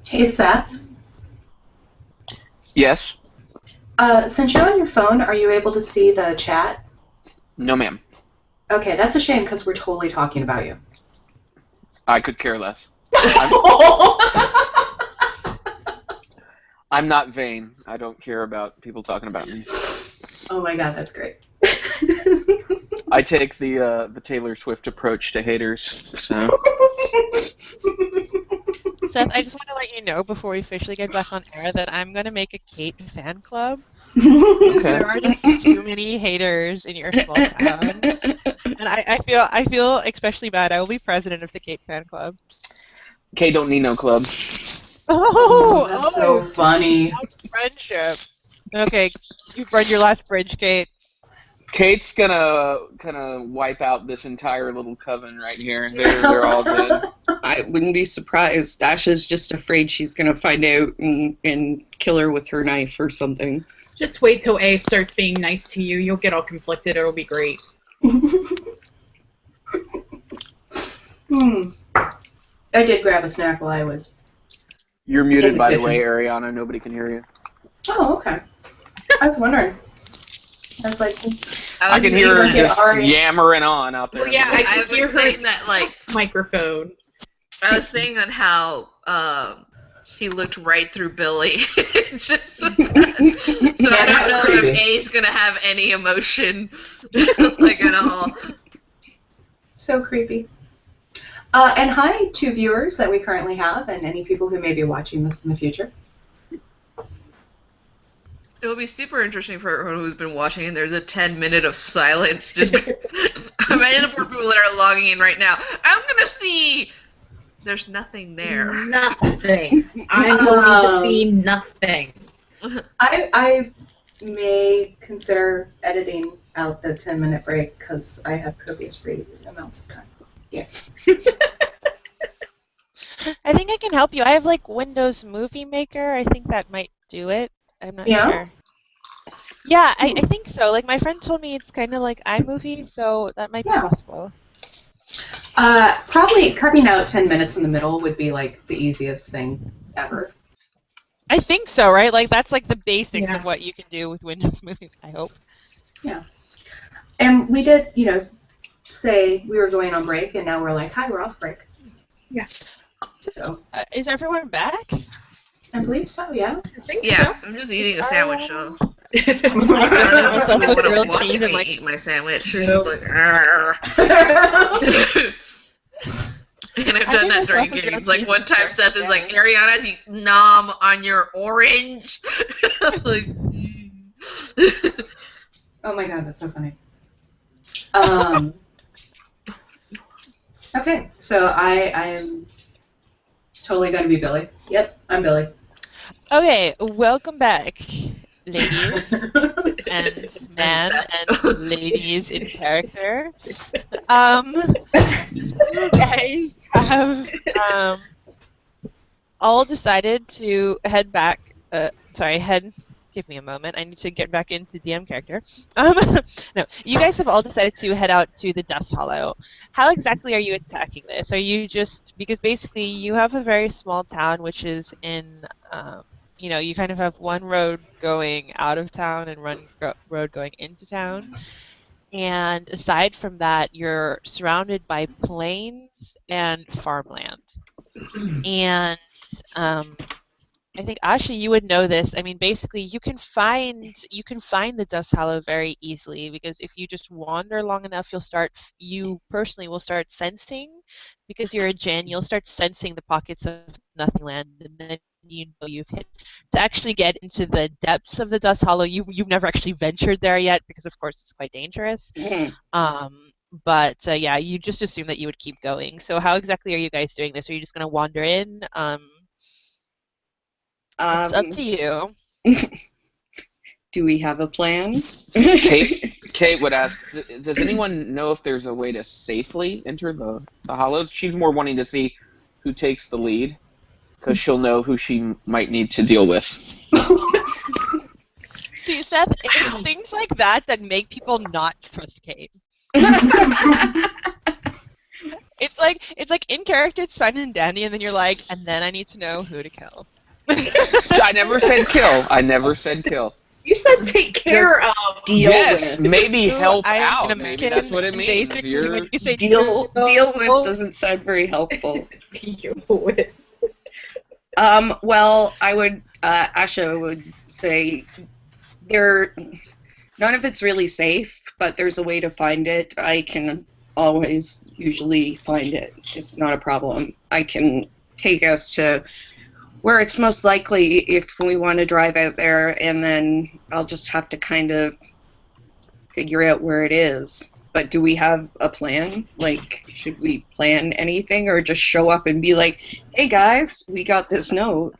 Hey, Seth. Yes? Since you're on your phone, are you able to see the chat? No, ma'am. Okay, that's a shame because we're totally talking about you. I could care less. I'm not vain. I don't care about people talking about me. Oh my god, that's great. I take the Taylor Swift approach to haters. So. Seth, I just want to let you know before we officially get back on air that I'm going to make a Kate fan club. Okay. There are just too many haters in your small town. And I feel especially bad. I will be president of the Kate fan club. Kate don't need no club. That's so funny. Friendship. Okay, you've burned your last bridge, Kate. Kate's gonna wipe out this entire little coven right here. They're all good. I wouldn't be surprised. Asha's just afraid she's gonna find out and kill her with her knife or something. Just wait till A starts being nice to you. You'll get all conflicted. It'll be great. I did grab a snack while I was... You're muted, by the kitchen. way, Ariana. Nobody can hear you. Oh, okay. I was wondering. I was like... I can hear her just Ari. yammering on out there. Well, yeah, I I can hear was her saying that, like, microphone. I was saying on how he looked right through Billy. It's just so I Yeah, don't that was know creepy. if A's gonna have any emotion, like at all. So creepy. And hi to viewers that we currently have and any people who may be watching this in the future. It will be super interesting for everyone who's been watching, and there's a 10-minute of silence. Just imagine the poor people that are logging in right now. I'm gonna see. There's nothing there. Nothing. I'm going to see nothing. I may consider editing out the 10-minute break because I have copious free amounts of time. Yeah. I think I can help you. I have like Windows Movie Maker. I think that might do it. I'm not Yeah? sure. Yeah, I think so. Like my friend told me it's kind of like iMovie, so that might be Yeah. possible. Probably cutting out 10 minutes in the middle would be like the easiest thing ever. I think so, right? Like that's like the basics Yeah. of what you can do with Windows Movie. I hope. Yeah. And we did, say we were going on break, and now we're like, hi, we're off break. Yeah. So, Is everyone back? I believe so, yeah. I think Yeah, I'm just eating a sandwich, so so. I myself don't with want to grilled watch cheese me and like eat my sandwich. It's Nope. just like, "Argh." And I've I done did that during myself a grilled games. Like cheese one time, and Seth is yeah. like, "Ariana, you nom on your orange." Like, Oh my god, that's so funny. Okay, so I am totally going to be Billy. Yep, I'm Billy. Okay, welcome back, ladies and man Seth. and ladies in character. You guys have all decided to head back. Give me a moment. I need to get back into DM character. No, you guys have all decided to head out to the Dust Hallow. How exactly are you attacking this? Are you just because basically you have a very small town, which is in, you kind of have one road going out of town and one road going into town. And aside from that, you're surrounded by plains and farmland. And I think Asha, you would know this. I mean, basically, you can find the Dust Hallow very easily because if you just wander long enough, you personally will start sensing, because you're a Jinn, you'll start sensing the pockets of nothing land, and then you know you've hit. To actually get into the depths of the Dust Hallow, you've never actually ventured there yet because, of course, it's quite dangerous. But yeah, you just assume that you would keep going. So how exactly are you guys doing this? Are you just going to wander in? It's up to you. Do we have a plan? Kate would ask, does anyone know if there's a way to safely enter the hollows? She's more wanting to see who takes the lead, because she'll know who she might need to deal with. See, Seth, it's things like that that make people not trust Kate. It's it's like in character, it's fun and dandy, and then you're like, and then I need to know who to kill. I never said kill. I never said kill. You said take care of. Deal Yes, with. maybe help I'm out. an Maybe American, that's what it and means. basically You're when you say Deal with doesn't sound very helpful. Deal with. Well, I would, Asha would say none of it's really safe, but there's a way to find it. I can always usually find it. It's not a problem. I can take us to where it's most likely if we want to drive out there, and then I'll just have to kind of figure out where it is. But do we have a plan? Like, should we plan anything or just show up and be like, hey guys, we got this note.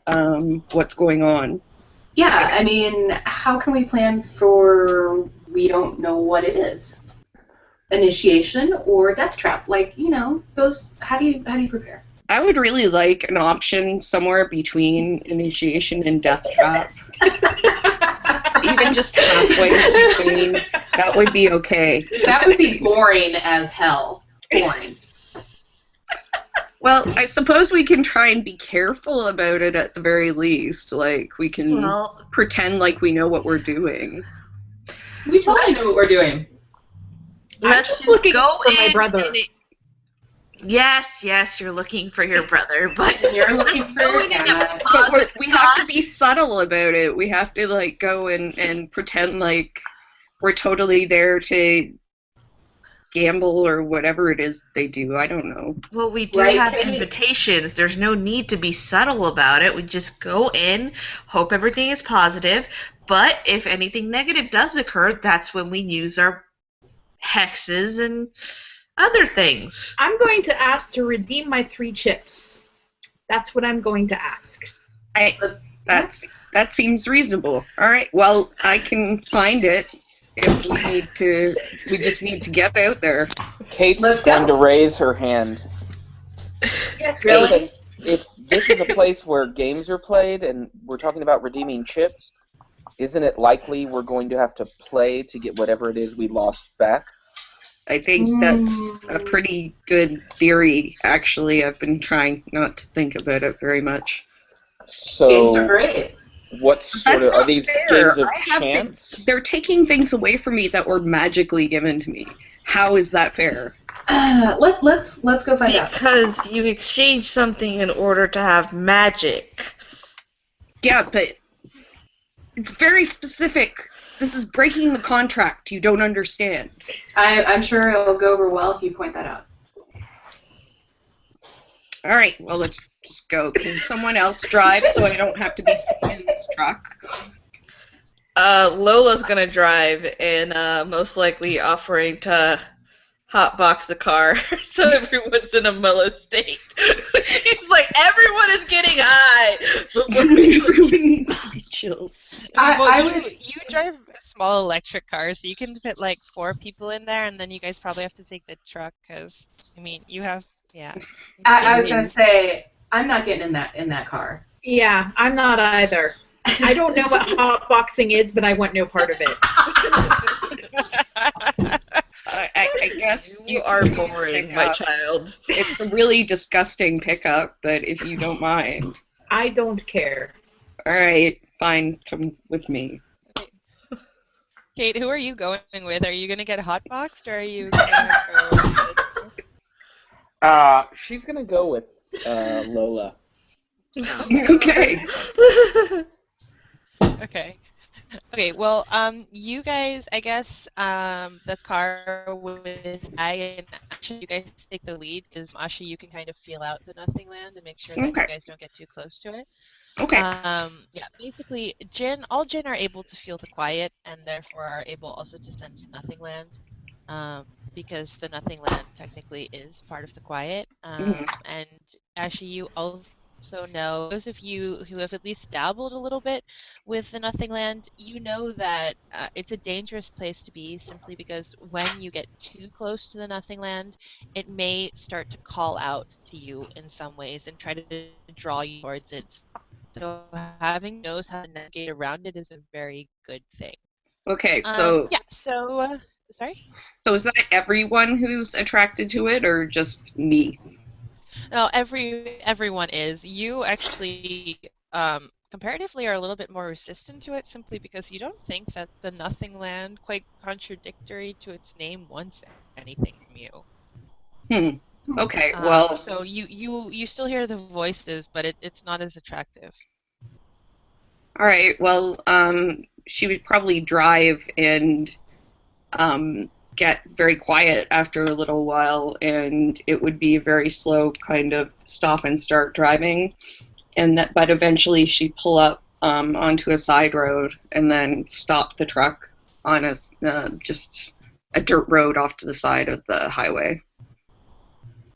What's going on? Yeah, I mean, how can we plan for we don't know what it is? Initiation or death trap? Like, those. How do you prepare? I would really like an option somewhere between initiation and death trap. Even just halfway between, that would be okay. That would be boring as hell. Boring. Well, I suppose we can try and be careful about it at the very least. Like, we can pretend like we know what we're doing. We totally know what we're doing. Let's just just looking go for my in brother. and Yes, you're looking for your brother, but You're looking for go your in in a dad. But positive we have to be subtle about it. We have to, like, go and pretend like we're totally there to gamble or whatever it is they do. I don't know. Well, we do Right, have Kate? invitations. There's no need to be subtle about it. We just go in, hope everything is positive, but if anything negative does occur, that's when we use our hexes and other things. I'm going to ask to redeem my 3 chips. That's what I'm going to ask. That seems reasonable. All right. Well, I can find it if we need to. We just need to get out there. Kate's Let's going go. to raise her hand. Yes, Really? If this is a place where games are played and we're talking about redeeming chips, isn't it likely we're going to have to play to get whatever it is we lost back? I think that's a pretty good theory, actually. I've been trying not to think about it very much. So Games are great. what sort That's of are not these fair. games of I have chance? they're taking things away from me that were magically given to me. How is that fair? Let's go find out. Because you exchange something in order to have magic. Yeah, but it's very specific. This is breaking the contract. You don't understand. I'm sure it'll go over well if you point that out. All right, well, let's just go. Can someone else drive so I don't have to be sitting in this truck? Lola's gonna drive and most likely offering to hotbox the car so everyone's in a mellow state. She's like, everyone is getting high. Before we really need to be chill. You drive a small electric car, so you can fit like 4 people in there, and then you guys probably have to take the truck because you have I was gonna say I'm not getting in that car. Yeah, I'm not either. I don't know what hotboxing is, but I want no part of it. I guess you are boring, my child. It's a really disgusting pickup, but if you don't mind. I don't care. All right, fine, come with me. Kate, who are you going with? Are you gonna get hotboxed, or are you gonna go? She's gonna go with Lola. Okay. Okay, well, you guys, I guess, the car with Ag and Asha, you guys take the lead, because Asha, you can kind of feel out the Nothing Land and make sure that you guys don't get too close to it. Okay. Yeah, basically, all Jinn are able to feel the quiet, and therefore are able also to sense Nothing Land, because the Nothing Land technically is part of the quiet. And Asha, you also know, those of you who have at least dabbled a little bit with the Nothing Land, you know that it's a dangerous place to be, simply because when you get too close to the Nothing Land, it may start to call out to you in some ways and try to draw you towards it. So having knows how to navigate around it is a very good thing. Okay, so Yeah, so Sorry? So is that everyone who's attracted to it, or just me? No, everyone is. You actually comparatively are a little bit more resistant to it simply because you don't think that the Nothing Land, quite contradictory to its name, wants anything from you. Okay, well, So you still hear the voices, but it's not as attractive. all right. Well, she would probably drive and get very quiet after a little while, and it would be a very slow kind of stop and start driving, but eventually she'd pull up onto a side road and then stop the truck on just a dirt road off to the side of the highway.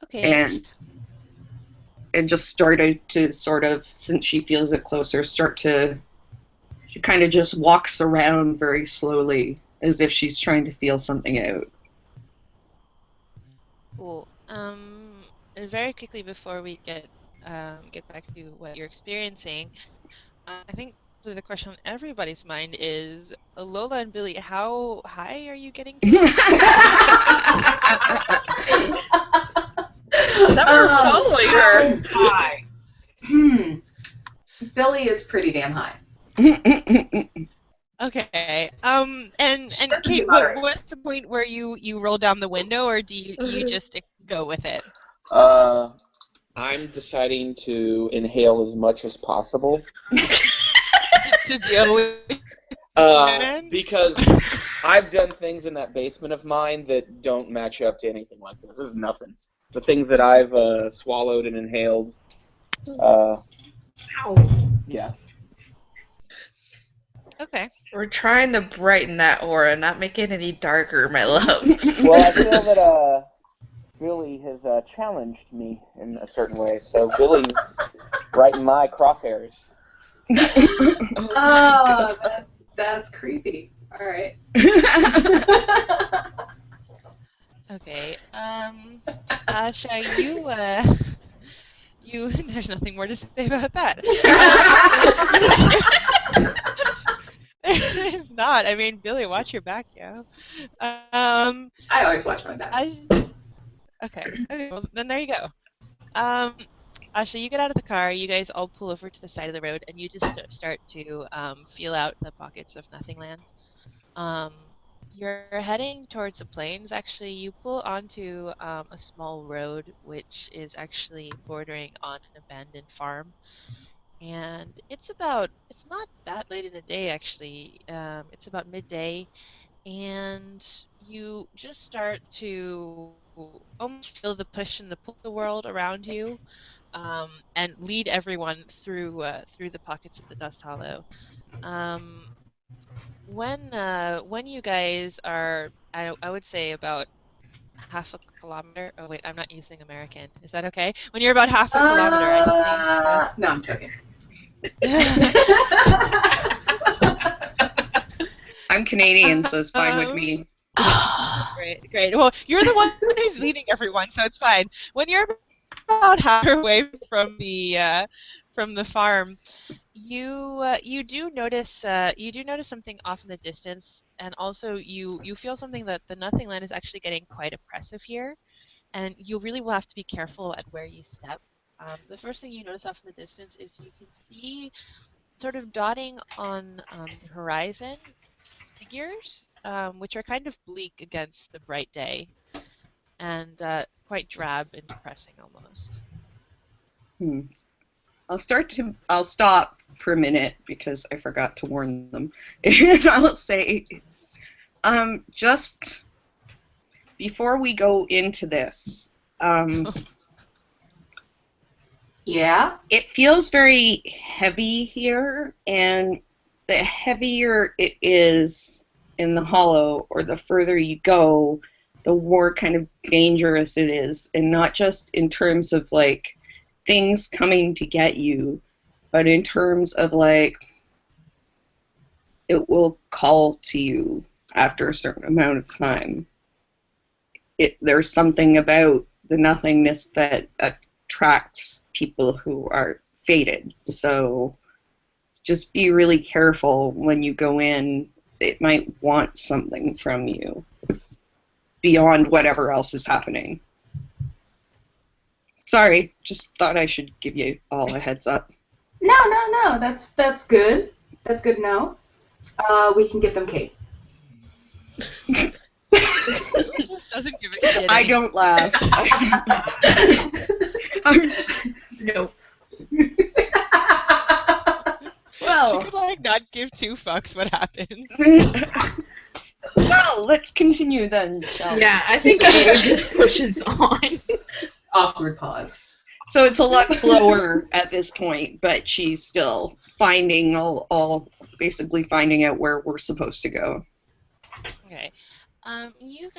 Okay. And just started to sort of, since she feels it closer, she kind of just walks around very slowly as if she's trying to feel something out. Cool. And very quickly before we get back to what you're experiencing, I think the question on everybody's mind is, Lola and Billy, how high are you getting to? Now we're following her. Hi. Billy is pretty damn high. Okay. And Kate, what's the point where you roll down the window, or do you just go with it? I'm deciding to inhale as much as possible. To deal with because I've done things in that basement of mine that don't match up to anything like this. This is nothing. The things that I've swallowed and inhaled. Yeah. Okay. We're trying to brighten that aura, not make it any darker, my love. Well, I feel that Billy has challenged me in a certain way, so Billy's right in my crosshairs. Oh, that's creepy. All right. Okay. Asha, you. There's nothing more to say about that. There's not. I mean, Billy, watch your back, yo. I always watch my back. Okay. Well, then there you go. Asha, you get out of the car. You guys all pull over to the side of the road, and you just start to feel out the pockets of Nothing Land. You're heading towards the plains. Actually, you pull onto a small road, which is actually bordering on an abandoned farm. And it's not that late in the day, actually. It's about midday, and you just start to almost feel the push and the pull of the world around you, and lead everyone through the pockets of the Dust Hollow. Um, when you guys are, I would say about half a kilometer. Oh wait, I'm not using American. Is that okay? When you're about half a kilometer, I think. No, I'm joking. I'm Canadian, so it's fine with me. Great. Well, you're the one who's leading everyone, so it's fine. When you're about halfway from the farm, you do notice something off in the distance, and also you feel something that the Nothing Land is actually getting quite oppressive here, and you really will have to be careful at where you step. The first thing you notice off in the distance is you can see sort of dotting on the horizon figures, which are kind of bleak against the bright day, and quite drab and depressing almost. I'll stop for a minute because I forgot to warn them. And I'll say, just before we go into this, yeah, it feels very heavy here, and the heavier it is in the hollow, or the further you go, the more kind of dangerous it is, and not just in terms of like things coming to get you, but in terms of like it will call to you after a certain amount of time. There's something about the nothingness that attracts people who are fated. So just be really careful when you go in. It might want something from you. beyond whatever else is happening. Sorry, just thought I should give you all a heads up. No. That's good. That's good to know. We can get them cake. Just doesn't give it I don't laugh. No. Well, She could like not give two fucks what happens. well, let's continue then, shall we? Yeah, I think Ada just pushes on. Awkward pause. So it's a lot slower at this point, but she's still finding basically finding out where we're supposed to go. Okay. You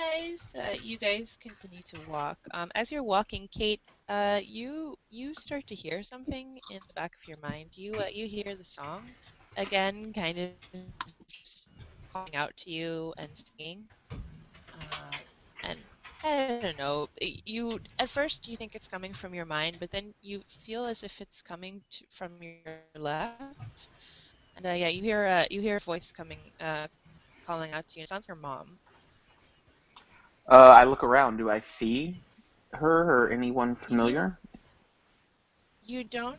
guys continue to walk. As you're walking, Kate, you start to hear something in the back of your mind. You hear the song again, kind of just calling out to you and singing. And I don't know. You at first you think it's coming from your mind, but then you feel as if it's coming from your left. And yeah, you hear a voice coming, calling out to you. It sounds like your mom. I look around. Do I see her or anyone familiar? You don't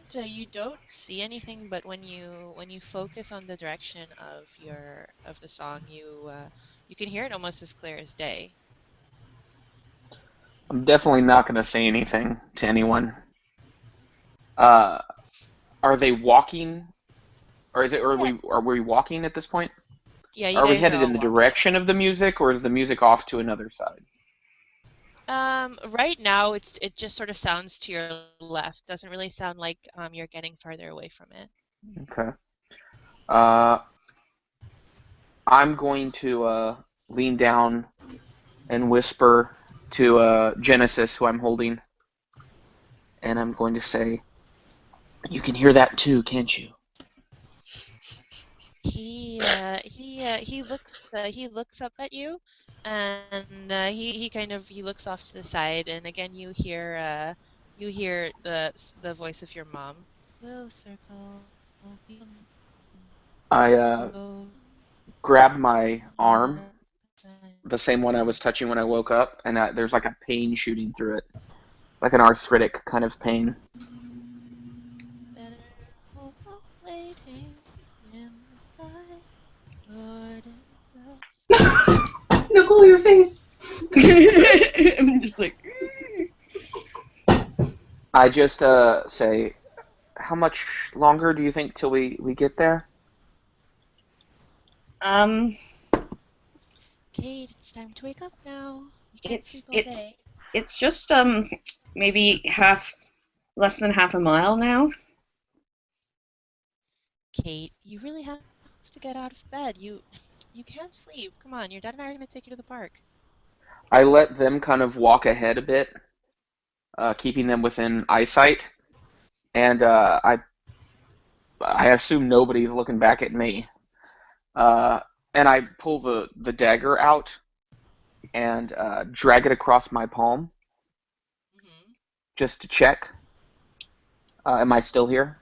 see anything, but when you focus on the direction of the song, you can hear it almost as clear as day. I'm definitely not going to say anything to anyone. Are they walking, or are we walking at this point? Yeah, you Are we guys are headed all in the walking. direction of the music, or is the music off to another side? Right now it just sort of sounds to your left. Doesn't really sound like you're getting farther away from it. Okay. I'm going to lean down and whisper to Genesis, who I'm holding, and I'm going to say, "You can hear that too, can't you?" He looks up at you, and he looks off to the side, and again you hear the voice of your mom. We'll circle beyond I the road. grab my arm, the same one I was touching when I woke up, and there's like a pain shooting through it, like an arthritic kind of pain. Better hope waiting in the sky, Lord in the Nicole, your face. I'm just like, I just say, "How much longer do you think till we get there?" Kate, it's time to wake up now. You can't sleep all it's day. it's just maybe less than half a mile now. Kate, you really have to get out of bed. You can't sleep. Come on, your dad and I are going to take you to the park. I let them kind of walk ahead a bit, keeping them within eyesight, and I assume nobody's looking back at me. And I pull the dagger out and drag it across my palm Mm-hmm. just to check. Am I still here?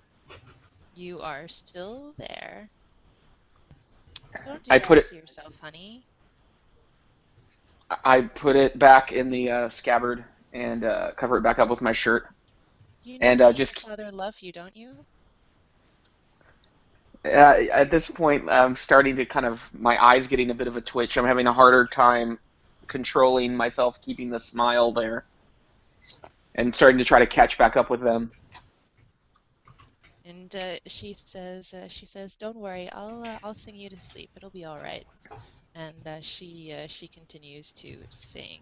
You are still there. Don't do I put that it to yourself, honey. I put it back in the scabbard and cover it back up with my shirt. You know And me and your just father love you, don't you? at this point, I'm starting to my eyes getting a bit of a twitch. I'm having a harder time controlling myself, keeping the smile there, and starting to try to catch back up with them. And she says, "Don't worry, I'll sing you to sleep. It'll be all right." And she continues to sing.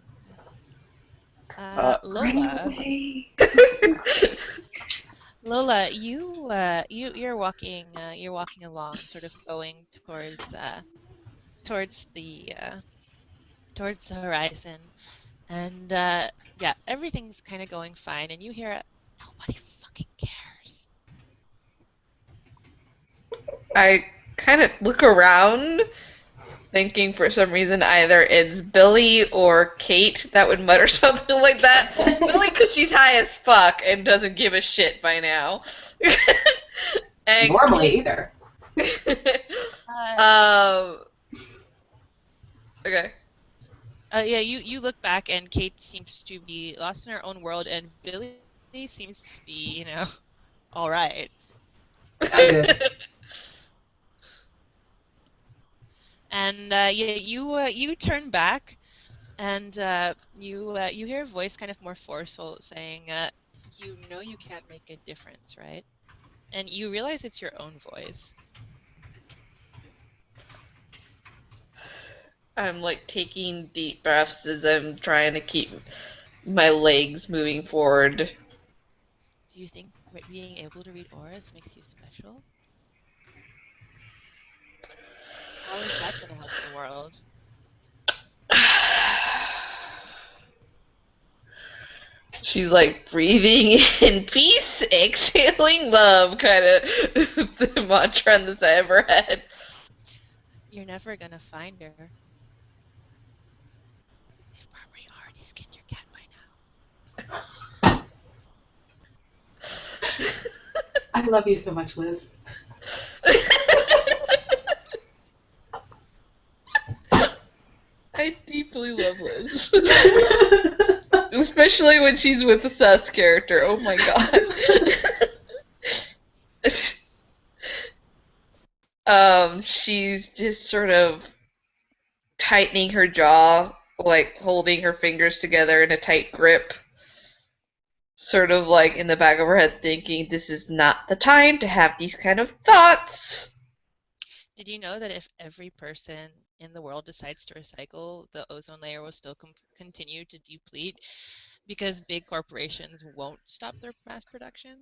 Uh, Run Lola, away. Lola, you're walking along, sort of going towards towards the horizon, and yeah, everything's kind of going fine, and you hear nobody fucking cares. I kind of look around, thinking for some reason either it's Billy or Kate that would mutter something like that. Billy, because she's high as fuck and doesn't give a shit by now. And Normally either. um. Okay. Yeah, you look back and Kate seems to be lost in her own world, and Billy seems to be, all right. I'm good. And yeah, you turn back, and you hear a voice kind of more forceful saying, "You know you can't make a difference, right?" And you realize it's your own voice. I'm like taking deep breaths as I'm trying to keep my legs moving forward. Do you think being able to read auras makes you special? How is that going to help the world? She's like breathing in peace, exhaling love, kind of the mantra on the side of her head. You're never going to find her. If Barbary already skinned your cat by now. I love you so much, Liz. I deeply love Liz. Especially when she's with the Seth's character. Oh my god. She's just sort of tightening her jaw, like holding her fingers together in a tight grip. Sort of like in the back of her head thinking, this is not the time to have these kind of thoughts. Did you know that if every person in the world decides to recycle, the ozone layer will still continue to deplete because big corporations won't stop their mass production?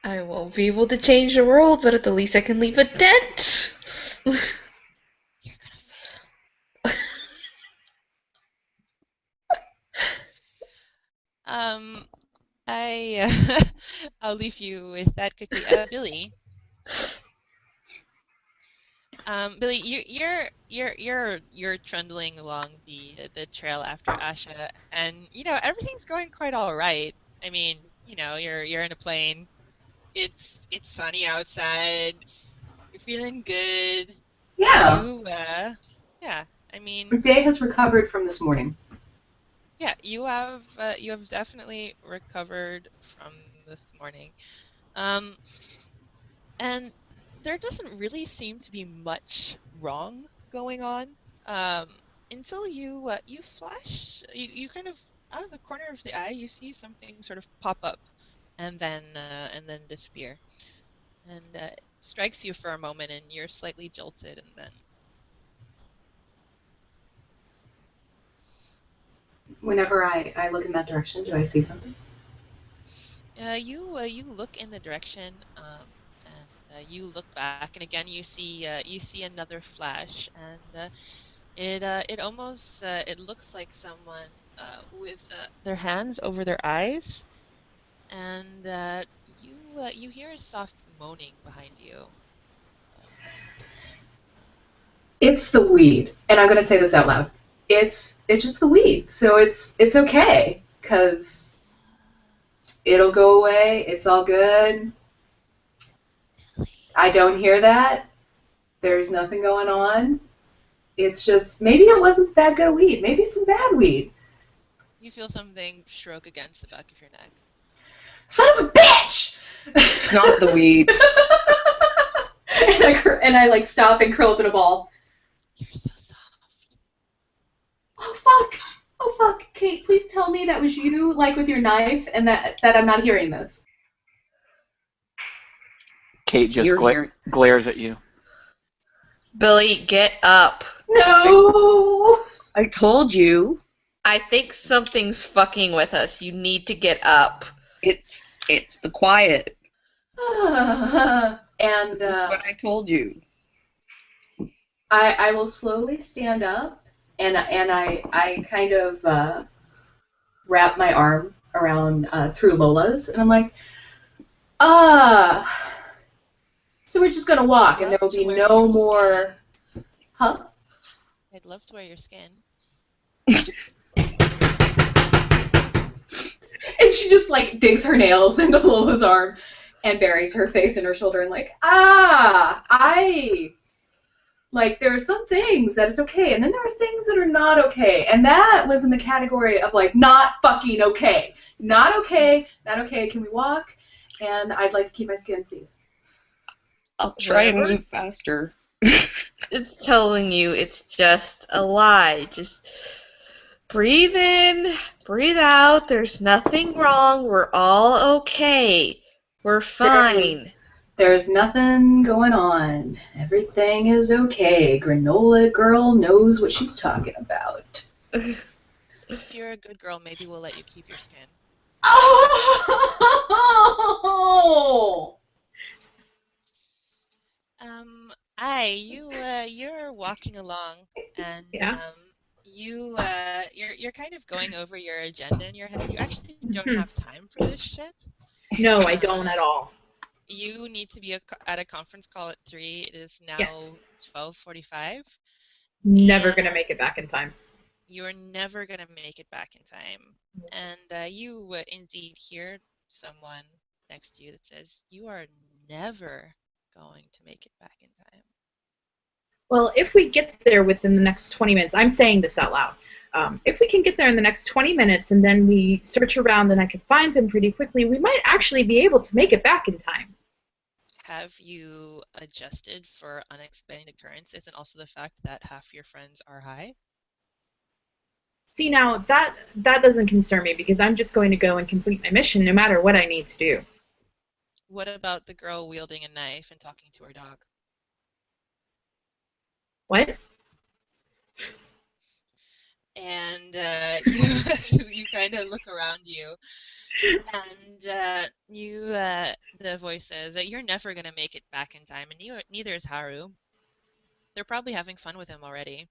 I won't be able to change the world, but at the least I can leave a dent. You're gonna fail. I I'll leave you with that quickly. Billy. Billy, you're trundling along the trail after Asha, and everything's going quite all right. I mean, you're in a plane. It's sunny outside. You're feeling good. Yeah. Yeah. I Your mean, day has recovered from this morning. yeah. You have definitely recovered from this morning. Um, and there doesn't really seem to be much wrong going on um, until you flash. You kind of out of the corner of the eye, you see something sort of pop up, and then disappear, and strikes you for a moment, and you're slightly jolted, and then Whenever I look in that direction, do I see something? you look in the direction, and you look back, and again you see another flash, and it almost it looks like someone with their hands over their eyes, and you hear a soft moaning behind you. It's the weed, and I'm gonna say this out loud. It's just the weed, so it's okay, cause it'll go away. It's all good. I don't hear that. There's nothing going on. It's just maybe it wasn't that good a weed. Maybe it's some bad weed. You feel something stroke against the back of your neck. Son of a bitch! It's not the weed. and I like stop and curl up in a ball. You're so soft. Oh fuck! Oh fuck! Kate, please tell me that was you, like with your knife, and that I'm not hearing this. Kate just glares at you. Billy, get up. No! I told you. I think something's fucking with us. You need to get up. It's the quiet. And That's what I told you. I will slowly stand up, and I kind of wrap my arm around through Lola's, and I'm like, so we're just gonna walk, and there will be no more, huh? I'd love to wear your skin. And she just like digs her nails into Lola's arm and buries her face in her shoulder and like, Like, there are some things that is okay, and then there are things that are not okay. And that was in the category of, like, not fucking okay. Not okay, not okay, can we walk? And I'd like to keep my skin, please. I'll try and Whatever move faster. it's telling you, it's just a lie. Just breathe in, breathe out. There's nothing wrong. We're all okay. We're fine. There's nothing going on. Everything is okay. Granola girl knows what she's talking about. If you're a good girl, maybe we'll let you keep your skin. Oh! You're walking along, and Yeah. you're kind of going over your agenda in your head. You actually don't have time for this shit. No, I don't at all. You need to be at a conference call at 3. It is now Yes. 12:45. Never And gonna make it back in time. you're never gonna make it back in time. And you indeed hear someone next to you that says, "You are never going to make it back in time." Well, if we get there within the next 20 minutes, I'm saying this out loud. If we can get there in the next 20 minutes and then we search around and I can find him pretty quickly, we might actually be able to make it back in time. Have you adjusted for unexplained occurrences and also the fact that half your friends are high? See, now that doesn't concern me because I'm just going to go and complete my mission no matter what I need to do. What about the girl wielding a knife and talking to her dog? What? And you kind of look around you, and the voice says that you're never gonna make it back in time, and neither is Haru. They're probably having fun with him already.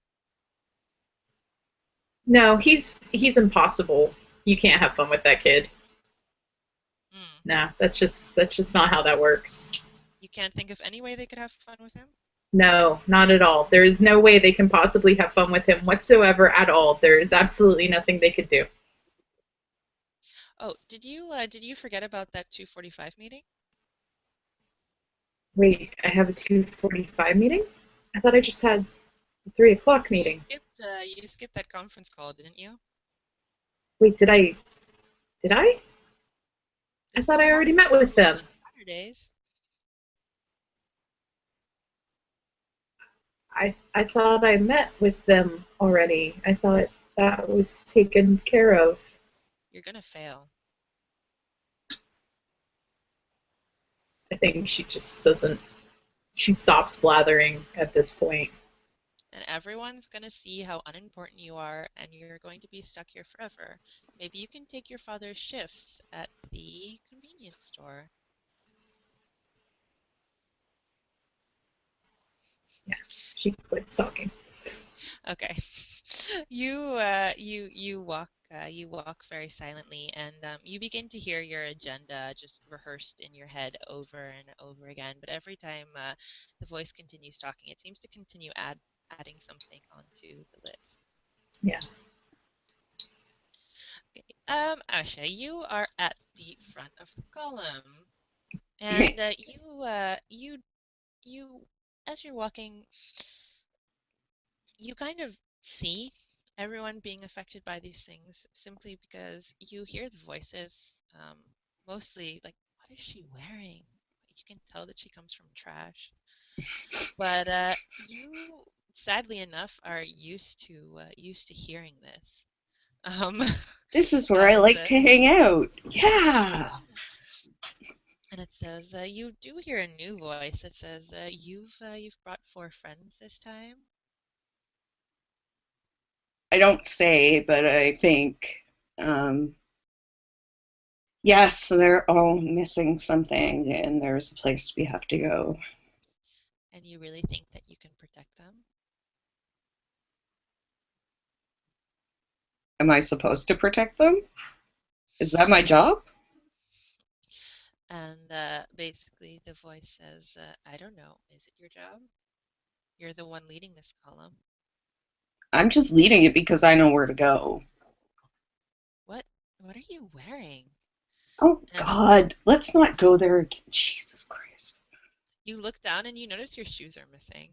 No, he's impossible. You can't have fun with that kid. Nah, that's just not how that works. You can't think of any way they could have fun with him? No, not at all. There is no way they can possibly have fun with him whatsoever at all. There is absolutely nothing they could do. Oh, did you forget about that 2:45 meeting? Wait, I have a 2:45 meeting? I thought I just had a 3 o'clock meeting. You skipped that conference call, didn't you? Wait, did I? Did I? I thought I already met with them. Saturdays. I thought I met with them already. I thought that was taken care of. You're gonna fail. I think she just doesn't. She stops blathering at this point. And everyone's gonna see how unimportant you are, and you're going to be stuck here forever. Maybe you can take your father's shifts at the convenience store. Yeah, she quits talking. Okay. You walk very silently, and you begin to hear your agenda just rehearsed in your head over and over again. But every time the voice continues talking, it seems to continue adding something onto the list. Yeah. Okay. Asha, you are at the front of the column, and you, as you're walking, you kind of see everyone being affected by these things simply because you hear the voices, mostly like, what is she wearing? You can tell that she comes from trash. But you, sadly enough, are used to hearing this. This is where I like to hang out. Yeah. And it says, you do hear a new voice that says, you've brought 4 friends this time. I don't say, but I think, yes, they're all missing something, and there's a place we have to go. And you really think that you can protect them? Am I supposed to protect them? Is that my job? And basically, the voice says, I don't know. Is it your job? You're the one leading this column. I'm just leading it because I know where to go. What are you wearing? Oh, God. Let's not go there again. Jesus Christ. You look down and you notice your shoes are missing.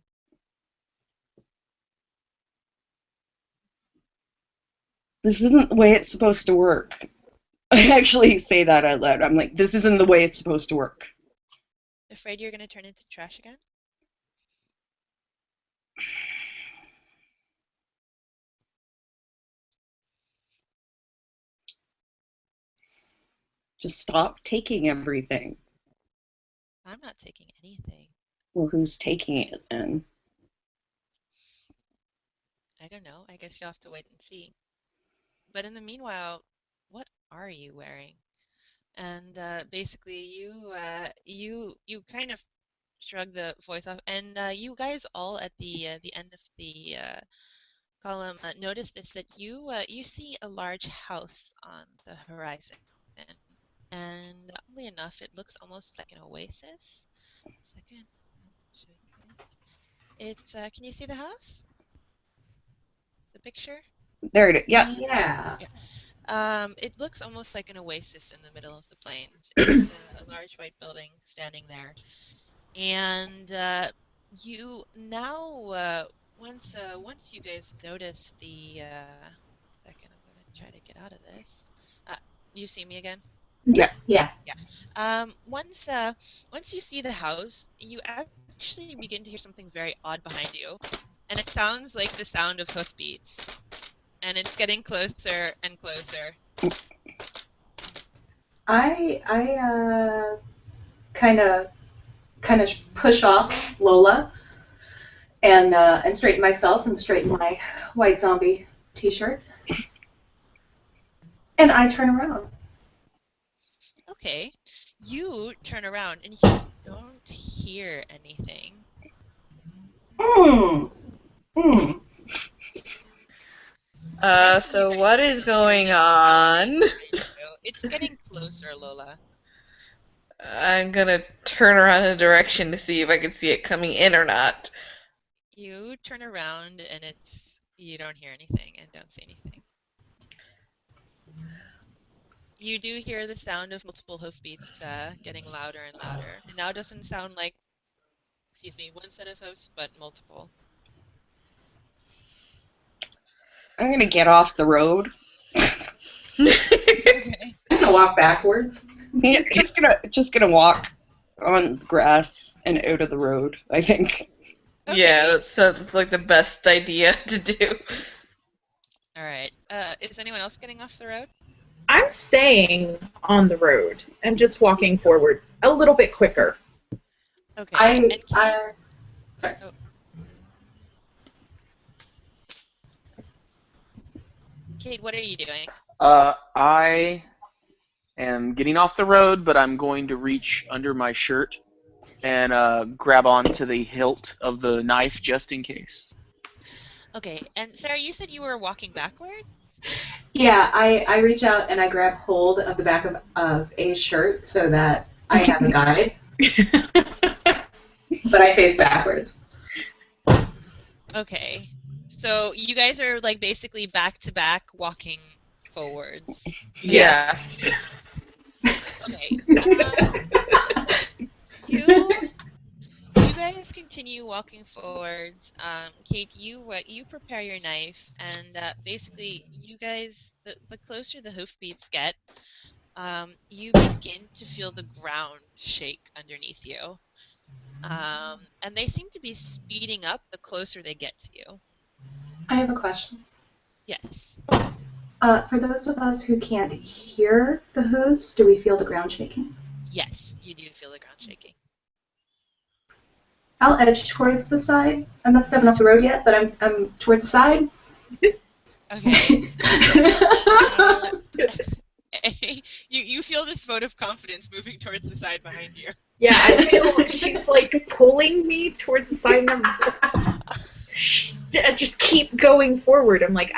This isn't the way it's supposed to work. I actually say that out loud. I'm like, this isn't the way it's supposed to work. Afraid you're going to turn into trash again? Just stop taking everything. I'm not taking anything. Well, who's taking it then? I don't know. I guess you'll have to wait and see. But in the meanwhile, what are you wearing? And basically, you kind of shrug the voice off, and you guys all at the end of the column notice this that you see a large house on the horizon, and oddly enough, it looks almost like an oasis. Second, show you. It's can you see the house? The picture? There it is. Yep. Yeah. Yeah. It looks almost like an oasis in the middle of the plains. It's a large white building standing there, and you now once you guys notice the second, I'm gonna try to get out of this. Uh, you see me again? Yep. Yeah. Yeah. Once you see the house, you actually begin to hear something very odd behind you, and it sounds like the sound of hoofbeats, and it's getting closer and closer. I kind of push off Lola and straighten myself and straighten my white zombie T-shirt, and I turn around. Okay. You turn around and you don't hear anything. Mm. Mm. The rest of you So guys what is still hear going this on? behind you. It's getting closer, Lola. I'm gonna turn around in a direction to see if I can see it coming in or not. You turn around and you don't hear anything and don't see anything. You do hear the sound of multiple hoofbeats getting louder and louder. It now doesn't sound like, excuse me, one set of hoofs, but multiple. I'm gonna get off the road. Okay. I'm gonna walk backwards. Yeah, just gonna walk on the grass and out of the road, I think. Yeah, Okay. that sounds like the best idea to do. All right. Is anyone else getting off the road? I'm staying on the road and just walking forward a little bit quicker. Okay. And Kate, Sorry. oh, Kate, what are you doing? I am getting off the road, but I'm going to reach under my shirt and grab onto the hilt of the knife just in case. Okay. And Sarah, you said you were walking backwards? Yeah, I reach out and I grab hold of the back of A's shirt so that I have a guide, but I face backwards. Okay. So you guys are like basically back to back walking forwards. Yes. Okay. You guys continue walking forwards. Kate, you prepare your knife, and basically, you guys, the closer the hoofbeats get, you begin to feel the ground shake underneath you. And they seem to be speeding up the closer they get to you. I have a question. Yes. For those of us who can't hear the hooves, do we feel the ground shaking? Yes, you do feel the ground shaking. I'll edge towards the side. I'm not stepping off the road yet, but I'm towards the side. Okay. You feel this vote of confidence moving towards the side behind you. Yeah, I feel she's like pulling me towards the side, and I'm just keep going forward. I'm like,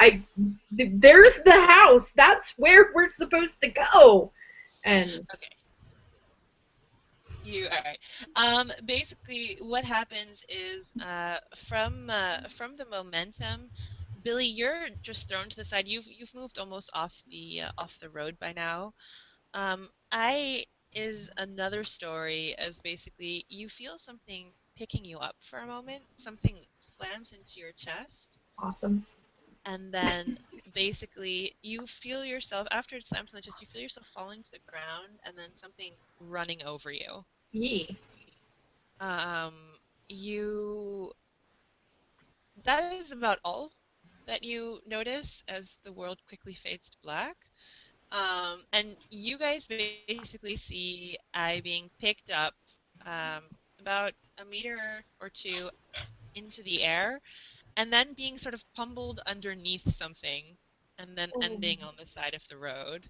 there's the house. That's where we're supposed to go. And Okay. All right. Basically, what happens is from the momentum, Billy, you're just thrown to the side. You've moved almost off the road by now. I is another story as basically you feel something picking you up for a moment. Something slams into your chest. awesome. and then basically you feel yourself, after it slams on the chest, you feel yourself falling to the ground, and then something running over you. Yee. Um, that is about all that you notice as the world quickly fades to black. And you guys basically see I being picked up um, about a meter or two into the air, and then being sort of pummeled underneath something, and then ending on the side of the road.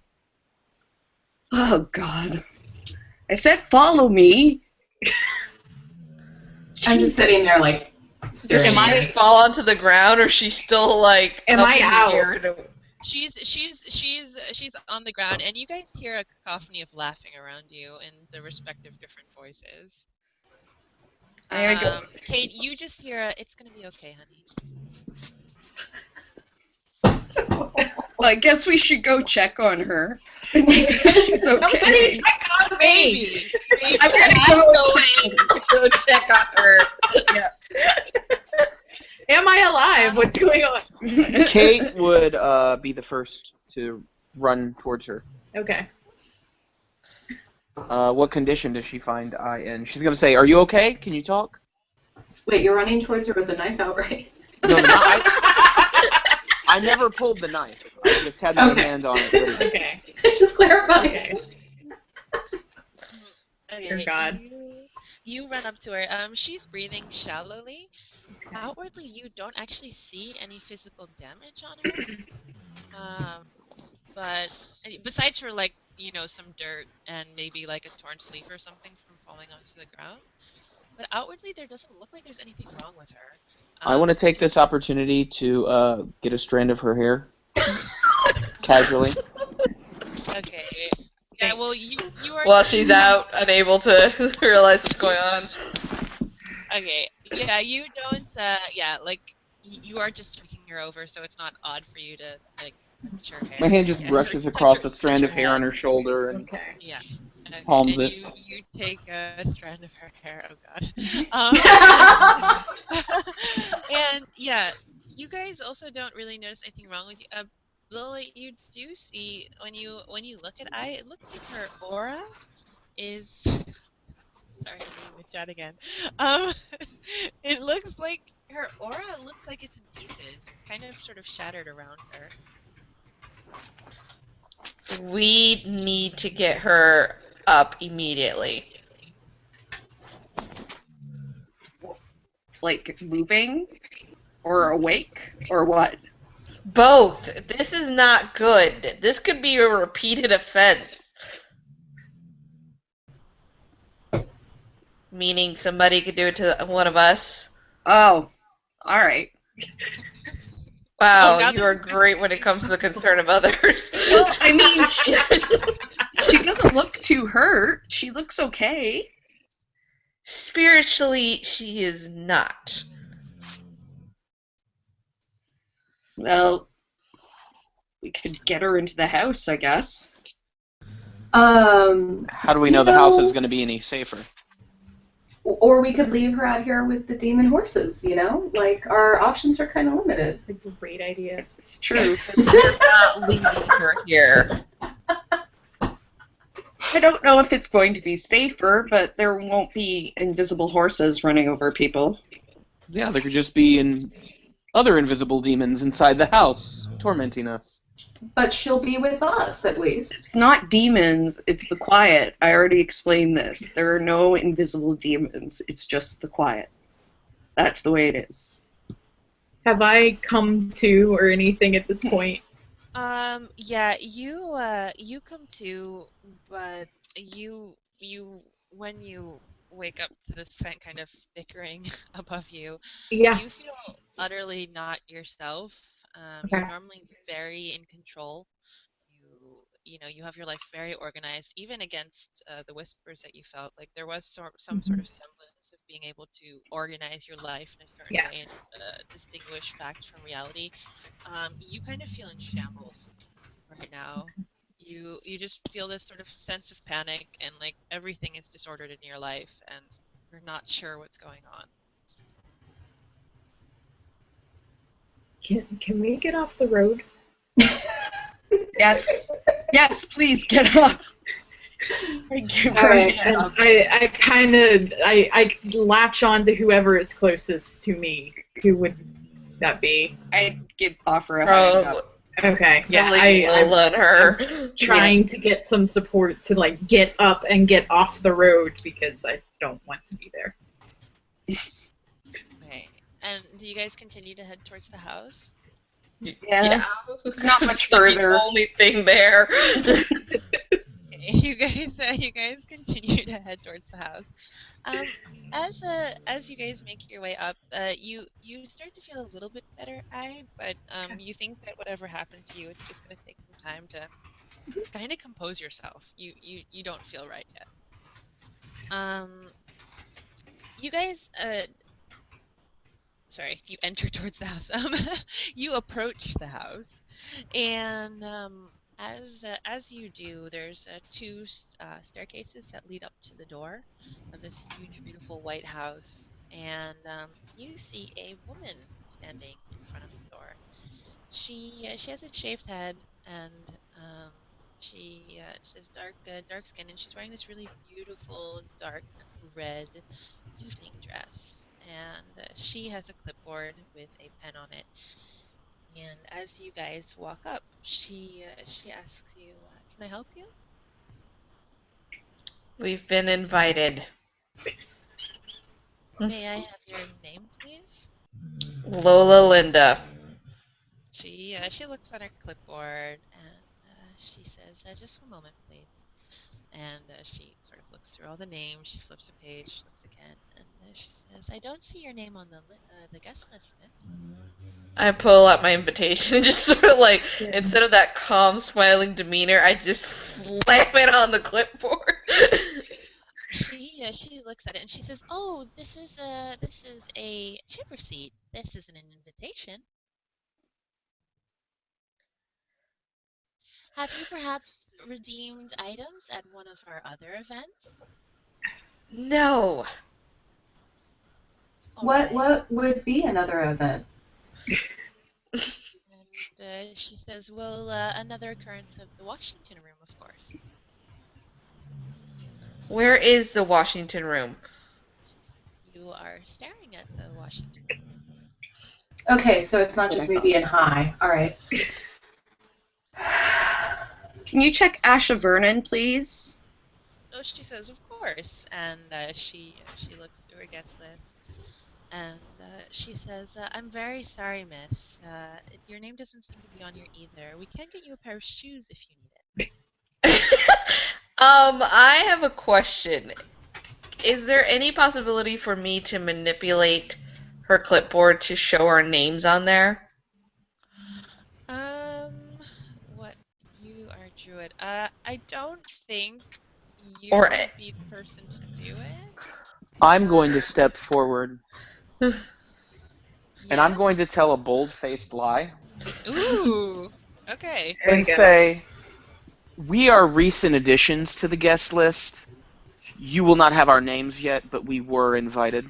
Oh, God. I said follow me. I'm just sitting there like Does staring. she Am I- fall onto the ground, or she's still like Am up I in out? the air? She's on the ground, and you guys hear a cacophony of laughing around you in the respective different voices. I go, Kate, you just hear "It's gonna be okay, honey." well, I guess we should go check on her and see if she's Somebody okay. check on me! Maybe. I'm gonna go check. Go check on her. Am I alive? What's going on? Kate would be the first to run towards her. Okay. What condition does she find I in? She's gonna say, "Are you okay? Can you talk?" Wait, you're running towards her with a knife out, right? No, I never pulled the knife. I just had my hand on it. Ready. Okay. Just clarifying. Okay. Dear Okay, God. you run up to her. She's breathing shallowly. Outwardly, you don't actually see any physical damage on her. But besides her, like, some dirt and maybe like a torn sleeve or something from falling onto the ground. But outwardly, there doesn't look like there's anything wrong with her. I want to take this opportunity to get a strand of her hair, casually. Okay. Yeah, well, you are... While she's out, unable to realize what's going on. Okay. Yeah, you don't, like, you are just checking her over, so it's not odd for you to, like, touch her hair. My hand just Yeah, brushes touch across her- a strand touch of hair head. on her shoulder and Okay. Yeah. Okay. palms And it. you take a strand of her hair. Oh God. And yeah, you guys also don't really notice anything wrong with you. Lily, you do see when you look at Ai, it looks like her aura is. Sorry, I'm reading the chat again. Um, it looks like her aura looks like it's in pieces, kind of sort of shattered around her. We need to get her up immediately. Like moving or awake or what? Both. This is not good. This could be a repeated offense. Meaning somebody could do it to one of us. Oh, all right. Wow, now you are great when it comes to the concern of others. Well, I mean, she doesn't look too hurt. She looks okay. Spiritually, she is not. Well, we could get her into the house, I guess. How do we know the house is going to be any safer? Or we could leave her out here with the demon horses, you know? Like, our options are kind of limited. That's a great idea. It's true. We're not leaving her here. I don't know if it's going to be safer, but there won't be invisible horses running over people. Yeah, there could just be other invisible demons inside the house tormenting us. But she'll be with us, at least. It's not demons, it's the quiet. I already explained this. There are no invisible demons. It's just the quiet. That's the way it is. Have I come to or anything at this point? Yeah, you come to, but you when you wake up to this kind of bickering above you, Yeah. you feel utterly not yourself. Okay. You're normally very in control. You have your life very organized, even against the whispers that you felt. Like there was some sort of semblance of being able to organize your life in a certain Yeah. way and distinguish fact from reality. You kind of feel in shambles right now. You just feel this sort of sense of panic, and like everything is disordered in your life, and you're not sure what's going on. Can we get off the road? Yes. Yes, please get up. Thank you All for right, hand and up. I kind of I latch on to whoever is closest to me. Who would that be? I offer a hand Probably, up. Okay, yeah, probably I'm Lola and her. trying to get some support to like get up and get off the road because I don't want to be there. Okay. And do you guys continue to head towards the house? Yeah. It's not much The further. only thing there. You guys continue to head towards the house. As you guys make your way up, you start to feel a little bit better, but you think that whatever happened to you, it's just going to take some time to kind of compose yourself. You don't feel right yet. You guys, sorry, you enter towards the house. You approach the house, and as you do, there's two staircases that lead up to the door of this huge, beautiful white house, and you see a woman standing in front of the door. She has a shaved head, and she has dark skin, and she's wearing this really beautiful dark red evening dress, and she has a clipboard with a pen on it. And as you guys walk up, she asks you, "Can I help you?" We've been invited. May I have your name, please? Lola Linda. She looks on her clipboard and she says, "Just one moment, please." And she sort of looks through all the names. She flips a page, looks again, and she says, "I don't see your name on the guest list, miss." I pull out my invitation and just sort of like, instead of that calm, smiling demeanor, I just slam it on the clipboard. She looks at it and she says, "Oh, this is a chip receipt. This isn't an invitation. Have you perhaps redeemed items at one of our other events?" No. All right. What would be another event? And she says, "Well, another occurrence of the Washington room, of course." Where is the Washington room? She says, "You are staring at the Washington room." Okay, so it's not That's what just I me thought. being high. All right. Can you check Asha Vernon, please? Oh, she says, "Of course." And she looks through her guest list. And she says, "I'm very sorry, miss. Your name doesn't seem to be on here either. We can get you a pair of shoes if you need it." I have a question. Is there any possibility for me to manipulate her clipboard to show our names on there? Um, what you are druid. I don't think Or you would be the person to do it. I'm going to step forward and I'm Yeah? going to tell a bold-faced lie Ooh. Okay. There we and go. say, we are recent additions to the guest list. You will not have our names yet, but we were invited.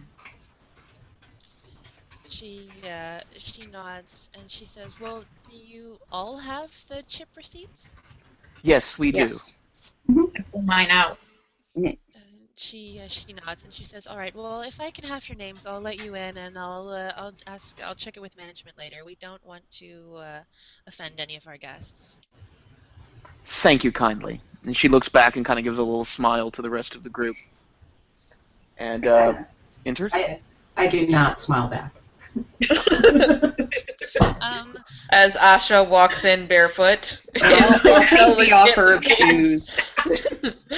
She nods and she says, "Well, do you all have the chip receipts?" Yes, we do. Yes. I pull mine out. And she nods and she says, "All right. Well, if I can have your names, I'll let you in, and I'll check it with management later. We don't want to offend any of our guests." Thank you kindly. And she looks back and kind of gives a little smile to the rest of the group. And enters. I do not smile back. Um, As Asha walks in barefoot. I'll take the offer of shoes.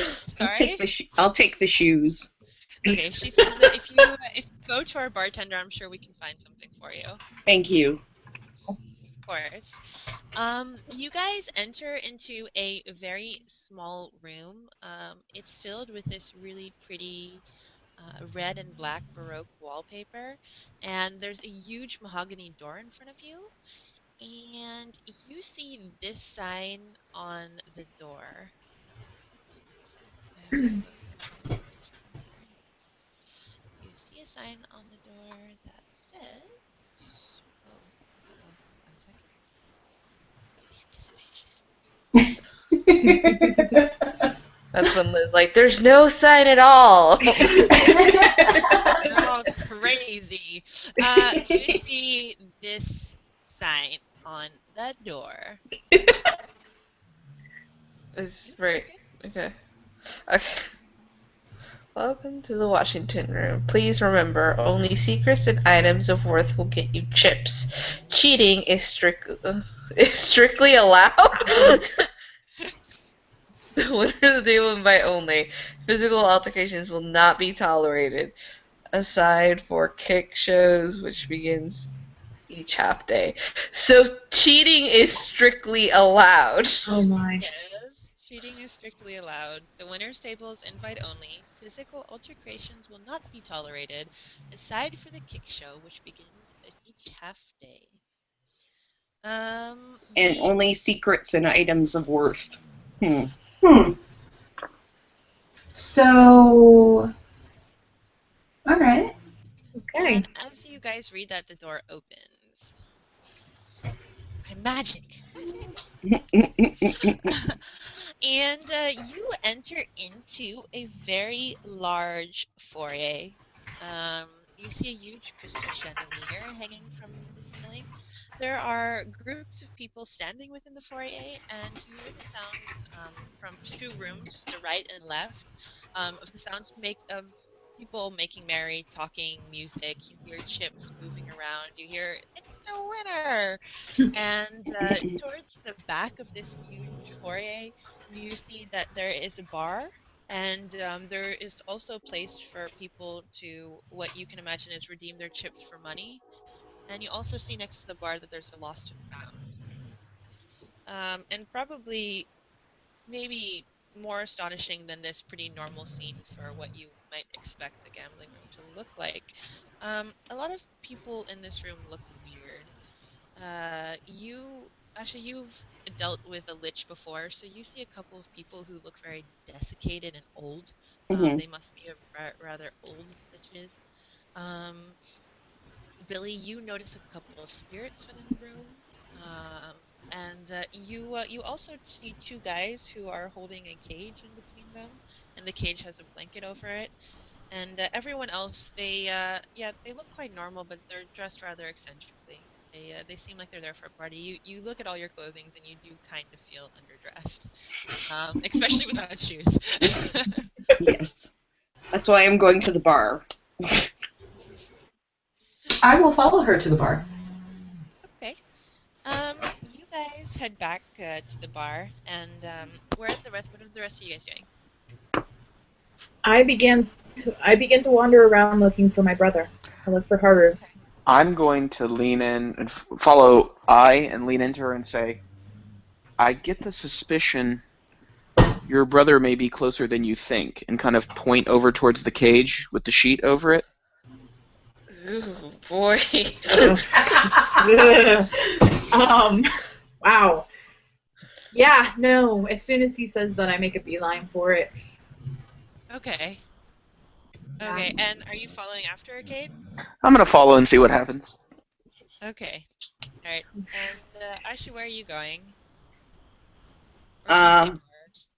sorry. I'll take the shoes. Okay, she says that if you go to our bartender, I'm sure we can find something for you. Thank you. Of course. You guys enter into a very small room. It's filled with this really pretty red and black Baroque wallpaper, and there's a huge mahogany door in front of you. And you see this sign on the door. I have to go to my page. I'm sorry. You see a sign on the door that says, "Whoa, hold on." That's when Liz like, there's no sign at all. They're all crazy. You see this sign on the door. It's right. Okay. Okay. Welcome to the Washington room. Please remember, only secrets and items of worth will get you chips. Cheating is strictly allowed. The winner of the day will invite only. Physical altercations will not be tolerated, aside for kick shows, which begins each half day. So cheating is strictly allowed. Oh my. Yes, cheating is strictly allowed. The winner's table is invite only. Physical altercations will not be tolerated, aside for the kick show, which begins at each half day. And The only secrets and items of worth. So, all right. Okay. and as you guys read that, the door opens. By magic. And you enter into a very large foyer. You see a huge crystal chandelier hanging from the ceiling. There are groups of people standing within the foyer, and you hear the sounds from two rooms to the right and left of the sounds make of people making merry, talking, music. You hear chips moving around. You hear "It's the winner!" And towards the back of this huge foyer, you see that there is a bar, and there is also a place for people to what you can imagine is redeem their chips for money. And you also see next to the bar that there's a lost and found. And probably, maybe more astonishing than this pretty normal scene for what you might expect a gambling room to look like. A lot of people in this room look weird. You've dealt with a lich before, so you see a couple of people who look very desiccated and old. Mhm. They must be rather old liches. Um, Billy, you notice a couple of spirits within the room, um, and you also see two guys who are holding a cage in between them, and the cage has a blanket over it. And everyone else, they look quite normal, but they're dressed rather eccentrically. They seem like they're there for a party. You look at all your clothings and you do kind of feel underdressed, especially without shoes. Yes. That's why I'm going to the bar. I will follow her to the bar. Okay. You guys head back to the bar, and what are the rest of you guys doing? I begin to wander around looking for my brother. I look for Haru. I'm going to lean in and follow I and lean into her and say, I get the suspicion your brother may be closer than you think, and kind of point over towards the cage with the sheet over it. Ooh, boy. Wow. Yeah, no. As soon as he says that, I make a beeline for it. Okay. Okay, and are you following after Arcade? I'm going to follow and see what happens. Okay. All right. And Aisha, where are you going? Or did you say bar?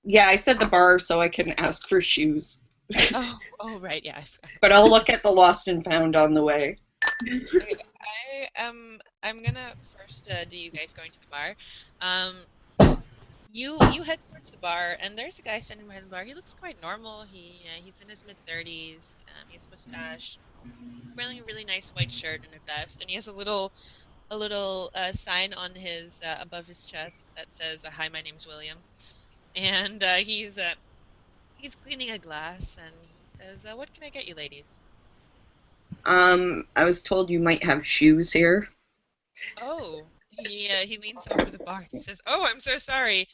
Yeah, I said the bar so I can ask for shoes. Oh, right. Yeah. But I'll look at the lost and found on the way. Okay, I'm gonna first do you guys going to the bar. You head towards the bar, and there's a guy standing behind the bar. He looks quite normal. He's in his mid-30s. He has a mustache. He's wearing a really nice white shirt and a vest, and he has a little sign on his above his chest that says, "Hi, my name's William." And he's cleaning a glass, and he says, "What can I get you, ladies?" I was told you might have shoes here. Oh, he leans over the bar and he says, "Oh, I'm so sorry.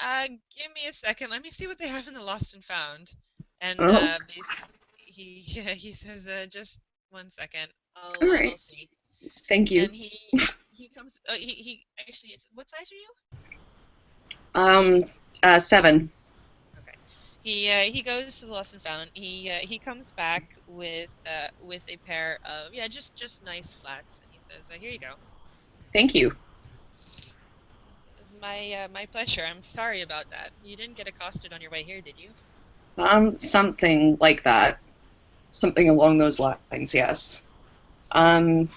Give me a second. Let me see what they have in the lost and found." And Oh, he says, "Just 1 second. all I'll right. see." Thank you. And he comes. He actually. What size are you? 7. Okay. He goes to the lost and found. He comes back with a pair of just nice flats, and he says, "Here you go." Thank you. He says, My My pleasure. I'm sorry about that. You didn't get accosted on your way here, did you? Something like that. Something along those lines, yes. Um,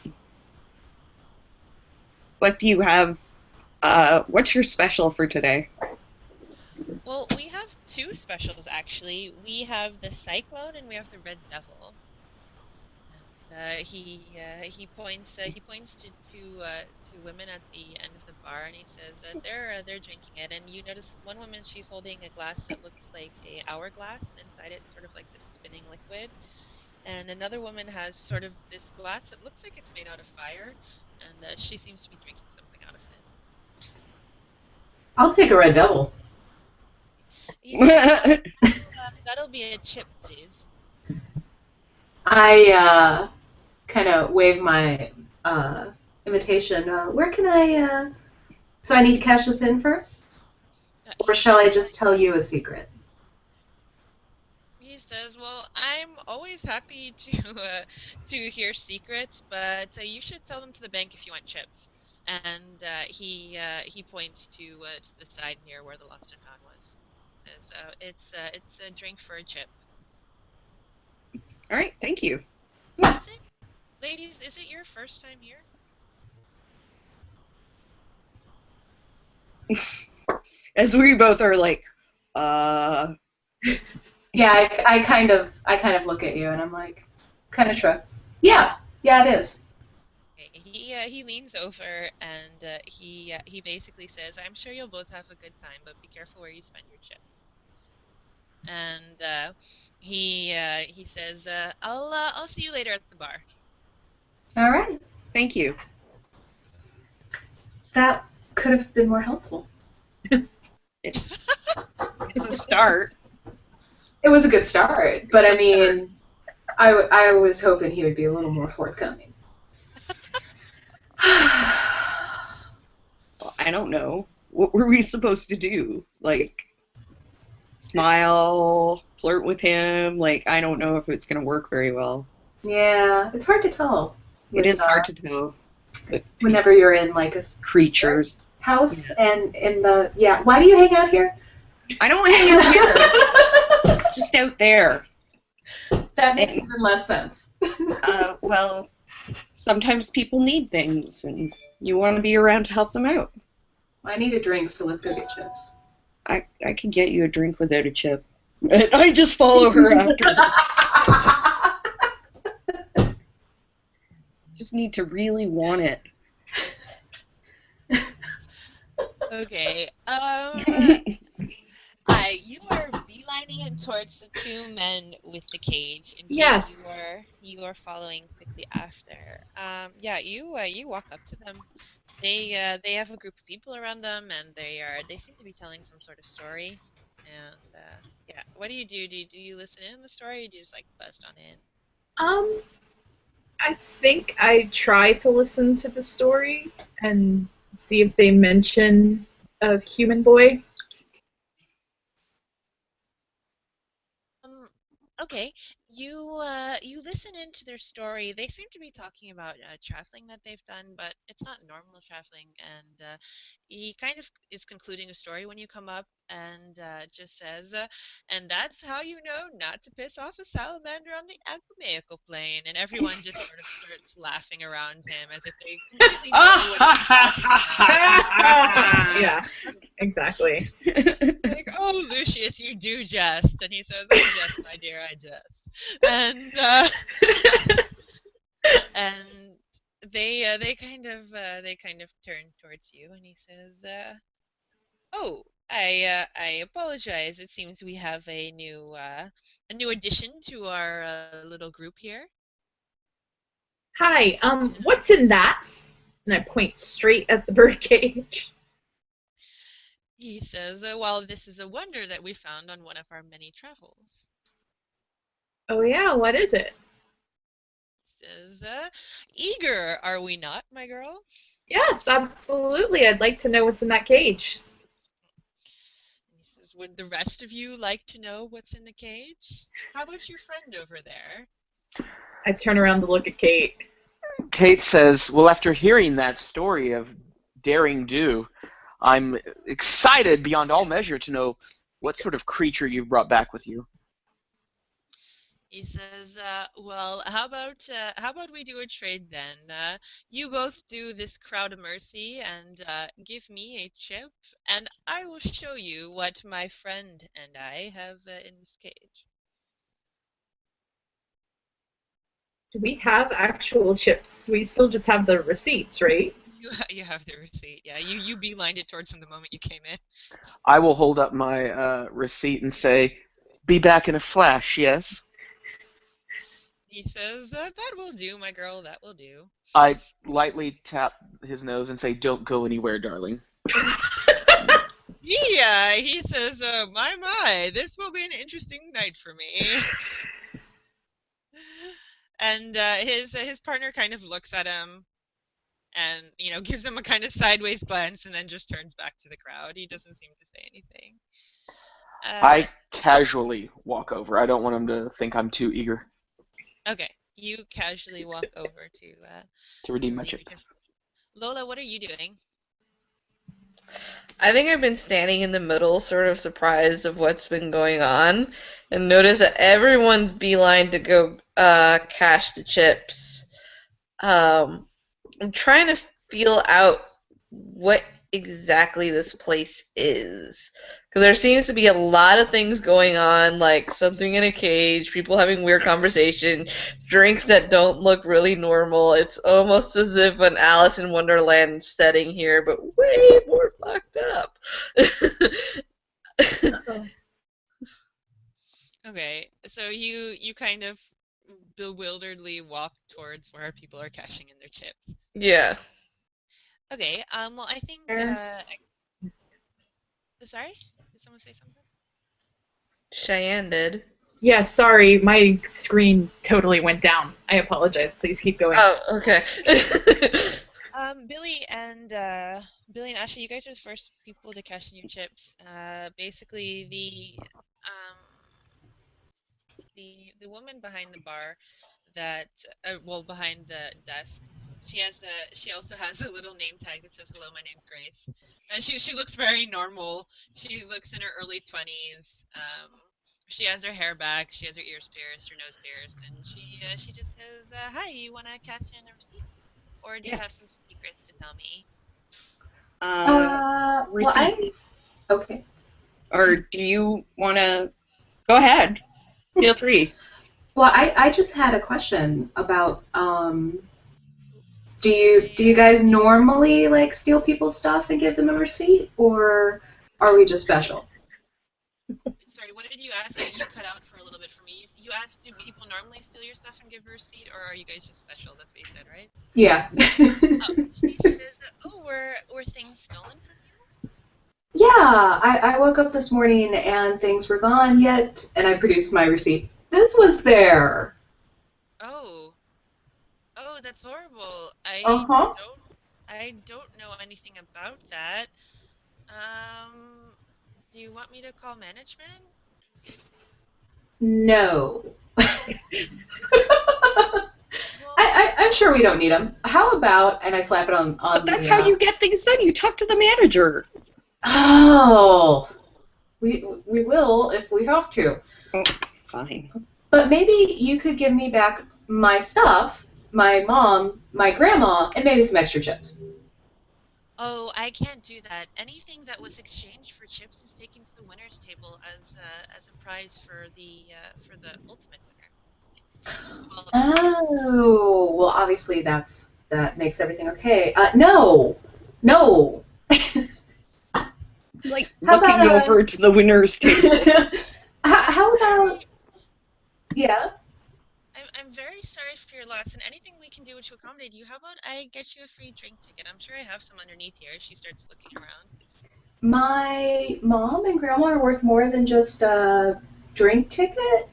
what do you have? What's your special for today? Well, we have two specials actually. We have the Cyclone and we have the Red Devil. He points to women at the end of the bar and he says they're drinking it, and you notice one woman, she's holding a glass that looks like a hourglass, and inside it's sort of like this spinning liquid, and another woman has sort of this glass that looks like it's made out of fire, and she seems to be drinking something out of it. I'll take a Red Devil. He says, that'll be a chip, please. I kind of wave my invitation. Where can I? So I need to cash this in first, or shall I just tell you a secret? He says, "Well, I'm always happy to hear secrets, but you should tell them to the bank if you want chips." And he points to the side near where the lost and found was. Says, "It's a drink for a chip." All right, thank you. Is it, ladies? Is it your first time here? As we both are like, Yeah, I kind of look at you and I'm like, kind of shrug. Yeah, it is. Okay, he leans over and he basically says, "I'm sure you'll both have a good time, but be careful where you spend your chips." And he says, I'll see you later at the bar." All right. thank you. That could have been more helpful. It's a start. It was a good start, but I mean, I was hoping he would be a little more forthcoming. Well, I don't know. What were we supposed to do? Like, smile, flirt with him? Like, I don't know if it's going to work very well. Yeah, it's hard to tell. It is hard to tell. Whenever you're in like a creatures house and in the Why do you hang out here? I don't hang out here. Just out there. That makes even less sense. Well, sometimes people need things, and you want to be around to help them out. I need a drink, so let's go get chips. I could get you a drink without a chip. And I just follow her after. Just need to really want it. Okay. You are beelining it towards the two men with the cage. And Yes. You are following quickly after. You walk up to them. They have a group of people around them, and they seem to be telling some sort of story. And what do you do? Do you listen in on the story, or do you just like bust on in? I think I try to listen to the story and see if they mention a human boy. Okay, you listen into their story. They seem to be talking about traveling that they've done, but it's not normal traveling. And he kind of is concluding a story when you come up, and just says, "And that's how you know not to piss off a salamander on the Acmaical plane." And everyone just sort of starts laughing around him as if they completely know what he's talking about. Yeah, exactly. Like, "Oh, Lucius, you do jest," and he says, "I jest, my dear, I jest," and and they kind of turn towards you, and he says, "Oh, I apologize. It seems we have a new addition to our little group here." Hi, what's in that? And I point straight at the birdcage. He says, "Well, this is a wonder that we found on one of our many travels." Oh yeah, what is it? He says, "Eager, are we not, my girl?" Yes, absolutely. I'd like to know what's in that cage. He says, "Would the rest of you like to know what's in the cage? How about your friend over there?" I turn around to look at Kate. Kate says, well, after hearing that story of daring do, I'm excited beyond all measure to know what sort of creature you've brought back with you. He says, "Well, how about we do a trade then? You both do this crowd of mercy and give me a chip, and I will show you what my friend and I have in this cage." Do we have actual chips? We still just have the receipts, right? You have the receipt, yeah. You beelined it towards him the moment you came in. I will hold up my receipt and say, "Be back in a flash, yes?" He says, "That will do, my girl. That will do." I lightly tap his nose and say, "Don't go anywhere, darling." Yeah, he says, my, this will be an interesting night for me." And his partner kind of looks at him and gives him a kind of sideways glance and then just turns back to the crowd. He doesn't seem to say anything. I casually walk over. I don't want him to think I'm too eager Okay, you casually walk over to redeem my redeem chip. your chip. Lola, what are you doing? I think I've been standing in the middle, sort of surprised of what's been going on, and notice that everyone's beeline to go cash the chips. I'm trying to feel out what exactly this place is. Because there seems to be a lot of things going on, like something in a cage, people having weird conversation, drinks that don't look really normal. It's almost as if an Alice in Wonderland setting here, but way more fucked up. Uh-oh. Okay, so you kind of bewilderedly walk towards where people are cashing in their chips. Yeah. Okay, well, I think, sorry? Did someone say something? Cheyenne did. Yeah, sorry, my screen totally went down. I apologize. Please keep going. Oh, okay. Billy and Ashley, you guys are the first people to cash in your chips. Basically, the woman behind the bar behind the desk, she also has a little name tag that says, "Hello, my name's Grace." And she looks very normal. She looks in her early 20s. She has her hair back. She has her ears pierced, her nose pierced, and she just says, "Hi, you want to cash in a receipt, or do you have some Yes. secrets to tell me?" Well, Receipt. okay. Or do you want to go ahead? Feel free. Well, I just had a question about do you guys normally like steal people's stuff and give them a receipt, or are we just special? Sorry, what did you ask? You cut out for a little bit for me. You asked, do people normally steal your stuff and give a receipt, or are you guys just special? That's what you said, right? Yeah. Oh, she says, "Oh, were things stolen from you?" Yeah, I woke up this morning and things were gone yet, and I produced my receipt. This was there. Oh, that's horrible. Uh-huh. I don't know anything about that. Um, do you want me to call management? No. Well, I'm sure we don't need them. How about, and I slap it on But that's the, how you get things done. You talk to the manager. oh, we will if we have to. Oh, fine. But maybe you could give me back my stuff, my mom, my grandma, and maybe some extra chips. oh, I can't do that. Anything that was exchanged for chips is taken to the winner's table as a prize for the ultimate winner. Well, Oh, well, obviously that makes everything okay. No, no. Like How about looking over to the winner's table. how about, very, yeah? I'm very sorry for your loss, and anything we can do to accommodate you. How about I get you a free drink ticket? I'm sure I have some underneath here. She starts looking around. My mom and grandma are worth more than just a drink ticket.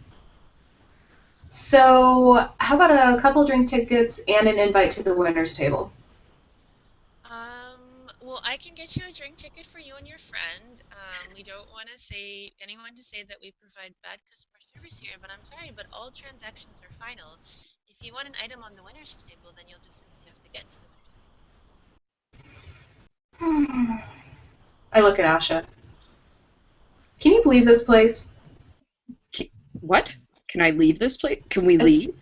So how about a couple drink tickets and an invite to the winner's table? Well, I can get you a drink ticket for you and your friend. We don't want to say anyone to say that we provide bad customer service here, but I'm sorry, but all transactions are final. If you want an item on the winner's table, then you'll just simply have to get to the winner's table. I look at Asha. Can you believe this place? What? Can I leave this place? Can we leave?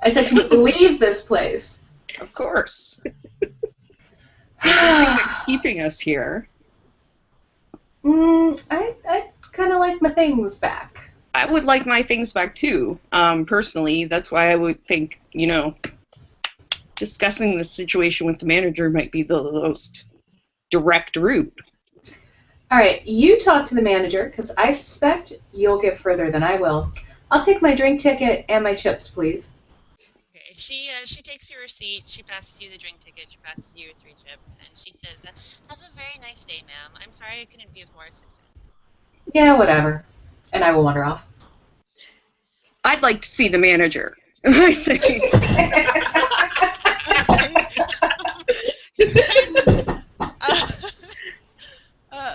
I said, can you believe this place? Of course. There's nothing that's keeping us here. I kind of like my things back. I would like my things back too. Personally, that's why I would think, discussing the situation with the manager might be the most direct route. All right, you talk to the manager, because I suspect you'll get further than I will. I'll take my drink ticket and my chips, please. Okay. She takes your receipt. She passes you the drink ticket. She passes you your 3 chips, and she says, "Have a very nice day, ma'am. I'm sorry I couldn't be of more assistance." Yeah, whatever. And I will wander off. I'd like to see the manager. I think.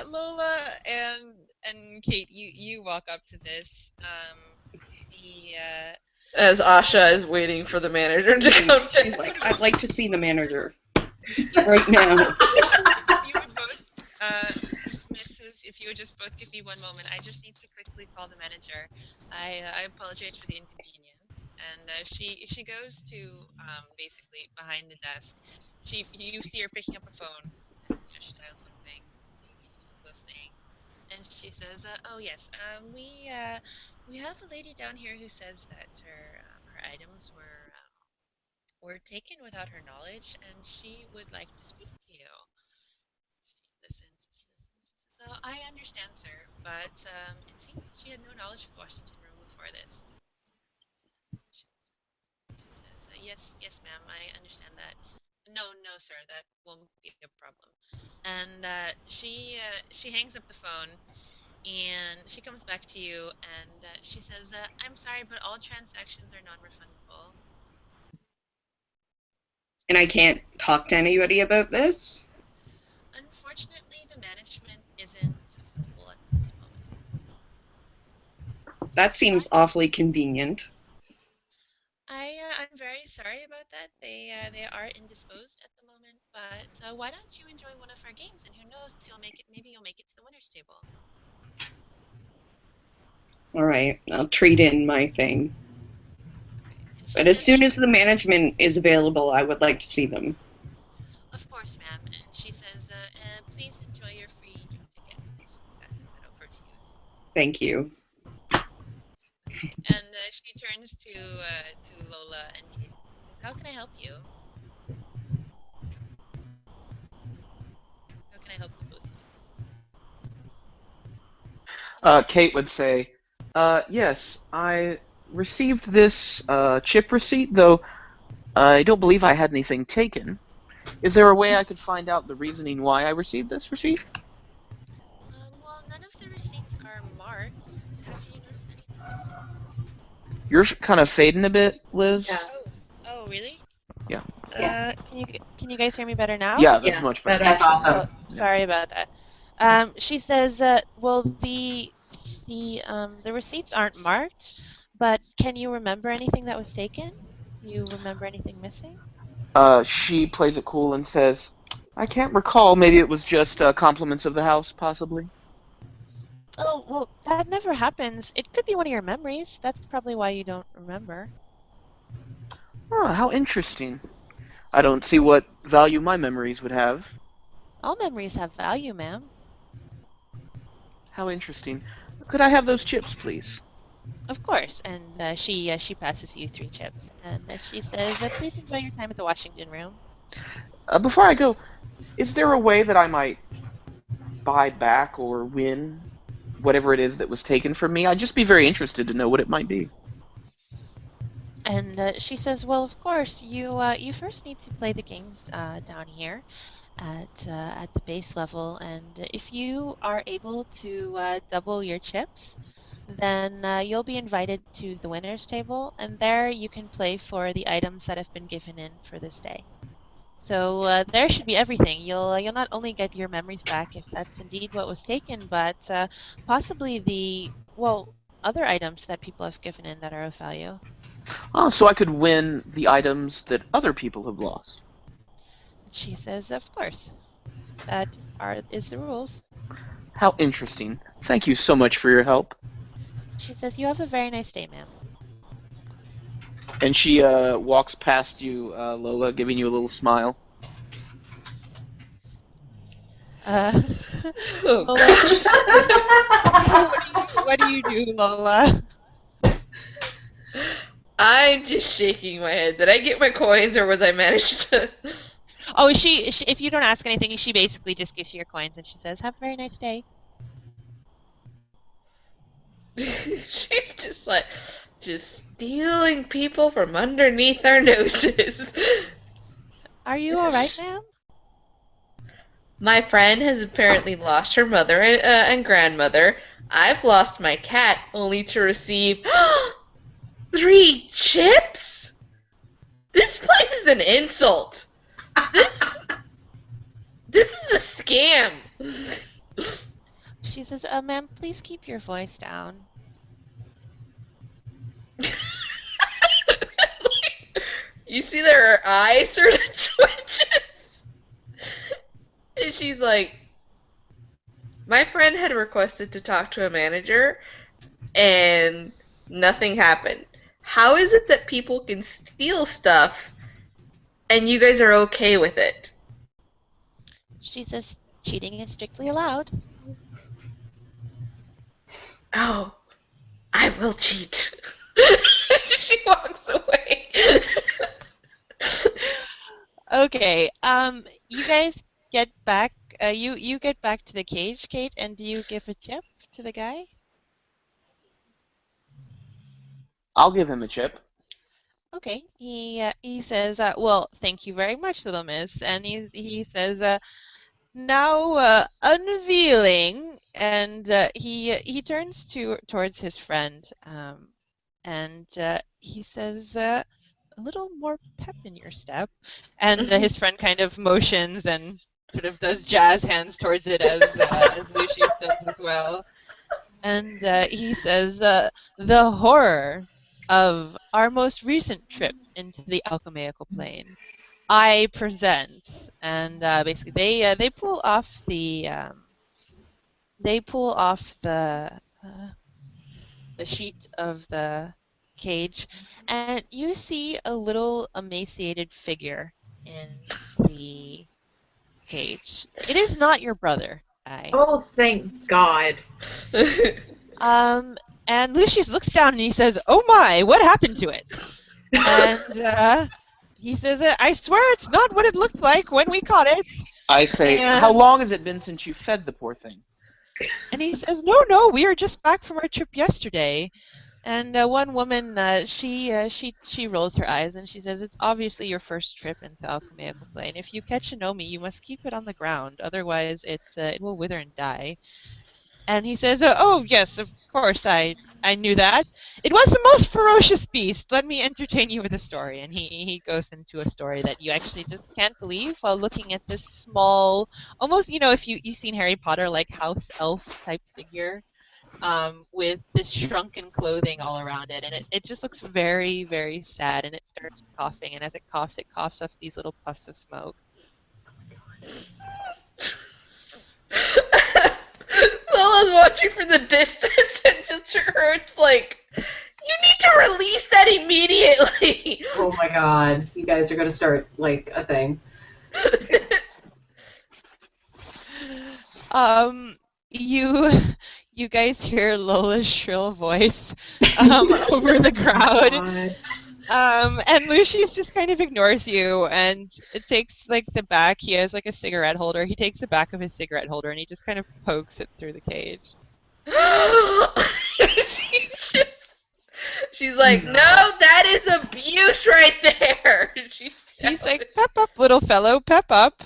Lola and Kate, you walk up to this. As Asha is waiting for the manager to come. She's like, I'd like to see the manager right now. You would both, Mrs. If you would just both give me one moment, I just need to quickly call the manager. I apologize for the inconvenience. And she goes to basically behind the desk. You see her picking up a phone. And, she dials something. She's listening. And she says, "Oh yes, we have a lady down here who says that her items were taken without her knowledge, and she would like to speak to you." She listens. She listens. So I understand, sir, but it seems that she had no knowledge of the Washington room before this. She says, yes, ma'am, I understand that. No, no, sir, that won't be a problem. And she hangs up the phone, and she comes back to you, and she says, "I'm sorry, but all transactions are non-refundable." And I can't talk to anybody about this? Unfortunately, the management isn't available at this moment. That seems awfully convenient. I'm very sorry about that. They are indisposed at the moment, but why don't you enjoy one of our games, and who knows, maybe you'll make it to the winners table. All right, I'll trade in my thing. Okay. But as soon as the management is available, I would like to see them. Of course, ma'am. And she says, "Please enjoy your free drink ticket." And she passes that over to you. Thank you. Okay. And she turns to Lola and Kate. "How can I help you? How can I help the both of you?" Kate would say, yes, I received this chip receipt, though I don't believe I had anything taken. Is there a way I could find out the reasoning why I received this receipt? Well, none of the receipts are marked. Have you noticed anything missing? You're kind of fading a bit, Liz. Yeah. Oh, really? Yeah. Can you guys hear me better now? Yeah, that's much better. That's awesome. Sorry about that. She says, "Well, the receipts aren't marked, but can you remember anything that was taken? Do you remember anything missing?" She plays it cool and says, I can't recall. Maybe it was just compliments of the house, possibly. Oh, well, that never happens. It could be one of your memories. That's probably why you don't remember. Oh, how interesting. I don't see what value my memories would have. All memories have value, ma'am. How interesting. Could I have those chips, please? Of course. And she passes you 3 chips, and she says, "Please enjoy your time at the Washington room." Before I go, is there a way that I might buy back or win whatever it is that was taken from me? I'd just be very interested to know what it might be. And she says, "Well, of course, you first need to play the games down here at the base level, and if you are able to double your chips, then you'll be invited to the winners table, and there you can play for the items that have been given in for this day. So there should be everything. You'll not only get your memories back if that's indeed what was taken, but possibly other items that people have given in that are of value." Oh, so I could win the items that other people have lost. She says, "Of course, is the rules." How interesting. Thank you so much for your help. She says, "You have a very nice day, ma'am." And she walks past you, Lola, giving you a little smile. Uh, Oh, Lola, gosh. what do you do, Lola? I'm just shaking my head. Did I get my coins or was I managed to? Oh, she if you don't ask anything, she basically just gives you your coins and she says, "Have a very nice day." She's just stealing people from underneath our noses. Are you all right, ma'am? My friend has apparently lost her mother and grandmother. I've lost my cat only to receive 3 chips? This place is an insult. This this is a scam. She says, "Ma'am, please keep your voice down." You see that her eye sort of twitches? And she's like, my friend had requested to talk to a manager, and nothing happened. How is it that people can steal stuff, and you guys are okay with it? She says, "Cheating is strictly allowed." Oh, I will cheat. She walks away. Okay. You guys get back. You get back to the cage, Kate, and do you give a chip to the guy? I'll give him a chip. Okay. He says, "Well, thank you very much, little miss," and he says, "Now unveiling," and he turns towards his friend, and he says, "A little more pep in your step," and his friend kind of motions and sort of does jazz hands towards it as Lucius does as well, and he says, "The horror of our most recent trip into the alchemical plane. I present," and basically they pull off the sheet of the cage, and you see a little emaciated figure in the cage. It is not your brother, I. Oh, thank God. And Lucius looks down and he says, "Oh my, what happened to it?" And he says, "I swear it's not what it looked like when we caught it." I say, how And long has it been since you fed the poor thing? and he says, "No, we are just back from our trip yesterday." And one woman, she rolls her eyes and she says, "It's obviously your first trip into alchemical plane. If you catch an omi, you must keep it on the ground, otherwise it will wither and die." And he says, "Oh yes, of course, I knew that. It was the most ferocious beast. Let me entertain you with a story." And he goes into a story that you actually just can't believe while looking at this small, almost, if you've seen Harry Potter, like house elf type figure, with this shrunken clothing all around it, and it just looks very, very sad, and it starts coughing, and as it coughs off these little puffs of smoke. Lola's watching from the distance and just her, it's like, you need to release that immediately. Oh my god, you guys are gonna start like a thing. You you guys hear Lola's shrill voice over the crowd. God. And Lucius just kind of ignores you, and it takes like the back. He has like a cigarette holder. He takes the back of his cigarette holder and he just kind of pokes it through the cage. She's like, no, that is abuse right there. He's like, "Pep up, little fellow, pep up."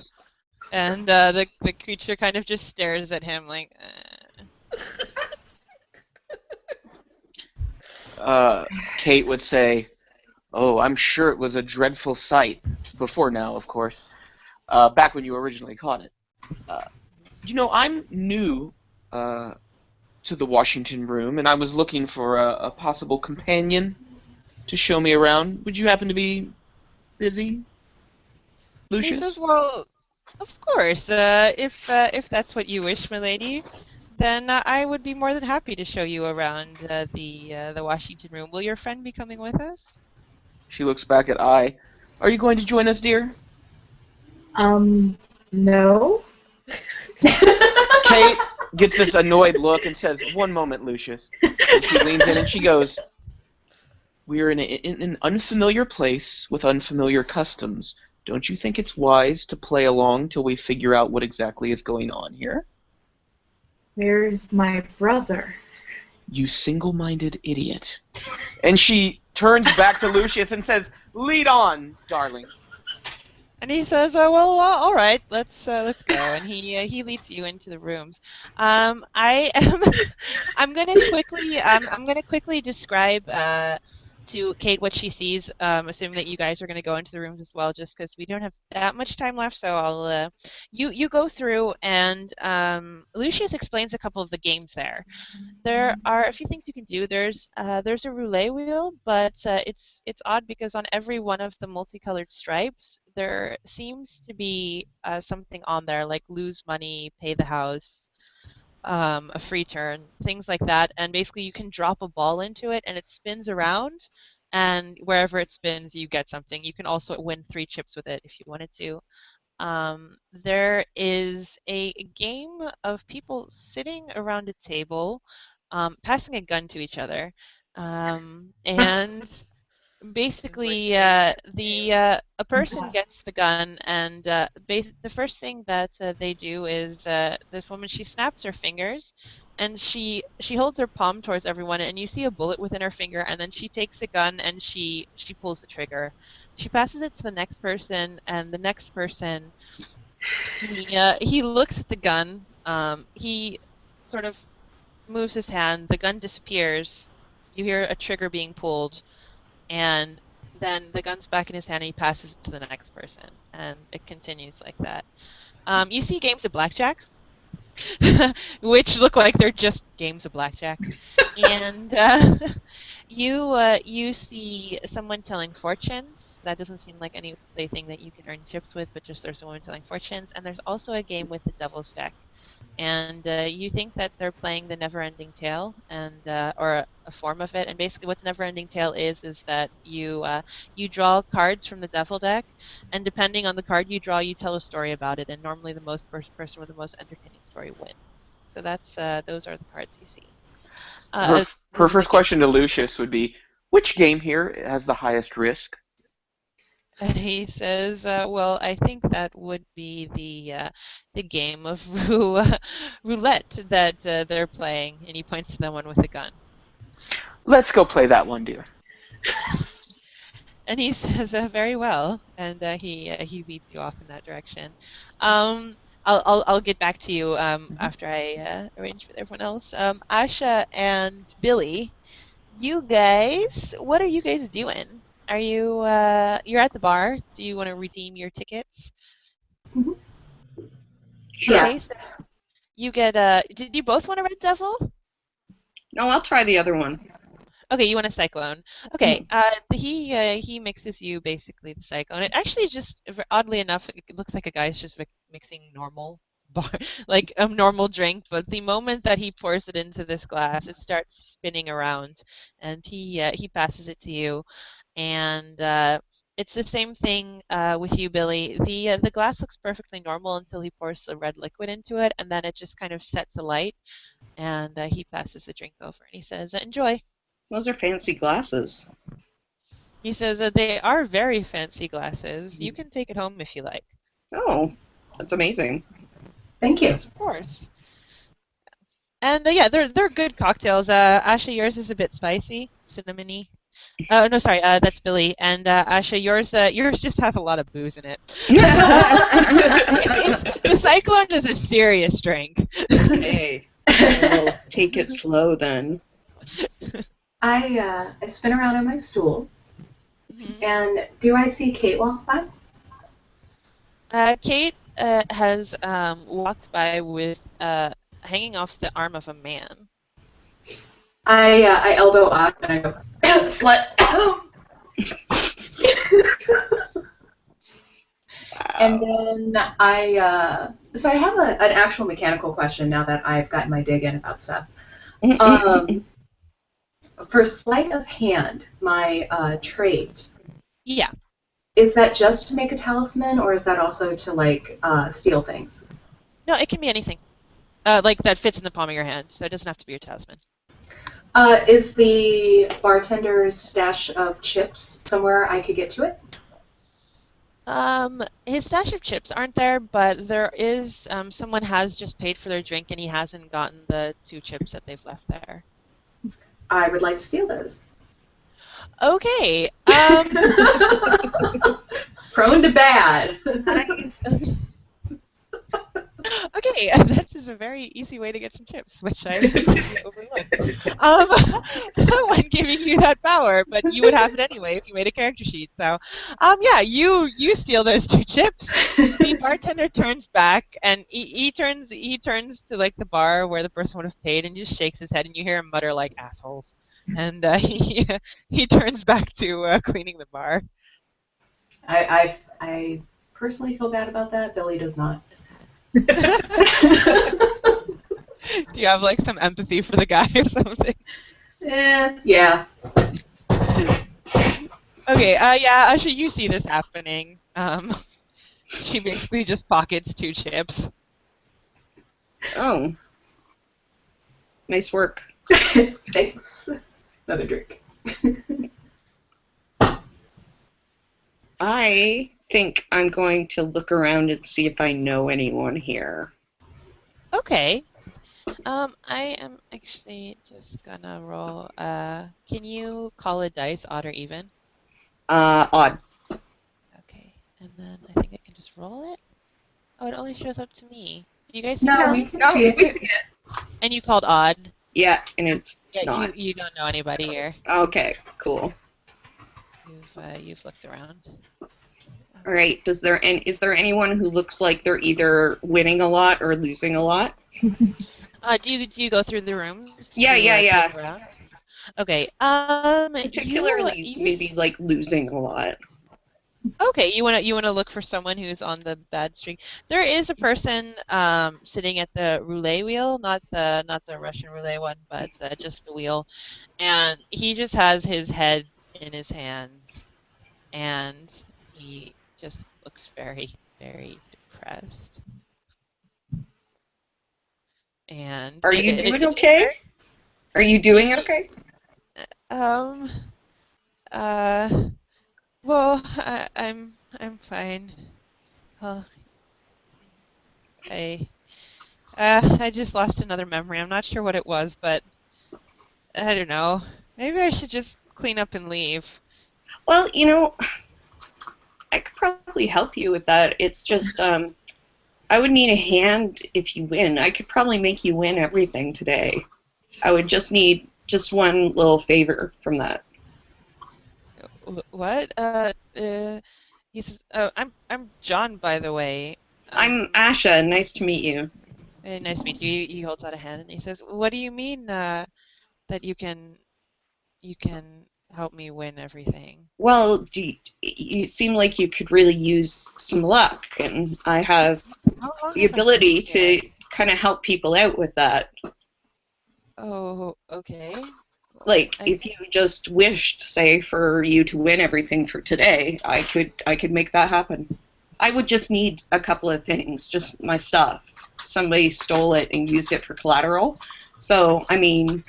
And the creature kind of just stares at him like, Kate would say, "Oh, I'm sure it was a dreadful sight." Before now, of course. Back when you originally caught it. I'm new to the Washington room, and I was looking for a possible companion to show me around. Would you happen to be busy, He Lucius? says, "Well, of course, if that's what you wish, my lady. Then I would be more than happy to show you around the Washington room. Will your friend be coming with us? She looks back at I. Are you going to join us, dear? No. Kate gets this annoyed look and says, "One moment, Lucius." And she leans in and she goes, "We are in an unfamiliar place with unfamiliar customs. Don't you think it's wise to play along till we figure out what exactly is going on here?" Where's my brother? "You single-minded idiot." And she turns back to Lucius and says, "Lead on, darling." And he says, "Well, all right, let's go." And he leads you into the rooms. I am I'm gonna quickly describe to Kate what she sees. Assuming that you guys are gonna go into the rooms as well, just because we don't have that much time left. So I'll you go through and Lucius explains a couple of the games there. There are a few things you can do. There's a roulette wheel, but it's odd because on every one of the multicolored stripes, there seems to be something on there like lose money, pay the house, a free turn, things like that. And basically, you can drop a ball into it, and it spins around, and wherever it spins, you get something. You can also win 3 chips with it if you wanted to. There is a game of people sitting around a table, passing a gun to each other, and basically a person gets the gun, and the first thing that they do is this woman, she snaps her fingers, and she holds her palm towards everyone, and you see a bullet within her finger, and then she takes the gun and she pulls the trigger. She passes it to the next person, and the next person, he looks at the gun. He sort of moves his hand. The gun disappears. You hear a trigger being pulled, and then the gun's back in his hand, and he passes it to the next person, and it continues like that. You see games of blackjack, which look like they're just games of blackjack, and you see someone telling fortunes. That doesn't seem like anything that you can earn chips with, but just there's a woman telling fortunes, and there's also a game with the devil's deck. And you think that they're playing the Never-Ending Tale, and or a form of it. And basically, what Never-Ending Tale is that you draw cards from the devil deck, and depending on the card you draw, you tell a story about it. And normally, the most person with the most entertaining story wins. So that's those are the cards you see. Her Those are the first games. question to Lucius would be, "Which game here has the highest risk?" He says, "Well, I think that would be the game of roulette that they're playing," and he points to the one with the gun. "Let's go play that one, dear." And he says, "Very well," and he leads you off in that direction. I'll get back to you after I arrange with everyone else. Asha and Billy, you guys, what are you guys doing? Are you you're at the bar? Do you want to redeem your tickets? Sure. Okay, so you get did you both want a red devil? No, I'll try the other one. Okay, you want a cyclone. Okay, he mixes you basically the cyclone. It actually just oddly enough, it looks like a guy's just mixing normal bar like a normal drink, but the moment that he pours it into this glass, it starts spinning around, and he passes it to you, and it's the same thing with you, Billy. The glass looks perfectly normal until he pours the red liquid into it, and then it just kind of sets alight, and he passes the drink over, and he says, "Enjoy." Those are fancy glasses. He says that they are very fancy glasses. You can take it home if you like. Oh, that's amazing. Thank you. Yes, of course. And yeah, they're good cocktails. Asha, yours is a bit spicy, cinnamony. No, sorry, that's Billy. And Asha, yours just has a lot of booze in it. The Cyclone is a serious drink. Hey, we'll take it slow then. I spin around on my stool, Mhm. and do I see Kate walk by? Kate has walked by with hanging off the arm of a man. I elbow up and I go, slut. And then so I have an actual mechanical question now that I've gotten my dig in about stuff. For sleight of hand, my trait, Yeah. is that just to make a talisman, or is that also to like steal things? No, it can be anything. Like that fits in the palm of your hand, so it doesn't have to be your talisman. Is the bartender's stash of chips somewhere I could get to it? His stash of chips aren't there, but there is, someone has just paid for their drink and he hasn't gotten the 2 chips that they've left there. I would like to steal those. Okay. Prone to bad. Okay, that is a very easy way to get some chips, which I completely overlooked. When giving you that power, but you would have it anyway if you made a character sheet. So, yeah, you steal those 2 chips. The bartender turns back and he turns to like the bar where the person would have paid and just shakes his head, and you hear him mutter like assholes, and he turns back to cleaning the bar. I personally feel bad about that. Billy does not. Do you have like some empathy for the guy or something? Yeah. Okay, yeah, actually you see this happening. She basically just pockets 2 chips. Oh. Nice work. Thanks. Another drink. I think I'm going to look around and see if I know anyone here. Okay. I am actually just gonna roll, can you call a dice odd or even? Odd. Okay, and then I think I can just roll it? Oh, it only shows up to me. Do you guys see No, that? we can see it. And you called odd? Yeah, and it's Yeah, not. you don't know anybody here. Okay, cool. You've looked around. All right. Is there anyone who looks like they're either winning a lot or losing a lot? Do you go through the rooms? Yeah. Look around? Okay. Particularly maybe like losing a lot. Okay, you wanna look for someone who's on the bad streak. There is a person sitting at the roulette wheel, not the Russian roulette one, but just the wheel, and he just has his head in his hands, and he just looks very, very depressed. And Are you doing okay? Are you doing okay? Well, I'm fine. Well, I just lost another memory. I'm not sure what it was, but I don't know. Maybe I should just clean up and leave. Well, I could probably help you with that. It's just, I would need a hand if you win. I could probably make you win everything today. I would just need just one little favor from that. What? He says, I'm John, by the way. I'm Asha. Nice to meet you. Hey, nice to meet you. He holds out a hand and he says, "What do you mean, that you can help me win everything?" Well, you seem like you could really use some luck, and I have the ability to kind of help people out with that. Oh, okay. Like, if you just wished, say, for you to win everything for today, I could make that happen. I would just need a couple of things, just my stuff. Somebody stole it and used it for collateral. So, I mean,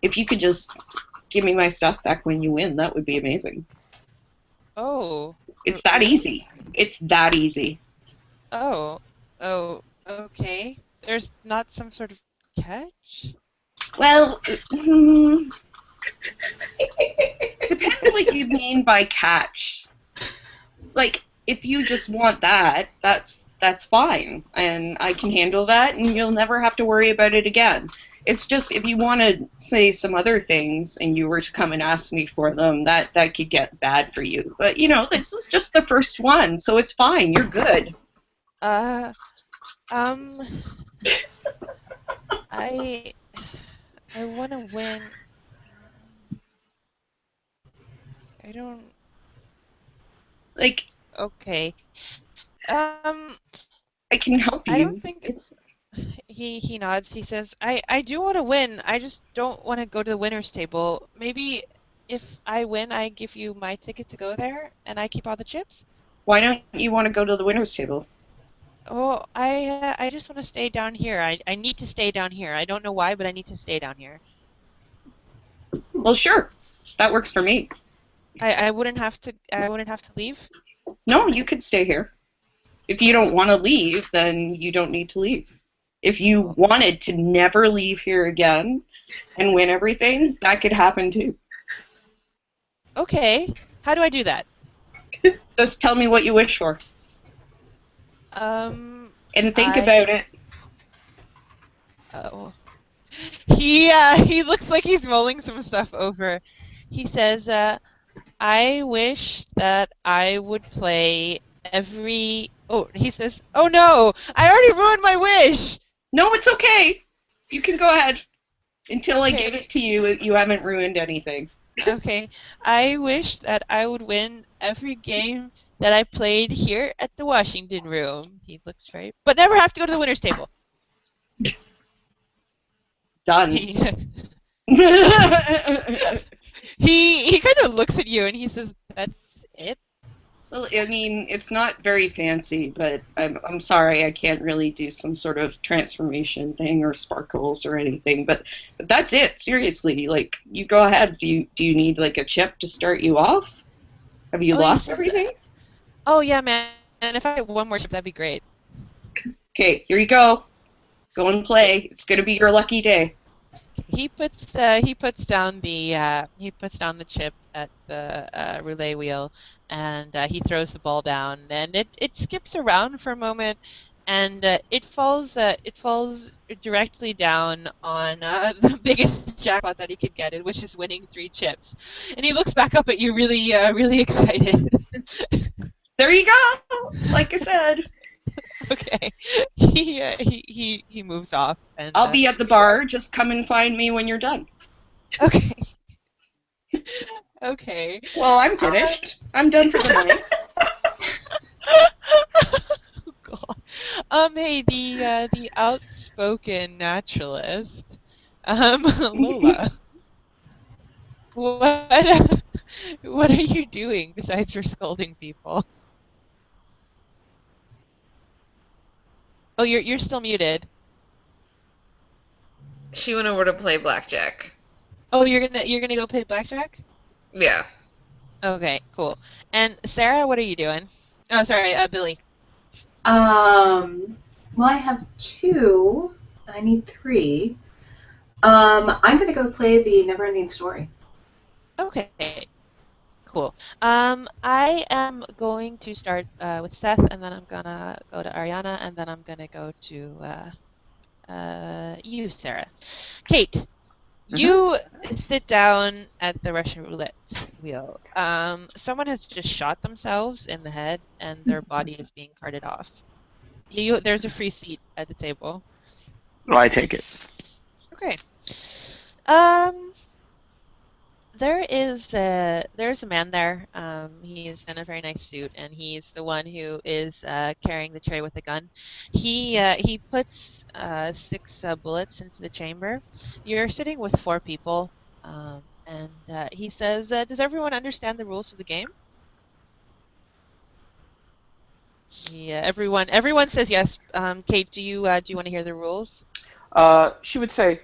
if you could just give me my stuff back when you win, that would be amazing. Oh. It's that easy. It's that easy. Oh, okay. There's not some sort of catch? Well, depends what you mean by catch. Like, if you just want that, that's fine, and I can handle that, and you'll never have to worry about it again. It's just if you want to say some other things and you were to come and ask me for them, that could get bad for you. But this is just the first one, so it's fine. You're good. I want to win. I don't. Like. Okay. Um, I can help I don't you. think It's he nods. He says, I do want to win. I just don't want to go to the winner's table. Maybe if I win, I give you my ticket to go there, and I keep all the chips. Why don't you want to go to the winner's table? Oh, I just want to stay down here. I need to stay down here. I don't know why, but I need to stay down here. Well, sure. That works for me. I wouldn't have to leave. No, you could stay here. If you don't want to leave, then you don't need to leave. If you wanted to never leave here again and win everything, that could happen too. Okay. How do I do that? Just tell me what you wish for Um, and think I about it. oh. He looks like he's mulling some stuff over. He says, I wish that I would play every. Oh, he says, oh no, I already ruined my wish. No, it's okay. You can go ahead. Until I give Okay. it to you, you haven't ruined anything. Okay. I wish that I would win every game that I played here at the Washington room. He looks very, but never have to go to the winner's table. Done. He he kind of looks at you and he says, "That's it." Well, I mean, it's not very fancy, but I'm sorry I can't really do some sort of transformation thing or sparkles or anything. But that's it. Seriously, like you go ahead. Do you need like a chip to start you off? Have you Oh, he lost says, everything? "Oh yeah, man. And if I get one more chip, that'd be great." Okay, here you go. Go and play. It's gonna be your lucky day. He puts down the chip at the relay wheel, and he throws the ball down, and it skips around for a moment, and it falls directly down on the biggest jackpot that he could get, which is winning 3 chips. And he looks back up at you, really excited. There you go. Like I said, Okay, he moves off, and I'll be at the bar. Just come and find me when you're done. okay. Okay. Well, I'm finished. I'm done for the night. Oh God. Hey, the outspoken naturalist, Lola. What what are you doing besides for scolding people? Oh, you're still muted. She went over to play blackjack. Oh, you're gonna go play blackjack? Yeah. Okay, cool. And Sarah, what are you doing? Oh, sorry, Billy. Well, I have 2. I need 3. I'm going to go play the Neverending Story. Okay, cool. I am going to start with Seth, and then I'm gonna go to Ariana, and then I'm gonna go to you, Sarah. Kate, you sit down at the Russian roulette wheel. Someone has just shot themselves in the head, and their body is being carted off. There's a free seat at the table. Well, I take it. Okay. Um, there's a man there. He's in a very nice suit, and he's the one who is carrying the tray with the gun. He puts 6 bullets into the chamber. You're sitting with 4 people, and he says, "Does everyone understand the rules of the game?" Yeah, everyone says yes. Kate, do you want to hear the rules? She would say,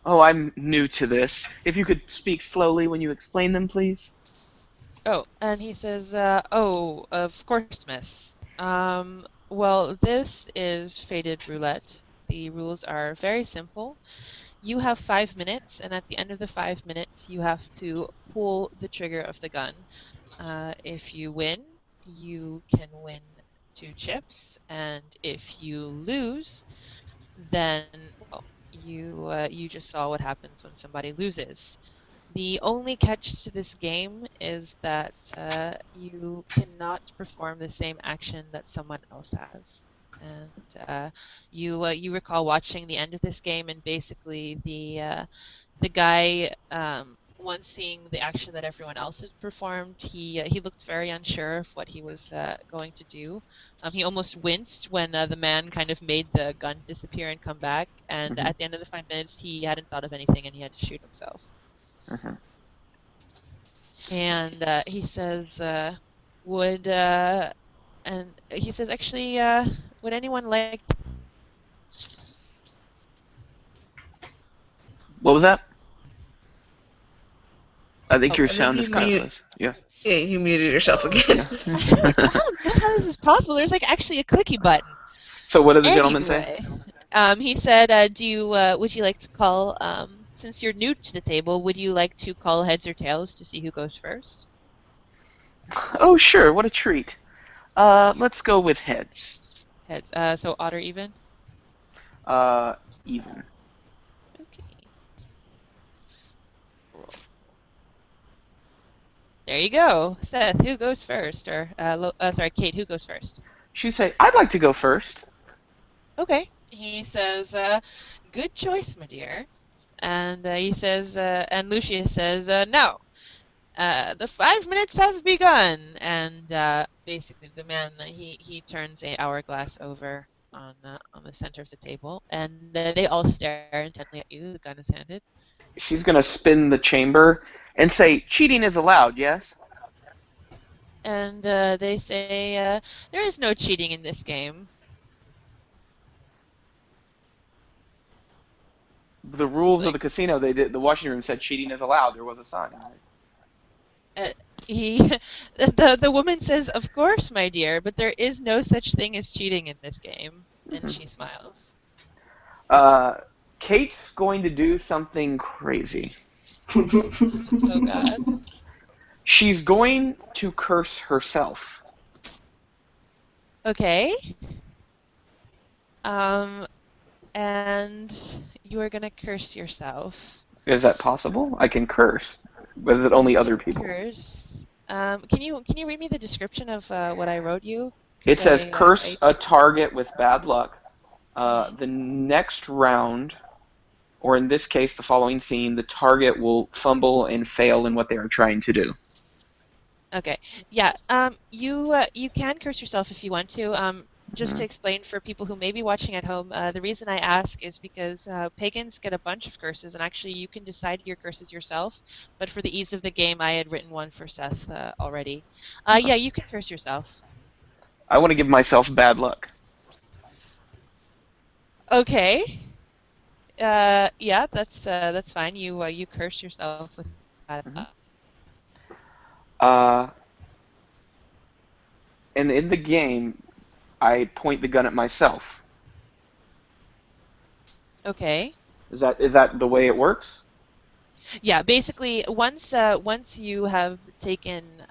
"Oh, I'm new to this. If you could speak slowly when you explain them, please." Oh, and he says, "Oh, of course, miss. Well, this is Fated Roulette. The rules are very simple. You have 5 minutes, and at the end of the 5 minutes, you have to pull the trigger of the gun. If you win, you can win 2 chips, and if you lose, then, well, you just saw what happens when somebody loses. The only catch to this game is that you cannot perform the same action that someone else has. And you recall watching the end of this game, and basically the guy once seeing the action that everyone else had performed, he looked very unsure of what he was going to do. He almost winced when the man kind of made the gun disappear and come back. And Mhm. at the end of the 5 minutes, he hadn't thought of anything and he had to shoot himself. Mhm. And he says, "Would and he says, actually, would anyone like?" What was that? I think Oh, your I think sound is you kind of mute. close. Yeah. Yeah, you muted yourself again. Yeah. I don't know how this is possible. There's like actually a clicky button. So what did the gentleman say? Anyway, he said, would you like to call, since you're new to the table, would you like to call heads or tails to see who goes first? Oh, sure. What a treat. Let's go with heads. Heads. So odd or even? Uh, even. Okay. Roll. There you go. Seth, who goes first? Or, sorry, Kate, who goes first? She say, "I'd like to go first." Okay. He says, good choice, my dear. And he says, and Lucius says, no. The 5 minutes have begun, and basically the man he turns a hourglass over on the center of the table, and they all stare intently at you. The gun is handed, She's gonna spin the chamber and say, "Cheating is allowed, yes?" and they say there is no cheating in this game. The rules of the Like casino, they did. The washing room said cheating is allowed. There was a sign. Right? he, the woman says, "Of course, my dear, but there is no such thing as cheating in this game," and Mhm. she smiles. Kate's going to do something crazy. Oh God. She's going to curse herself. Okay. Um, and you are gonna curse yourself. Is that possible? I can curse. But is it only You other can people? curse. Can you read me the description of what I wrote you? It Because says curse I a target with bad luck. mhm. The next round, or in this case, the following scene, the target will fumble and fail in what they are trying to do. Okay. Yeah. You can curse yourself if you want to. Just to Mhm. explain for people who may be watching at home, the reason I ask is because pagans get a bunch of curses, and actually you can decide your curses yourself. But for the ease of the game, I had written one for Seth already. Okay. Yeah, you can curse yourself. I want to give myself bad luck. Okay. Yeah, that's fine. You curse yourself with bad Mhm. luck. Uh, and in the game, I point the gun at myself. Okay. Is that the way it works? Yeah, basically, once you have taken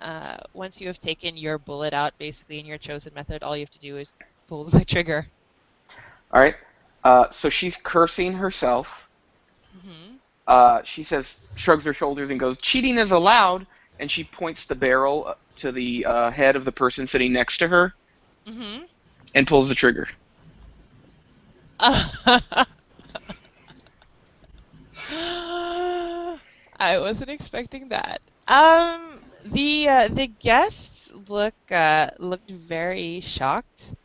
your bullet out, basically in your chosen method, all you have to do is pull the trigger. All right. So she's cursing herself. Mhm. She says, shrugs her shoulders and goes, "Cheating is allowed." And she points the barrel to the head of the person sitting next to her Mhm. and pulls the trigger. I wasn't expecting that. The guests looked very shocked.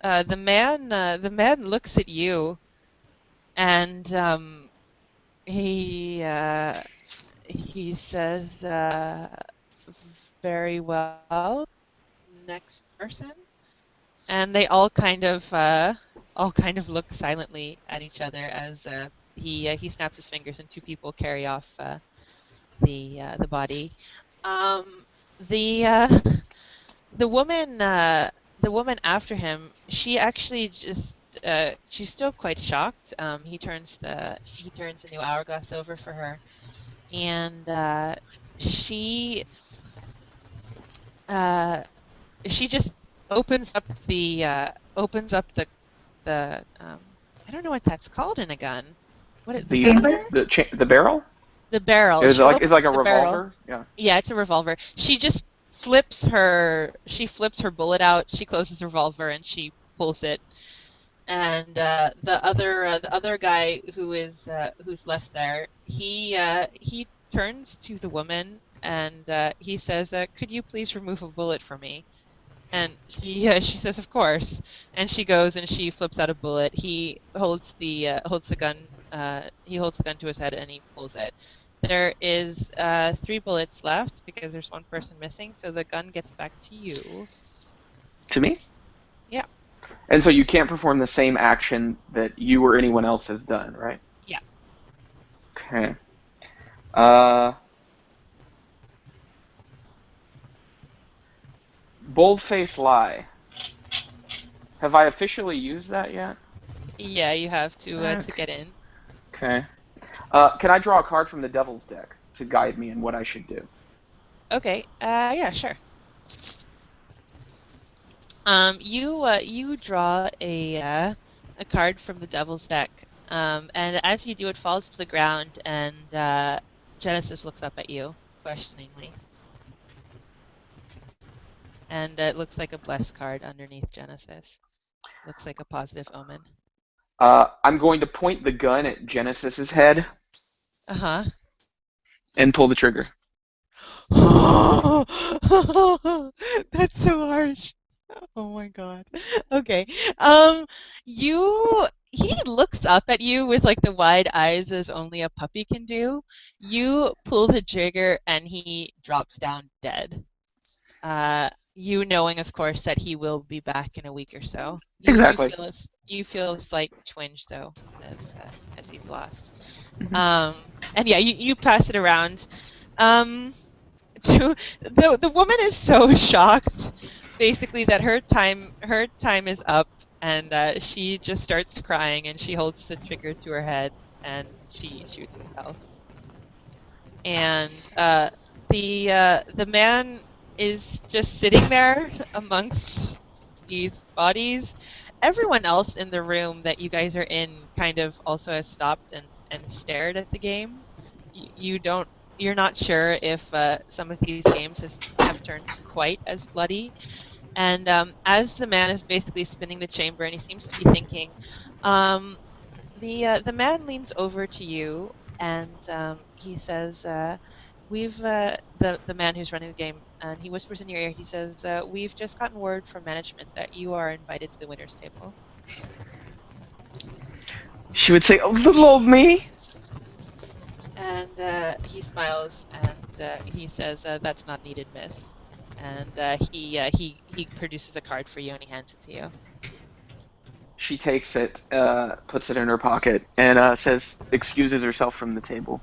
The man looks at you and he says, very well, next person. And they all kind of look silently at each other as he snaps his fingers and two people carry off the body. Um, the uh, the woman the woman after him, she actually just she's still quite shocked. He turns the new hourglass over for her, and she uh, she just opens up the I don't know what that's called in a gun. The The cylinder? the barrel The barrel. is She like is opens like up a the barrel. revolver. Yeah. Yeah, it's a revolver. She flips her bullet out. She closes the revolver and she pulls it. And the other guy who's left there, he turns to the woman and he says, "Could you please remove a bullet for me?" And she says, "Of course." And she goes and she flips out a bullet. He holds the gun. He holds the gun to his head and he pulls it. There is 3 bullets left because there's 1 person missing. So the gun gets back to you. To me? Yeah. And so you can't perform the same action that you or anyone else has done, right? Yeah. Okay. Bold-faced lie. Have I officially used that yet? Yeah, you have to get in. Okay. Can I draw a card from the Devil's deck to guide me in what I should do? Okay. Yeah, sure. You draw a card from the Devil's deck. And as you do, it falls to the ground, and Genesis looks up at you questioningly. And it looks like a blessed card underneath Genesis. Looks like a positive omen. I'm going to point the gun at Genesis's head Uh-huh. and pull the trigger. That's so harsh. Oh my god. Okay. He looks up at you with like the wide eyes as only a puppy can do. You pull the trigger and he drops down dead. You knowing, of course, that he will be back in a week or so. Exactly. You feel a slight twinge though, as he's lost. And yeah, you pass it around. The woman is so shocked, basically, that her time is up, and she just starts crying, and she holds the trigger to her head, and she shoots herself. And the man is just sitting there amongst these bodies. Everyone else in the room that you guys are in kind of also has stopped and stared at the game. You're not sure if some of these games have turned quite as bloody. And as the man is basically spinning the chamber and he seems to be thinking, the man leans over to you and he says, the man who's running the game, and he whispers in your ear. He says, "We've just gotten word from management that you are invited to the winners' table." She would say, "Oh, little old me." And he smiles and he says, "That's not needed, miss." And he produces a card for you and he hands it to you. She takes it, puts it in her pocket, and excuses herself from the table.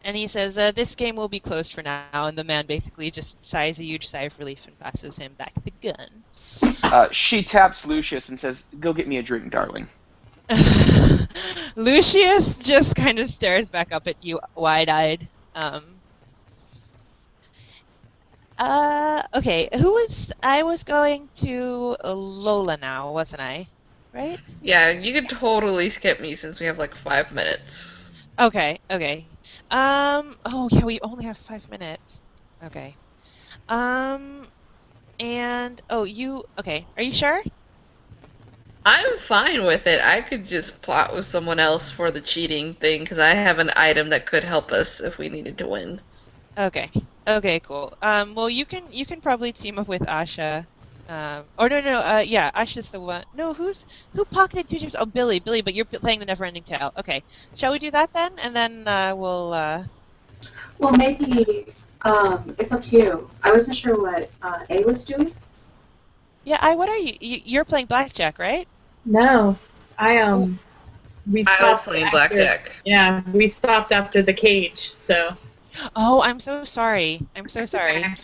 And he says, "This game will be closed for now." And the man basically just sighs a huge sigh of relief and passes him back the gun. She taps Lucius and says, "Go get me a drink, darling." Lucius just kind of stares back up at you, wide-eyed. Okay, I was going to Lola now, wasn't I? Right? Yeah, you could totally skip me since we have like 5 minutes. Okay. Oh yeah, we only have 5 minutes. Okay. And okay, are you sure? I'm fine with it. I could just plot with someone else for the cheating thing because I have an item that could help us if we needed to win. Okay, cool. Well, you can probably team up with Asha. Or no, yeah, Asha's the one. No, who pocketed 2 chips? Oh, Billy, but you're playing the Never-Ending Tale. Okay, shall we do that then? And then we'll. Well, maybe it's up to you. I wasn't sure what A was doing. Yeah, what are you? You're playing blackjack, right? No, we I was stopped playing after, blackjack. Yeah, we stopped after the cage. So. Oh, I'm so sorry. Okay.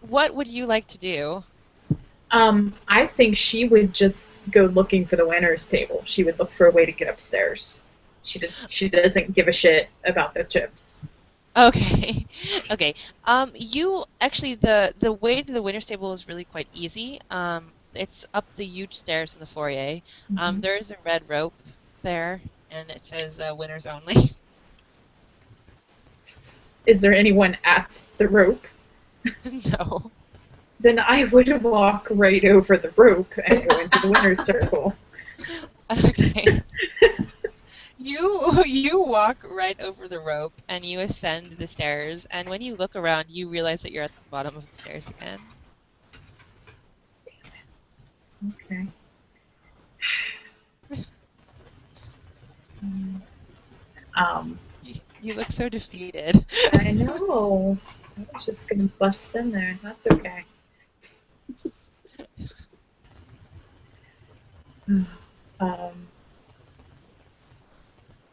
What would you like to do? I think she would just go looking for the winners table. She would look for a way to get upstairs. She doesn't give a shit about the chips. Okay. Okay. You actually the way to the winner's table is really quite easy. It's up the huge stairs in the foyer. Mhm. There is a red rope there, and it says winners only. Is there anyone at the rope? No. Then I would walk right over the rope and go into the winner's circle. Okay. You you walk right over the rope and you ascend the stairs, and when you look around, you realize that you're at the bottom of the stairs again. Okay. Um, You look so defeated. I know. I was just gonna bust in there. That's okay.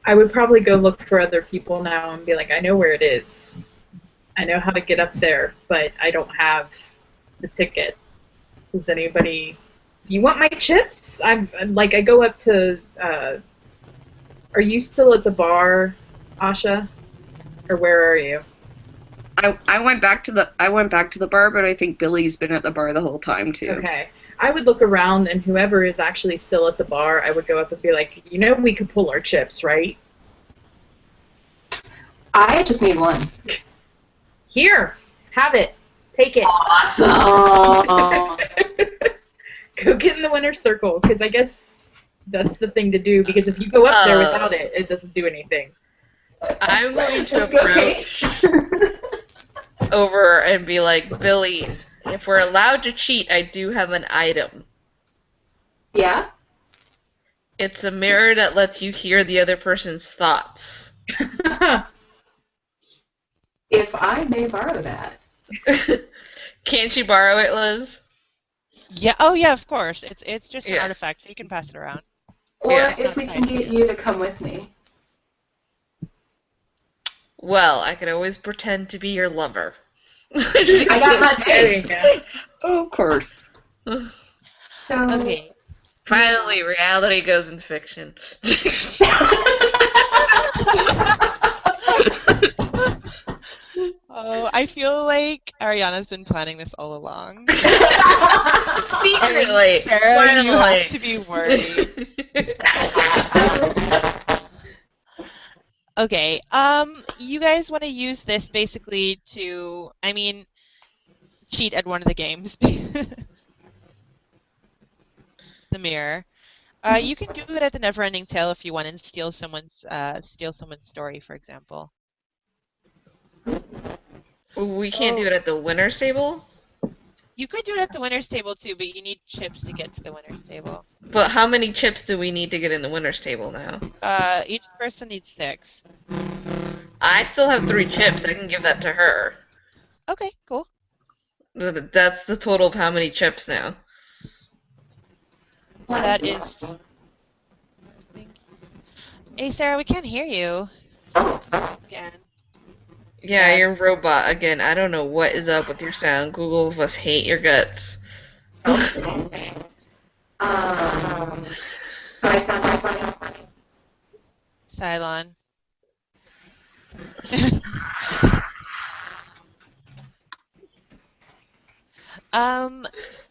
I would probably go look for other people now and be like, I know where it is. I know how to get up there, but I don't have the ticket. Does anybody? Do you want my chips? I'm like, I go up to. Are you still at the bar, Asha, or where are you? I went back to the bar, but I think Billy's been at the bar the whole time too. Okay. I would look around, and whoever is actually still at the bar, I would go up and be like, you know, we could pull our chips, right? I just need one. Here, have it. Take it. Awesome. Go get in the winner's circle, because I guess that's the thing to do, because if you go up there without it, it doesn't do anything. I'm going to approach over and be like, Billy, if we're allowed to cheat, I do have an item. Yeah? It's a mirror that lets you hear the other person's thoughts. If I may borrow that. Can't you borrow it, Liz? Yeah. Oh, yeah. Of course. It's just an Yeah. artifact, so you can pass it around. Or Yeah. if we can get you to come with me. Well, I could always pretend to be your lover. I got my There you pick. go. Oh, of course. So Okay. Finally, reality goes into fiction. Oh, I feel like Ariana's been planning this all along. Secretly, Sarah, you finally. have to be worried. Okay. You guys want to use this basically to, I mean, cheat at one of the games. The mirror. You can do it at the Neverending Tale if you want and steal someone's story, for example. We can't do it at the winner's table? You could do it at the winner's table too, but you need chips to get to the winner's table. But how many chips do we need to get in the winner's table now? Each person needs 6. I still have 3 chips. I can give that to her. Okay, cool. That's the total of how many chips now? That is. Hey, Sarah, we can't hear you. Again. Yeah, you're a robot again. I don't know what is up with your sound. Google of us hate your guts. So I sound like funny. Cylon.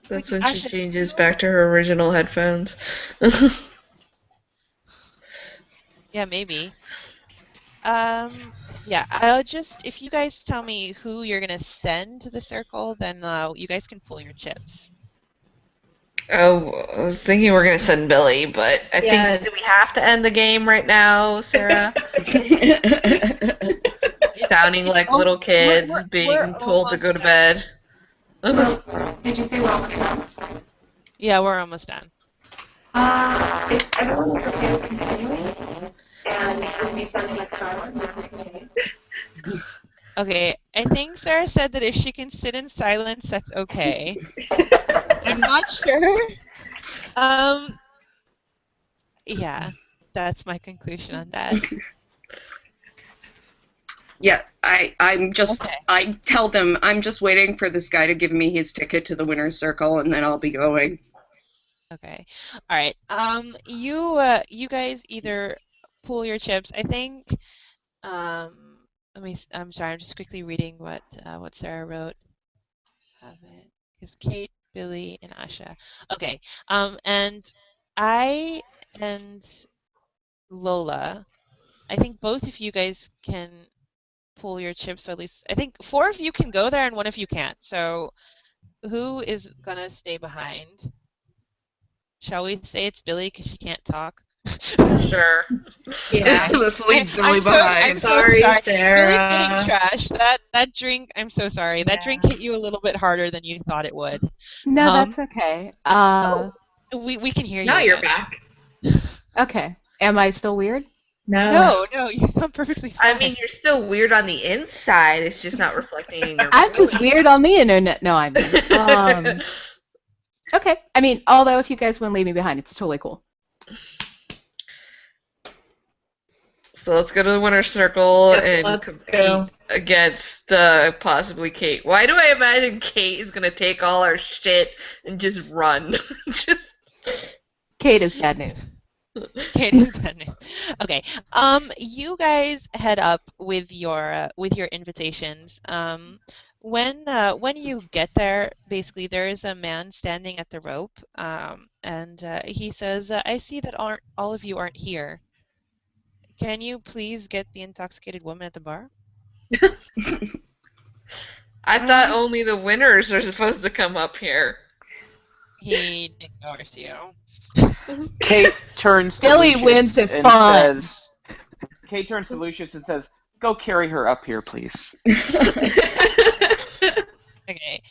That's when she changes back to her original headphones. Yeah, maybe. Yeah, I'll just, if you guys tell me who you're gonna send to the circle, then you guys can pull your chips. Oh, I was thinking we're gonna send Billy, but I think, do we have to end the game right now, Sarah? Sounding like little kids being told to go to bed. Did you say we're almost done? Yeah, we're almost done. If everyone is okay with continuing, and with me sending us silence, we can continue. Okay, I think Sarah said that if she can sit in silence, that's okay. I'm not sure. Yeah, that's my conclusion on that. Yeah, I tell them I'm just waiting for this guy to give me his ticket to the winner's circle, and then I'll be going. Okay. All right. You guys either pull your chips. I think. I'm sorry. I'm just quickly reading what Sarah wrote. Have it. Is Kate, Billy, and Asha. Okay. And I and Lola. I think both of you guys can pull your chips, or at least I think 4 of you can go there and 1 of you can't. So who is gonna stay behind? Shall we say it's Billy because she can't talk? Sure. Yeah. Let's leave Billy I'm behind. so Sorry, sorry. Billy's Sarah. getting trashed. That drink. I'm so sorry. That drink hit you a little bit harder than you thought it would. No, that's okay. We can hear Now you you're again. back. Okay. Am I still weird? No. No, you sound perfectly fine. I mean, you're still weird on the inside. It's just not reflecting in your I'm just voice. weird on the internet. No, I'm okay. I mean, although if you guys want to leave me behind, it's totally cool. So let's go to the winner's circle Yep, and let's compete go. against possibly Kate. Why do I imagine Kate is gonna take all our shit and just run? Just. Kate is bad news. Kate is bad news. Okay. You guys head up with your invitations. When you get there, basically there is a man standing at the rope, and he says, "I see that aren't all of you aren't here. Can you please get the intoxicated woman at the bar?" I thought only the winners are supposed to come up here. He ignores you. Kate turns to Billy Lucius wins at and fun. says, Kate turns to Lucius and says, "Go carry her up here, please." Okay.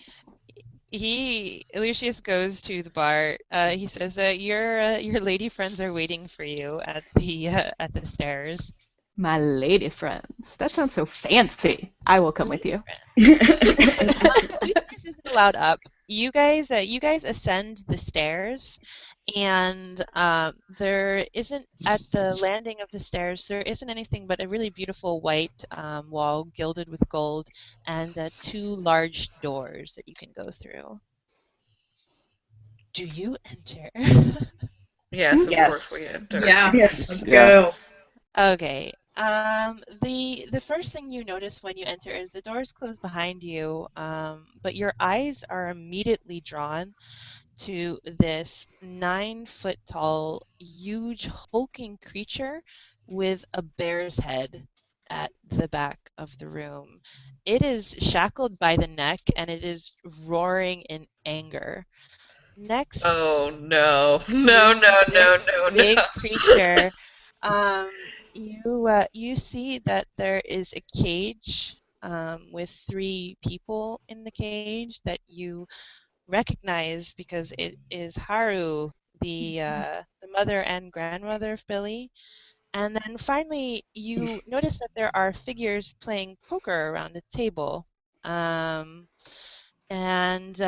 Lucius goes to the bar. He says, "Your lady friends are waiting for you at the stairs." My lady friends. That sounds so fancy. I will come with you. Lucius isn't allowed up. You guys ascend the stairs, and there isn't at the landing of the stairs. There isn't anything but a really beautiful white wall gilded with gold, and two large doors that you can go through. Do you enter? Yes, of Yes. course we enter. Yeah. Yes. Let's Yeah. go. Okay. The first thing you notice when you enter is the doors close behind you, but your eyes are immediately drawn to this 9 foot tall, huge, hulking creature with a bear's head at the back of the room. It is shackled by the neck and it is roaring in anger. Next Oh no. No, no, no, this no, big no. creature, you see that there is a cage with 3 people in the cage that you recognize because it is Haru, the mother and grandmother of Billy. And then finally, you notice that there are figures playing poker around a table. Um, and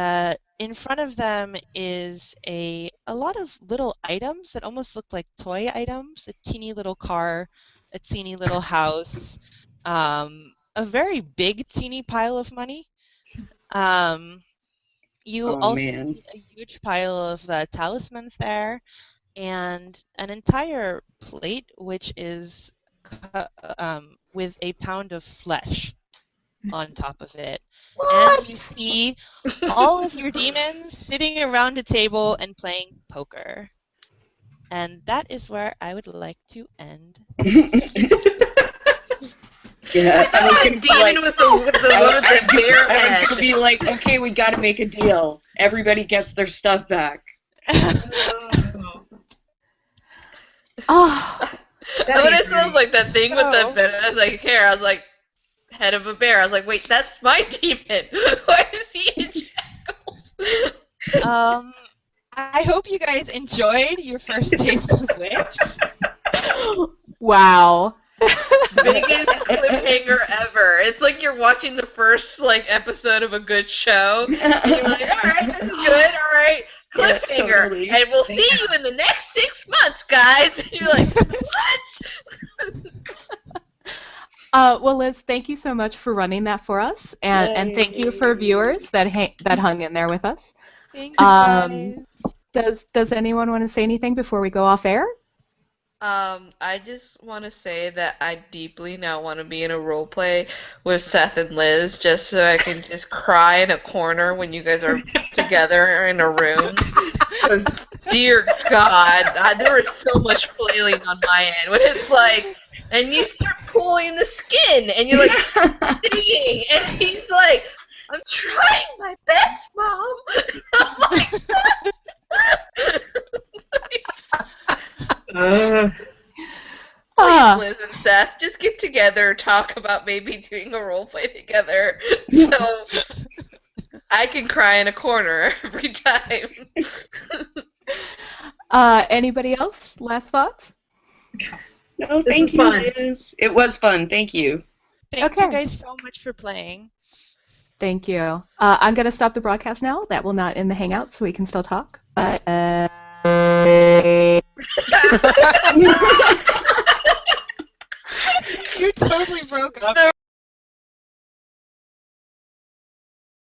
in front of them is a lot of little items that almost look like toy items, a teeny little car, a teeny little house, a very big teeny pile of money. You Oh also man. see a huge pile of talismans there, and an entire plate which is with a pound of flesh on top of it. And you see all of your demons sitting around a table and playing poker. And that is where I would like to end. Yeah, I was gonna be demon like, with the one with the bear I was head. gonna be like, okay, we gotta make a deal. Everybody gets their stuff back. Oh, When it sounds like that thing with the So- bear, I was like, here, I was like, head of a bear. I was like, wait, that's my demon. Why is he in shackles? I hope you guys enjoyed your first taste of Witch. wow. Biggest cliffhanger ever. It's like you're watching the first episode of a good show, and you're like, all right, this is good, all right, cliffhanger, Yeah, totally. and we'll see you in the next 6 months, guys. And you're like, what? Well, Liz, thank you so much for running that for us, and thank you for viewers that hung in there with us. Thank you guys. Does anyone want to say anything before we go off air? I just want to say that I deeply now want to be in a role play with Seth and Liz, just so I can just cry in a corner when you guys are together in a room. Because, dear God, there was so much flailing on my end when it's like, and you start pulling the skin, and you're like singing, and he's like, I'm trying my best, Mom. I'm like, Please, Liz and Seth, just get together, talk about maybe doing a role play together, so I can cry in a corner every time. Anybody else? Last thoughts? No, This thank is you, fun. Liz. It was fun. Thank you. Thank Okay. you guys so much for playing. Thank you. I'm going to stop the broadcast now. That will not end the hangout, so we can still talk. You totally broke up. So